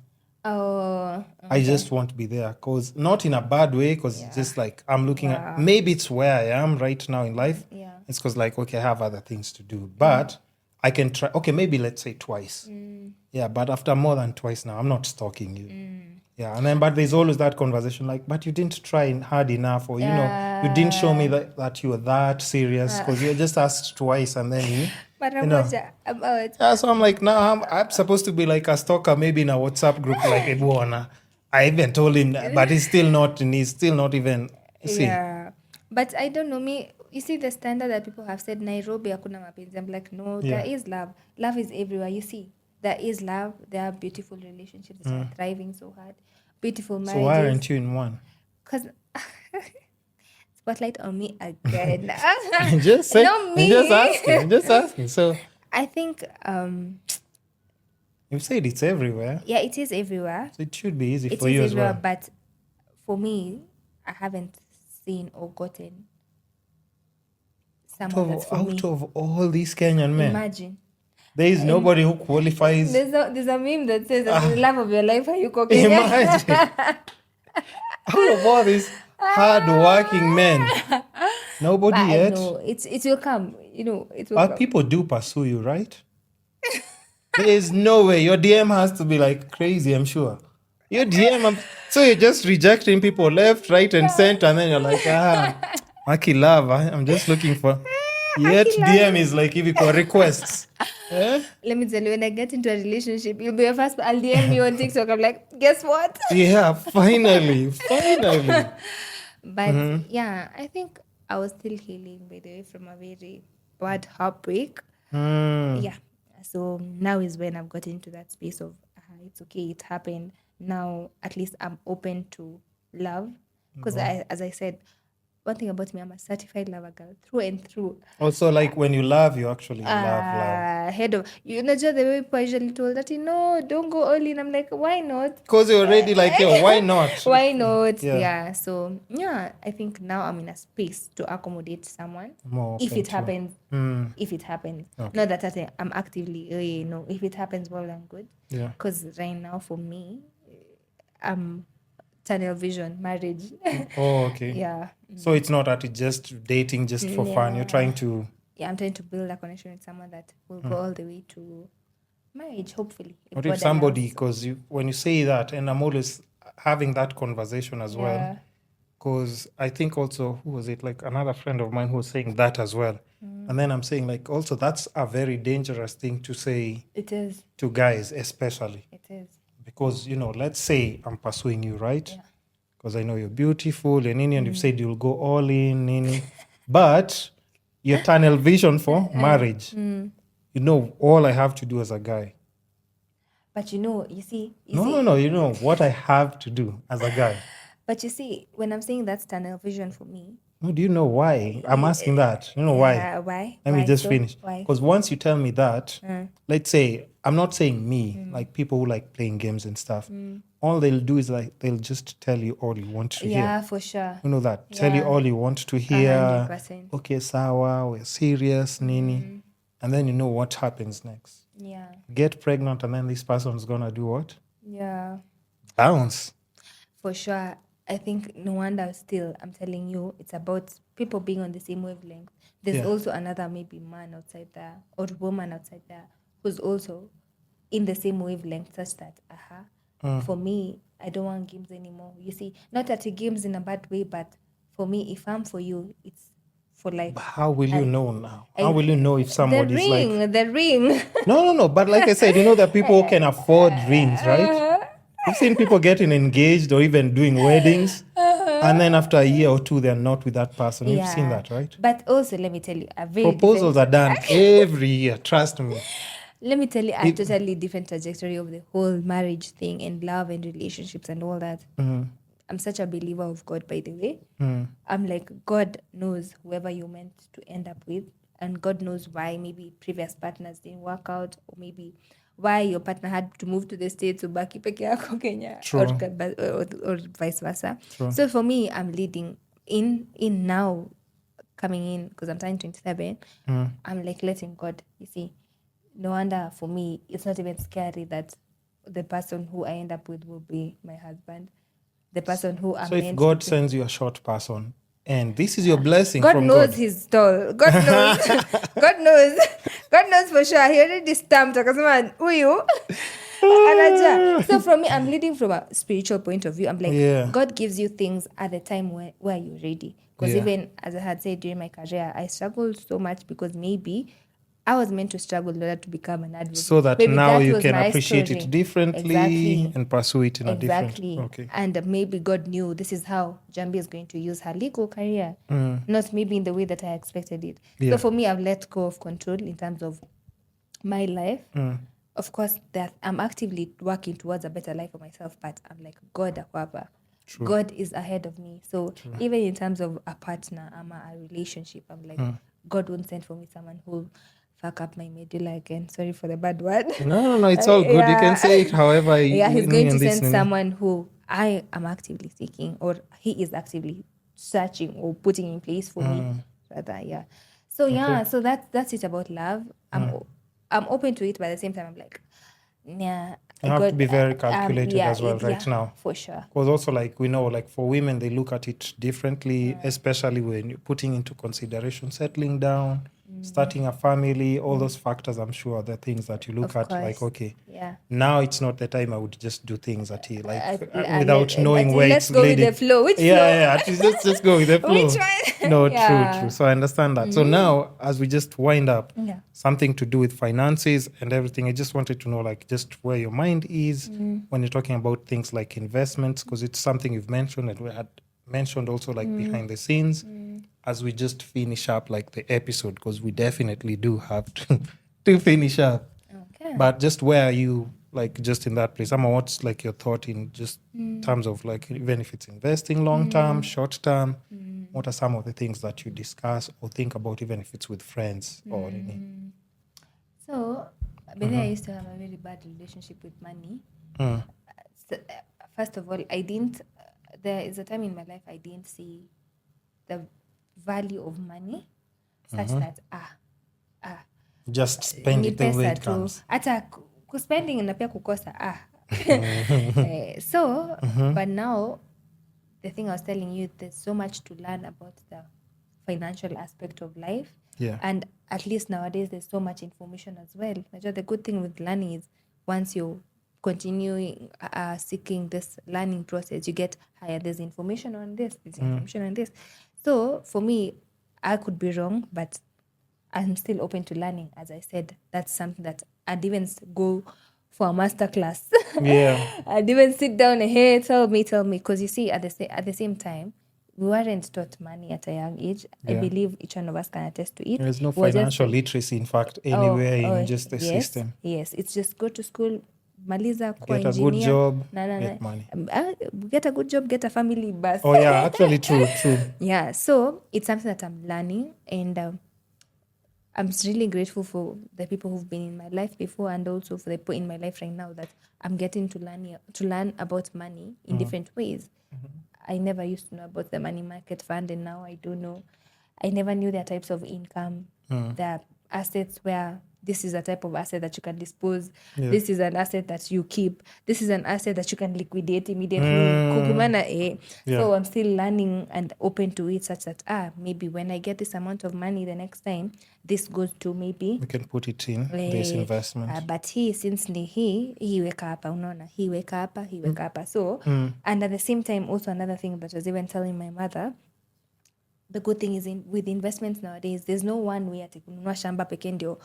B: Oh. Okay.
A: I just won't be there, because not in a bad way, because it's just like I'm looking at, maybe it's where I am right now in life.
B: Yeah.
A: It's because like, okay, I have other things to do, but I can try. Okay, maybe let's say twice. Yeah, but after more than twice now, I'm not stalking you. Yeah, and then but there's always that conversation like, but you didn't try hard enough, or you didn't show me that you were that serious, because you just asked twice and then you. Yeah, so I'm like, now I'm supposed to be like a stalker, maybe in a WhatsApp group like everyone. I even told him, but he's still not even. See.
B: Yeah, but I don't know me. You see the standard that people have said, Nairobi hakuna mapenzi. I'm like, no, there is love. Love is everywhere. You see, there is love. There are beautiful relationships that are thriving so hard. Beautiful marriages.
A: So why aren't you in one?
B: Because spotlight on me again.
A: Just say, not me. Just asking. So
B: I think
A: you've said it's everywhere.
B: Yeah, it is everywhere.
A: So it should be easy for you as well.
B: But for me, I haven't seen or gotten someone that's for me.
A: Out of all these Kenyan men,
B: imagine.
A: There is nobody who qualifies.
B: There's a meme that says, the love of your life, are you cooking?
A: Imagine. Out of all these hard-working men, nobody yet.
B: No, it will come. It will
A: but
B: come.
A: people do pursue you, right? There is no way. Your DM has to be like crazy, I'm sure. Your DM, so you're just rejecting people left, right, and center, and then you're like, Maki love, I'm just looking for. Yet DM is like if you call requests. Yeah?
B: Let me tell you, when I get into a relationship, you'll be your first. I'll DM you on TikTok. I'm like, guess what?
A: Yeah, finally.
B: But yeah, I think I was still healing, by the way, from a very bad heartbreak. Yeah. So now is when I've got into that space of it's okay, it happened. Now at least I'm open to love, because as I said, one thing about me, I'm a certified lover girl through and through. Also,
A: like when you love, you actually love.
B: You know, just the way people usually told that, don't go all in. I'm like, why not?
A: Because you're already like, why not?
B: Why not? Yeah. So, yeah, I think now I'm in a space to accommodate someone. If it happens. If it happens. Okay. Not that I'm actively, if it happens, well and good.
A: Yeah.
B: Because right now, for me, tunnel vision, marriage.
A: Oh, okay.
B: Yeah.
A: So it's not that it's just dating just for fun. You're trying to...
B: Yeah, I'm trying to build a connection with someone that will go all the way to marriage, hopefully.
A: What if somebody, because when you say that, and I'm always having that conversation as well, because I think also, who was it? Like another friend of mine who was saying that as well. And then I'm saying like, also that's a very dangerous thing to say.
B: It is.
A: To guys especially.
B: It is.
A: because, let's say I'm pursuing you, right?
B: Yeah.
A: Because I know you're beautiful and nini, and you've said you'll go all in, nini. But your tunnel vision for marriage, all I have to do as a guy.
B: But you see.
A: No, what I have to do as a guy.
B: But you see, when I'm saying that's tunnel vision for me.
A: No, do you know why? I'm asking that. You know why?
B: Why?
A: Let me just
B: So?
A: finish.
B: Why?
A: Because once you tell me that, let's say, I'm not saying me, like people who like playing games and stuff. All they'll do is like, they'll just tell you all you want to hear.
B: Yeah, for sure.
A: You know that. Tell you all you want to hear.
B: 100%.
A: Okay, sawa, we're serious, nini. And then you know what happens next.
B: Yeah.
A: Get pregnant and then this person's going to do what?
B: Yeah.
A: Bounce.
B: For sure. I think no wonder still, I'm telling you, it's about people being on the same wavelength. There's also another maybe man outside there or woman outside there who's also in the same wavelength such that, for me, I don't want games anymore. You see, not that games in a bad way, but for me, if I'm for you, it's for life.
A: But how will you know now? How will you know if somebody's
B: the ring.
A: No. But like I said, that people who can afford rings, right? You've seen people getting engaged or even doing weddings. And then after a year or two, they're not with that person. You've seen that, right?
B: But also, let me tell you,
A: proposals are done every year. Trust me.
B: Let me tell you a totally different trajectory of the whole marriage thing and love and relationships and all that. I'm such a believer of God, by the way. I'm like, God knows whoever you're meant to end up with. And God knows why maybe previous partners didn't work out, or maybe why your partner had to move to the States ubaki peke yako Kenya, or vice versa.
A: True.
B: So for me, I'm leading in now, coming in, because I'm turning 27. I'm like letting God, you see. No wonder for me, it's not even scary that the person who I end up with will be my husband. The person who I'm
A: So if God sends you a short person, and this is your blessing
B: God
A: from
B: knows
A: God.
B: his stall. God knows. God knows. God knows for sure. He already stamped. Akasema, huyu. Anaja. So from me, I'm leading from a spiritual point of view. I'm like, God gives you things at the time where you're ready. Because even, as I had said during my career, I struggled so much because maybe I was meant to struggle in order to become an advocate.
A: So that
B: maybe
A: now
B: that
A: you
B: was
A: can
B: my
A: appreciate
B: story.
A: it differently and pursue it in a different way. Okay.
B: And maybe God knew this is how Njambi is going to use her legal career. Not maybe in the way that I expected it. So for me, I've let go of control in terms of my life. Of course, that I'm actively working towards a better life for myself, but I'm like, God akwapa. God is ahead of me. So even in terms of a partner, a relationship, I'm like, God won't send for me someone who fuck up my medulla again. Sorry for the bad word.
A: No, it's all good. You can say it however you
B: he's going to send someone who I am actively seeking, or he is actively searching or putting in place for me. Rather, So so that's it about love. I'm open to it, but at the same time I'm like, yeah.
A: You have to be very calculated as well right now.
B: For sure.
A: Because also, like, we know, like, for women, they look at it differently, especially when you're putting into consideration settling down, starting a family, all those factors, I'm sure, are the things that you look at, like, okay, now it's not the time I would just do things at here, like, without knowing where it's leading.
B: Let's go with the flow.
A: At least let's just go with the flow.
B: Which one?
A: No, true. So I understand that. So now, as we just wind up, something to do with finances and everything, I just wanted to know, like, just where your mind is when you're talking about things like investments, because it's something you've mentioned and we had mentioned also, like, behind the scenes, as we just finish up, like, the episode, because we definitely do have to finish up. Okay. But just where are you, like, just in that place? What's, like, your thought in just terms of, like, even if it's investing long term, short term, what are some of the things that you discuss or think about, even if it's with friends or anything?
B: So, I used to have a very bad relationship with money. So, first of all, there is a time in my life I didn't see the value of money such that
A: just spend it the way it comes.
B: Hata kuspending na pia kukosa but now the thing I was telling you, there's so much to learn about the financial aspect of life. And at least nowadays there's so much information as well. The good thing with learning is once you continuing seeking this learning process, you get higher. There's information on this, there's information on this. So for me, I could be wrong, but I'm still open to learning. As I said, that's something that I'd even go for a master class.
A: Yeah.
B: And even sit down and, hey, tell me. Because you see, at the same time, we weren't taught money at a young age. I
A: Yeah.
B: believe each one of us can attest to it.
A: There's no
B: We were just
A: financial literacy, in fact, anywhere in just the system.
B: Yes, it's just go to school, maliza, kuwa
A: Get a
B: engineer.
A: good job,
B: Na.
A: get money.
B: Get a good job, get a family bus.
A: Oh, yeah, actually true.
B: Yeah, so it's something that I'm learning, and I'm really grateful for the people who've been in my life before, and also for the people in my life right now that I'm getting to learn about money in different ways. I never used to know about the money market fund, and now I do know. I never knew there are types of income. There are assets where this is a type of asset that you can dispose.
A: Yeah.
B: This is an asset that you keep. This is an asset that you can liquidate immediately.
A: Yeah.
B: So I'm still learning and open to it, such that maybe when I get this amount of money the next time, this goes to maybe
A: We can put it in this investment.
B: but since ni he weka hapa, unaona, he weka hapa. So and at the same time, also another thing that I was even telling my mother, the good thing is with investments nowadays, there's no one way ati kununua shamba pekee ndio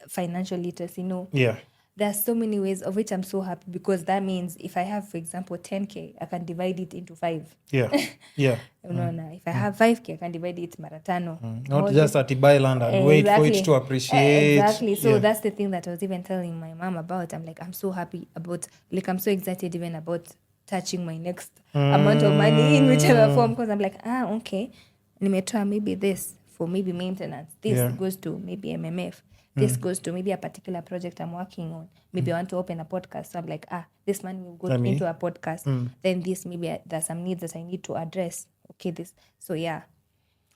B: financial literacy. No.
A: Yeah.
B: There's so many ways, of which I'm so happy, because that means if I have, for example, 10K, I can divide it into 5.
A: Yeah. Yeah.
B: If I have 5K, I can divide it maratano.
A: Not just at buy land and wait for it to appreciate.
B: Exactly. So that's the thing that I was even telling my mom about. I'm like, I'm so happy about, like, I'm so excited even about touching my next amount of money in whichever form, because I'm like, okay, nimetoa maybe this for maybe maintenance. This goes to maybe MMF. This goes to maybe a particular project I'm working on. Maybe I want to open a podcast. So I'm like, this money will go into a podcast. Then this, maybe there's some needs that I need to address. Okay, this. So, yeah.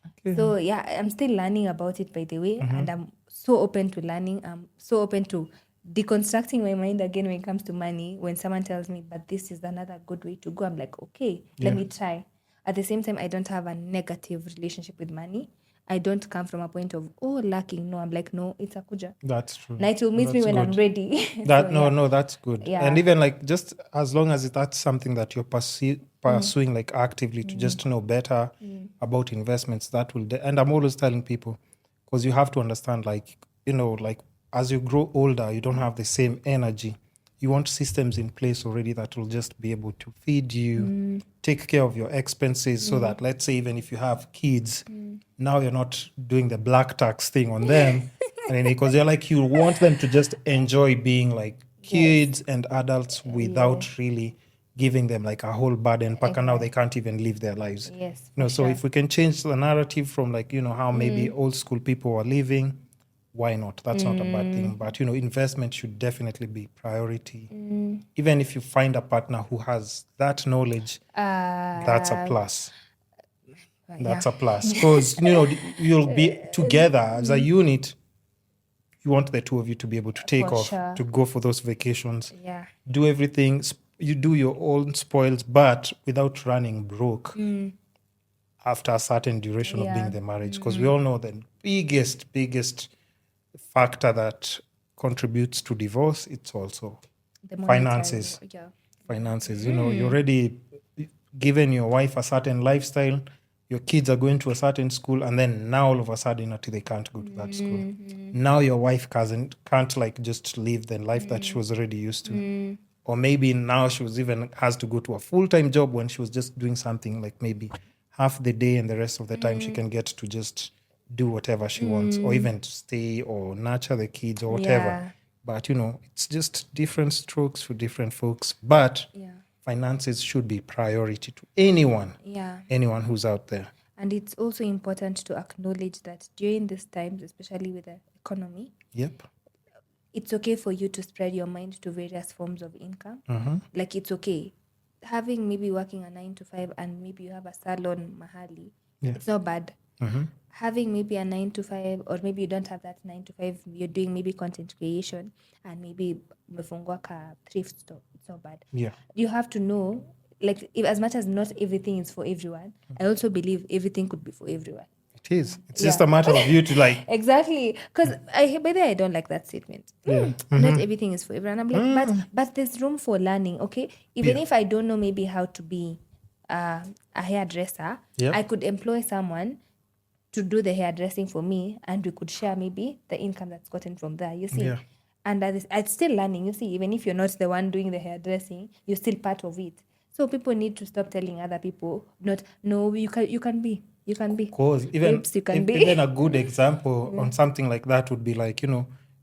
B: Okay. So, yeah, I'm still learning about it, by the way. And I'm so open to learning. I'm so open to deconstructing my mind again when it comes to money. When someone tells me, but this is another good way to go, I'm like, okay, let me try. At the same time, I don't have a negative relationship with money. I don't come from a point of, lacking. No, I'm like, no, it's a kuja.
A: That's true.
B: And it will meet me when I'm ready.
A: No, that's good.
B: Yeah.
A: And even like, just as long as that's something that you're pursuing like actively to just know better about investments, that will, and I'm always telling people, because you have to understand, like, like as you grow older, you don't have the same energy. You want systems in place already that will just be able to feed you, take care of your expenses, so that, let's say, even if you have kids, now you're not doing the black tax thing on them. And because you're like, you want them to just enjoy being like kids and adults without really giving them like a whole burden. Paka now they can't even live their lives.
B: Yes.
A: So if we can change the narrative from like, how maybe old school people are living, why not? That's not a bad thing. But, investment should definitely be priority. Even if you find a partner who has that knowledge, that's a plus. That's a plus. Because, you'll be together as a unit. You want the two of you to be able to take off, to go for those vacations.
B: Yeah.
A: Do everything. You do your own spoils, but without running broke after a certain duration of being in the marriage. Because we all know the biggest factor that contributes to divorce, it's also
B: The
A: finances. Finances. You're already given your wife a certain lifestyle, your kids are going to a certain school, and then now all of a sudden they can't go to that school. Now your wife can't like just live the life that she was already used to. Or maybe now she has to go to a full-time job when she was just doing something like maybe half the day, and the rest of the time she can get to just do whatever she wants, or even to stay or nurture the kids or whatever. But, it's just different strokes for different folks. But finances should be priority to anyone who's out there.
B: And it's also important to acknowledge that during these times, especially with the economy, it's okay for you to spread your mind to various forms of income. Like, it's okay. Having maybe working a 9 to 5 and maybe you have a salon mahali, it's not bad. Having maybe a 9 to 5, or maybe you don't have that 9 to 5, you're doing maybe content creation and maybe umefungua ka thrift store, it's not bad. You have to know, like, as much as not everything is for everyone, I also believe everything could be for everyone.
A: It is. It's just a matter of you to like.
B: Exactly. Because by the way, I don't like that statement. Not everything is for everyone. I'm like, but there's room for learning, okay? Even if I don't know maybe how to be a hairdresser, I could employ someone to do the hairdressing for me, and we could share maybe the income that's gotten from there. You see, under this. I'm still learning. You see, even if you're not the one doing the hairdressing, you're still part of it. So people need to stop telling other people, you can be.
A: Because even
B: Babes, you can be.
A: even a good example on something like that would be like,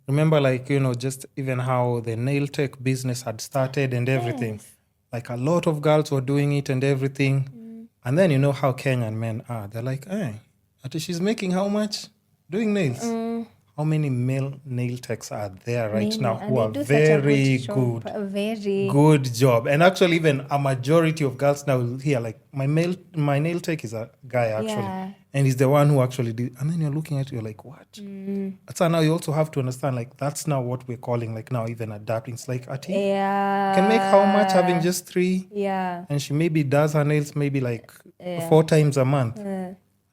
A: remember like, just even how the nail tech business had started and everything.
B: Yes.
A: Like a lot of girls were doing it and everything. And then you know how Kenyan men are. They're like, hey, she's making how much doing nails? How many male nail techs are there right
B: Many,
A: now
B: and
A: who
B: they
A: are
B: do such a
A: very
B: job,
A: good?
B: very
A: Good job. And actually even a majority of girls now will hear like my nail tech is a guy actually.
B: Yeah.
A: And he's the one who actually did. And then you're looking at it, you're like, what? So now you also have to understand like that's now what we're calling like now even adapting. It's like Ati can make how much having just 3?
B: Yeah.
A: And she maybe does her nails maybe like 4 times a month.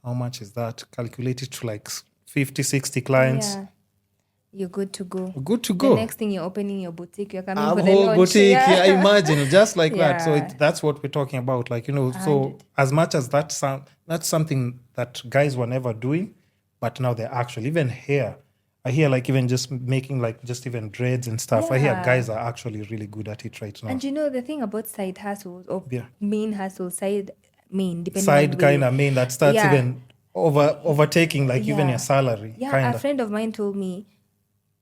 A: How much is that? Calculated to like 50, 60 clients.
B: Yeah. You're good to go.
A: Good to
B: The
A: go.
B: next thing you're opening your boutique, you're coming
A: A
B: for the
A: whole
B: launch.
A: boutique, yeah, imagine, just like that. So
B: Yeah.
A: that's what we're talking about. Like, so
B: 100.
A: as much as that's something that guys were never doing, but now they're actually, even here, I hear like even just making like just even dreads and stuff. I hear
B: Yeah.
A: guys are actually really good at it right now.
B: And the thing about side hustles or
A: Yeah.
B: main hustles, depending
A: Side
B: on
A: kind
B: way.
A: of main that starts
B: Yeah.
A: even overtaking like even
B: Yeah.
A: your salary.
B: Yeah,
A: kind
B: a
A: of.
B: friend of mine told me,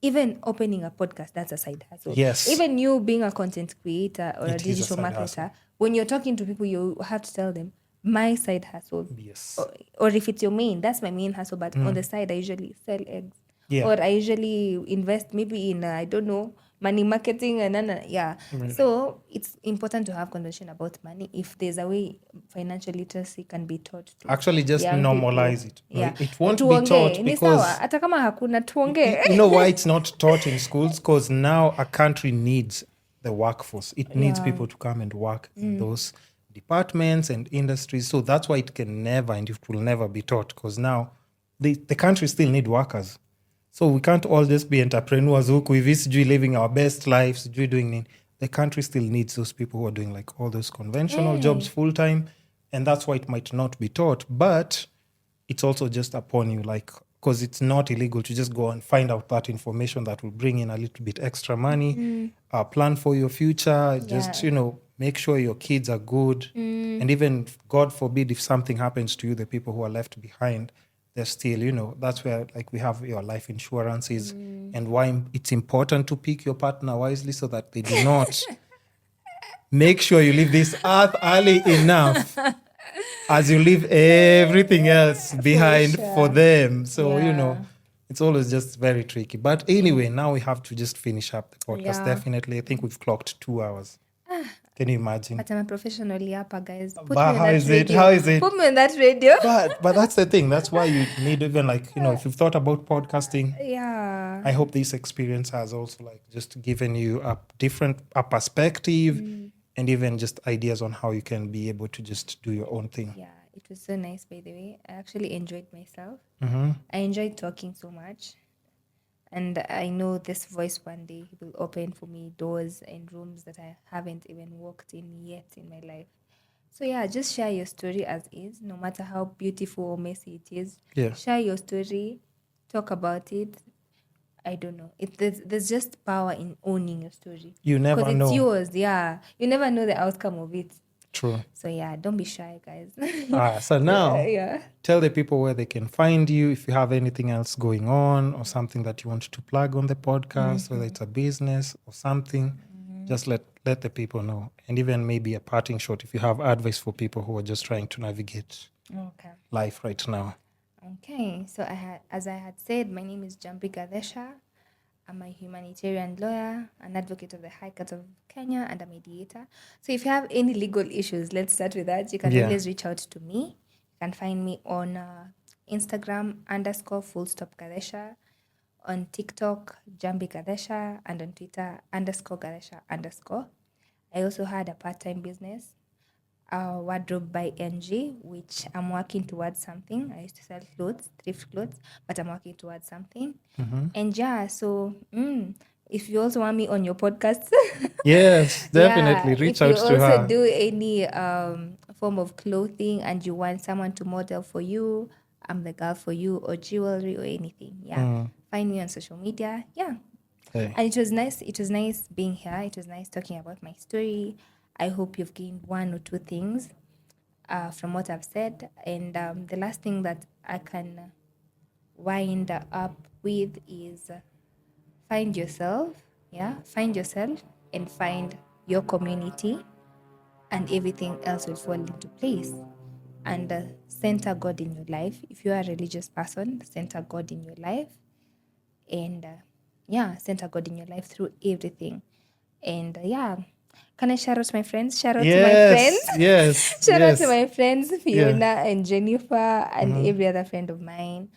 B: even opening a podcast, that's a side hustle.
A: Yes.
B: Even you being a content creator or a
A: It is a
B: digital
A: side
B: marketer,
A: hustle.
B: when you're talking to people, you have to tell them, my side hustle.
A: Yes.
B: Or if it's your main, that's my main hustle. But on the side, I usually sell eggs.
A: Yeah.
B: Or I usually invest maybe in, I don't know, money marketing. Yeah. So it's important to have conversation about money. If there's a way financial literacy can be taught to
A: Actually just
B: young
A: normalize
B: people.
A: it. No,
B: Yeah.
A: it won't be
B: Tuongee.
A: taught
B: Ni
A: because
B: sawa, hata kama hakuna tuongee.
A: you know why it's not taught in schools? Because now a country needs the workforce. It needs people to come and work in those departments and industries. So that's why it can never and it will never be taught, because now the country still need workers. So we can't all just be entrepreneurs who sijui living our best lives, sijui doing nini. The country still needs those people who are doing like all those conventional jobs full time. And that's why it might not be taught. But it's also just upon you, like, because it's not illegal to just go and find out that information that will bring in a little bit extra money, plan for your future, just, make sure your kids are good. And even, God forbid, if something happens to you, the people who are left behind, they're still, that's where like we have your life insurances and why it's important to pick your partner wisely so that they do not make sure you leave this earth early enough as you leave everything else behind for them. So, it's always just very tricky. But anyway, now we have to just finish up the podcast.
B: Yeah.
A: Definitely. I think we've clocked 2 hours. Can you imagine?
B: But I'm a professional yapper, guys.
A: But how is it?
B: Put me on that radio.
A: But that's the thing. That's why you need even like, if you've thought about podcasting,
B: Yeah.
A: I hope this experience has also like just given you a perspective and even just ideas on how you can be able to just do your own thing.
B: Yeah, it was so nice, by the way. I actually enjoyed myself.
A: Mm-hmm.
B: I enjoyed talking so much. And I know this voice one day will open for me doors and rooms that I haven't even walked in yet in my life. So yeah, just share your story as is, no matter how beautiful or messy it is.
A: Yeah.
B: Share your story, talk about it. I don't know. There's just power in owning your story.
A: You never know.
B: Because it's yours, yeah. You never know the outcome of it.
A: True.
B: So yeah, don't be shy, guys.
A: So now,
B: yeah.
A: tell the people where they can find you. If you have anything else going on or something that you want to plug on the podcast, whether it's a business or something, just let the people know. And even maybe a parting shot if you have advice for people who are just trying to navigate life right now.
B: Okay, so as I had said, my name is Njambi Gathecha. I'm a humanitarian lawyer, an advocate of the High Court of Kenya, and a mediator. So if you have any legal issues, let's start with that. You can always reach out to me. You can find me on Instagram _Gathecha, on TikTok Njambi Gathecha, and on Twitter _Gathecha_. I also had a part-time business, Wardrobe by NG, which I'm working towards something. I used to sell clothes, thrift clothes, but I'm working towards something. And yeah, so if you also want me on your podcast,
A: yes, definitely reach out to her.
B: If you also do any form of clothing and you want someone to model for you, I'm the girl for you, or jewelry or anything. Yeah, find me on social media. Yeah.
A: Hey.
B: And it was nice being here. It was nice talking about my story. I hope you've gained one or two things from what I've said. And the last thing that I can wind up with is find yourself and find your community, and everything else will fall into place. And center God in your life. If you are a religious person, center God in your life. And center God in your life through everything. And can I shout out my friends? Shout out to my friends.
A: Yes.
B: Shout out to my friends, Fiona
A: Yeah.
B: and Jennifer, and every other friend of mine.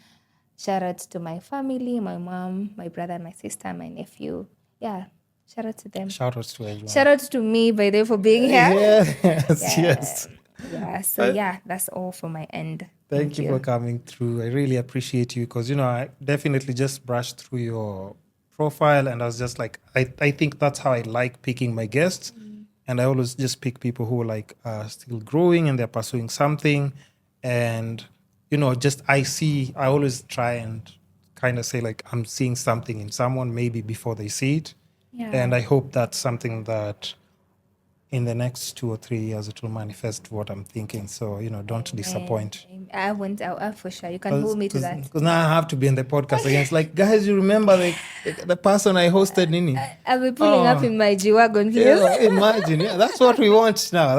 B: Shout out to my family, my mom, my brother, my sister, my nephew. Yeah, shout out to them.
A: Shout outs to everyone.
B: Shout out to me, by the way, for being here.
A: Yes.
B: Yeah, so that's all for my end.
A: Thank you for coming through. I really appreciate you because, I definitely just brushed through your profile and I was just like, I think that's how I like picking my guests. And I always just pick people who are still growing and they're pursuing something. And, I always try and kind of say like, I'm seeing something in someone maybe before they see it.
B: Yeah.
A: And I hope that's something that in the next 2 or 3 years, it will manifest what I'm thinking. So, don't disappoint.
B: I won't, for sure. You can hold me to that.
A: Because now I have to be in the podcast again. It's like, guys, you remember the person I hosted, Nini?
B: I'll be pulling up in my G-Wagon.
A: Imagine. Yeah, that's what we want now.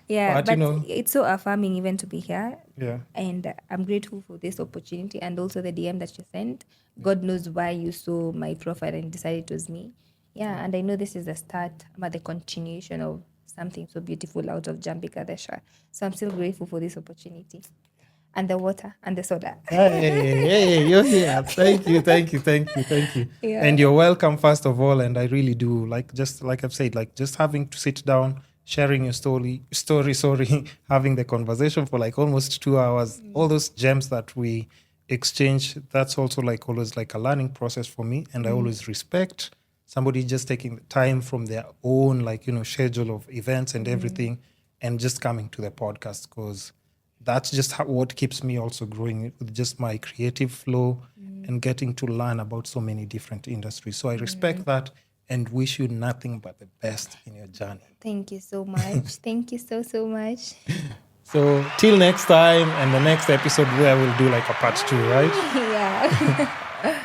B: Yeah, but it's so affirming even to be here.
A: Yeah.
B: And I'm grateful for this opportunity and also the DM that you sent. God knows why you saw my profile and decided it was me. Yeah, and I know this is the start, but the continuation of something so beautiful out of Njambi Gathecha. So I'm still grateful for this opportunity. And the water and the soda.
A: Hey, you're here. Thank you.
B: Yeah.
A: And you're welcome, first of all. And I really do, like I've said, just having to sit down, sharing your story, having the conversation for almost 2 hours, all those gems that we exchange, that's also always a learning process for me. And I always respect somebody just taking the time from their own schedule of events and everything and just coming to the podcast, because that's just what keeps me also growing with just my creative flow and getting to learn about so many different industries. So I respect that and wish you nothing but the best in your journey.
B: Thank you so much. Thank you so much.
A: So till next time and the next episode where we'll do a part 2, right?
B: Yeah.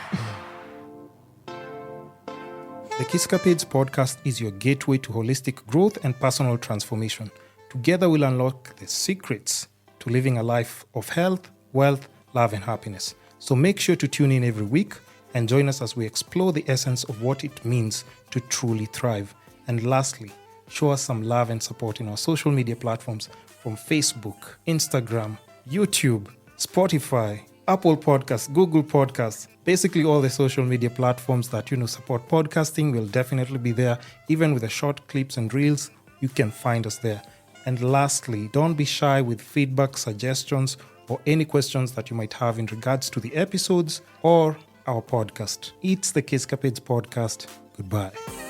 A: The Kisscapades podcast is your gateway to holistic growth and personal transformation. Together we'll unlock the secrets to living a life of health, wealth, love, and happiness. So make sure to tune in every week and join us as we explore the essence of what it means to truly thrive. And lastly, show us some love and support in our social media platforms from Facebook, Instagram, YouTube, Spotify, Apple Podcasts, Google Podcasts, basically all the social media platforms that support podcasting will definitely be there. Even with the short clips and reels, you can find us there. And lastly, don't be shy with feedback, suggestions, or any questions that you might have in regards to the episodes or our podcast. It's the Kisscapades Podcast. Goodbye.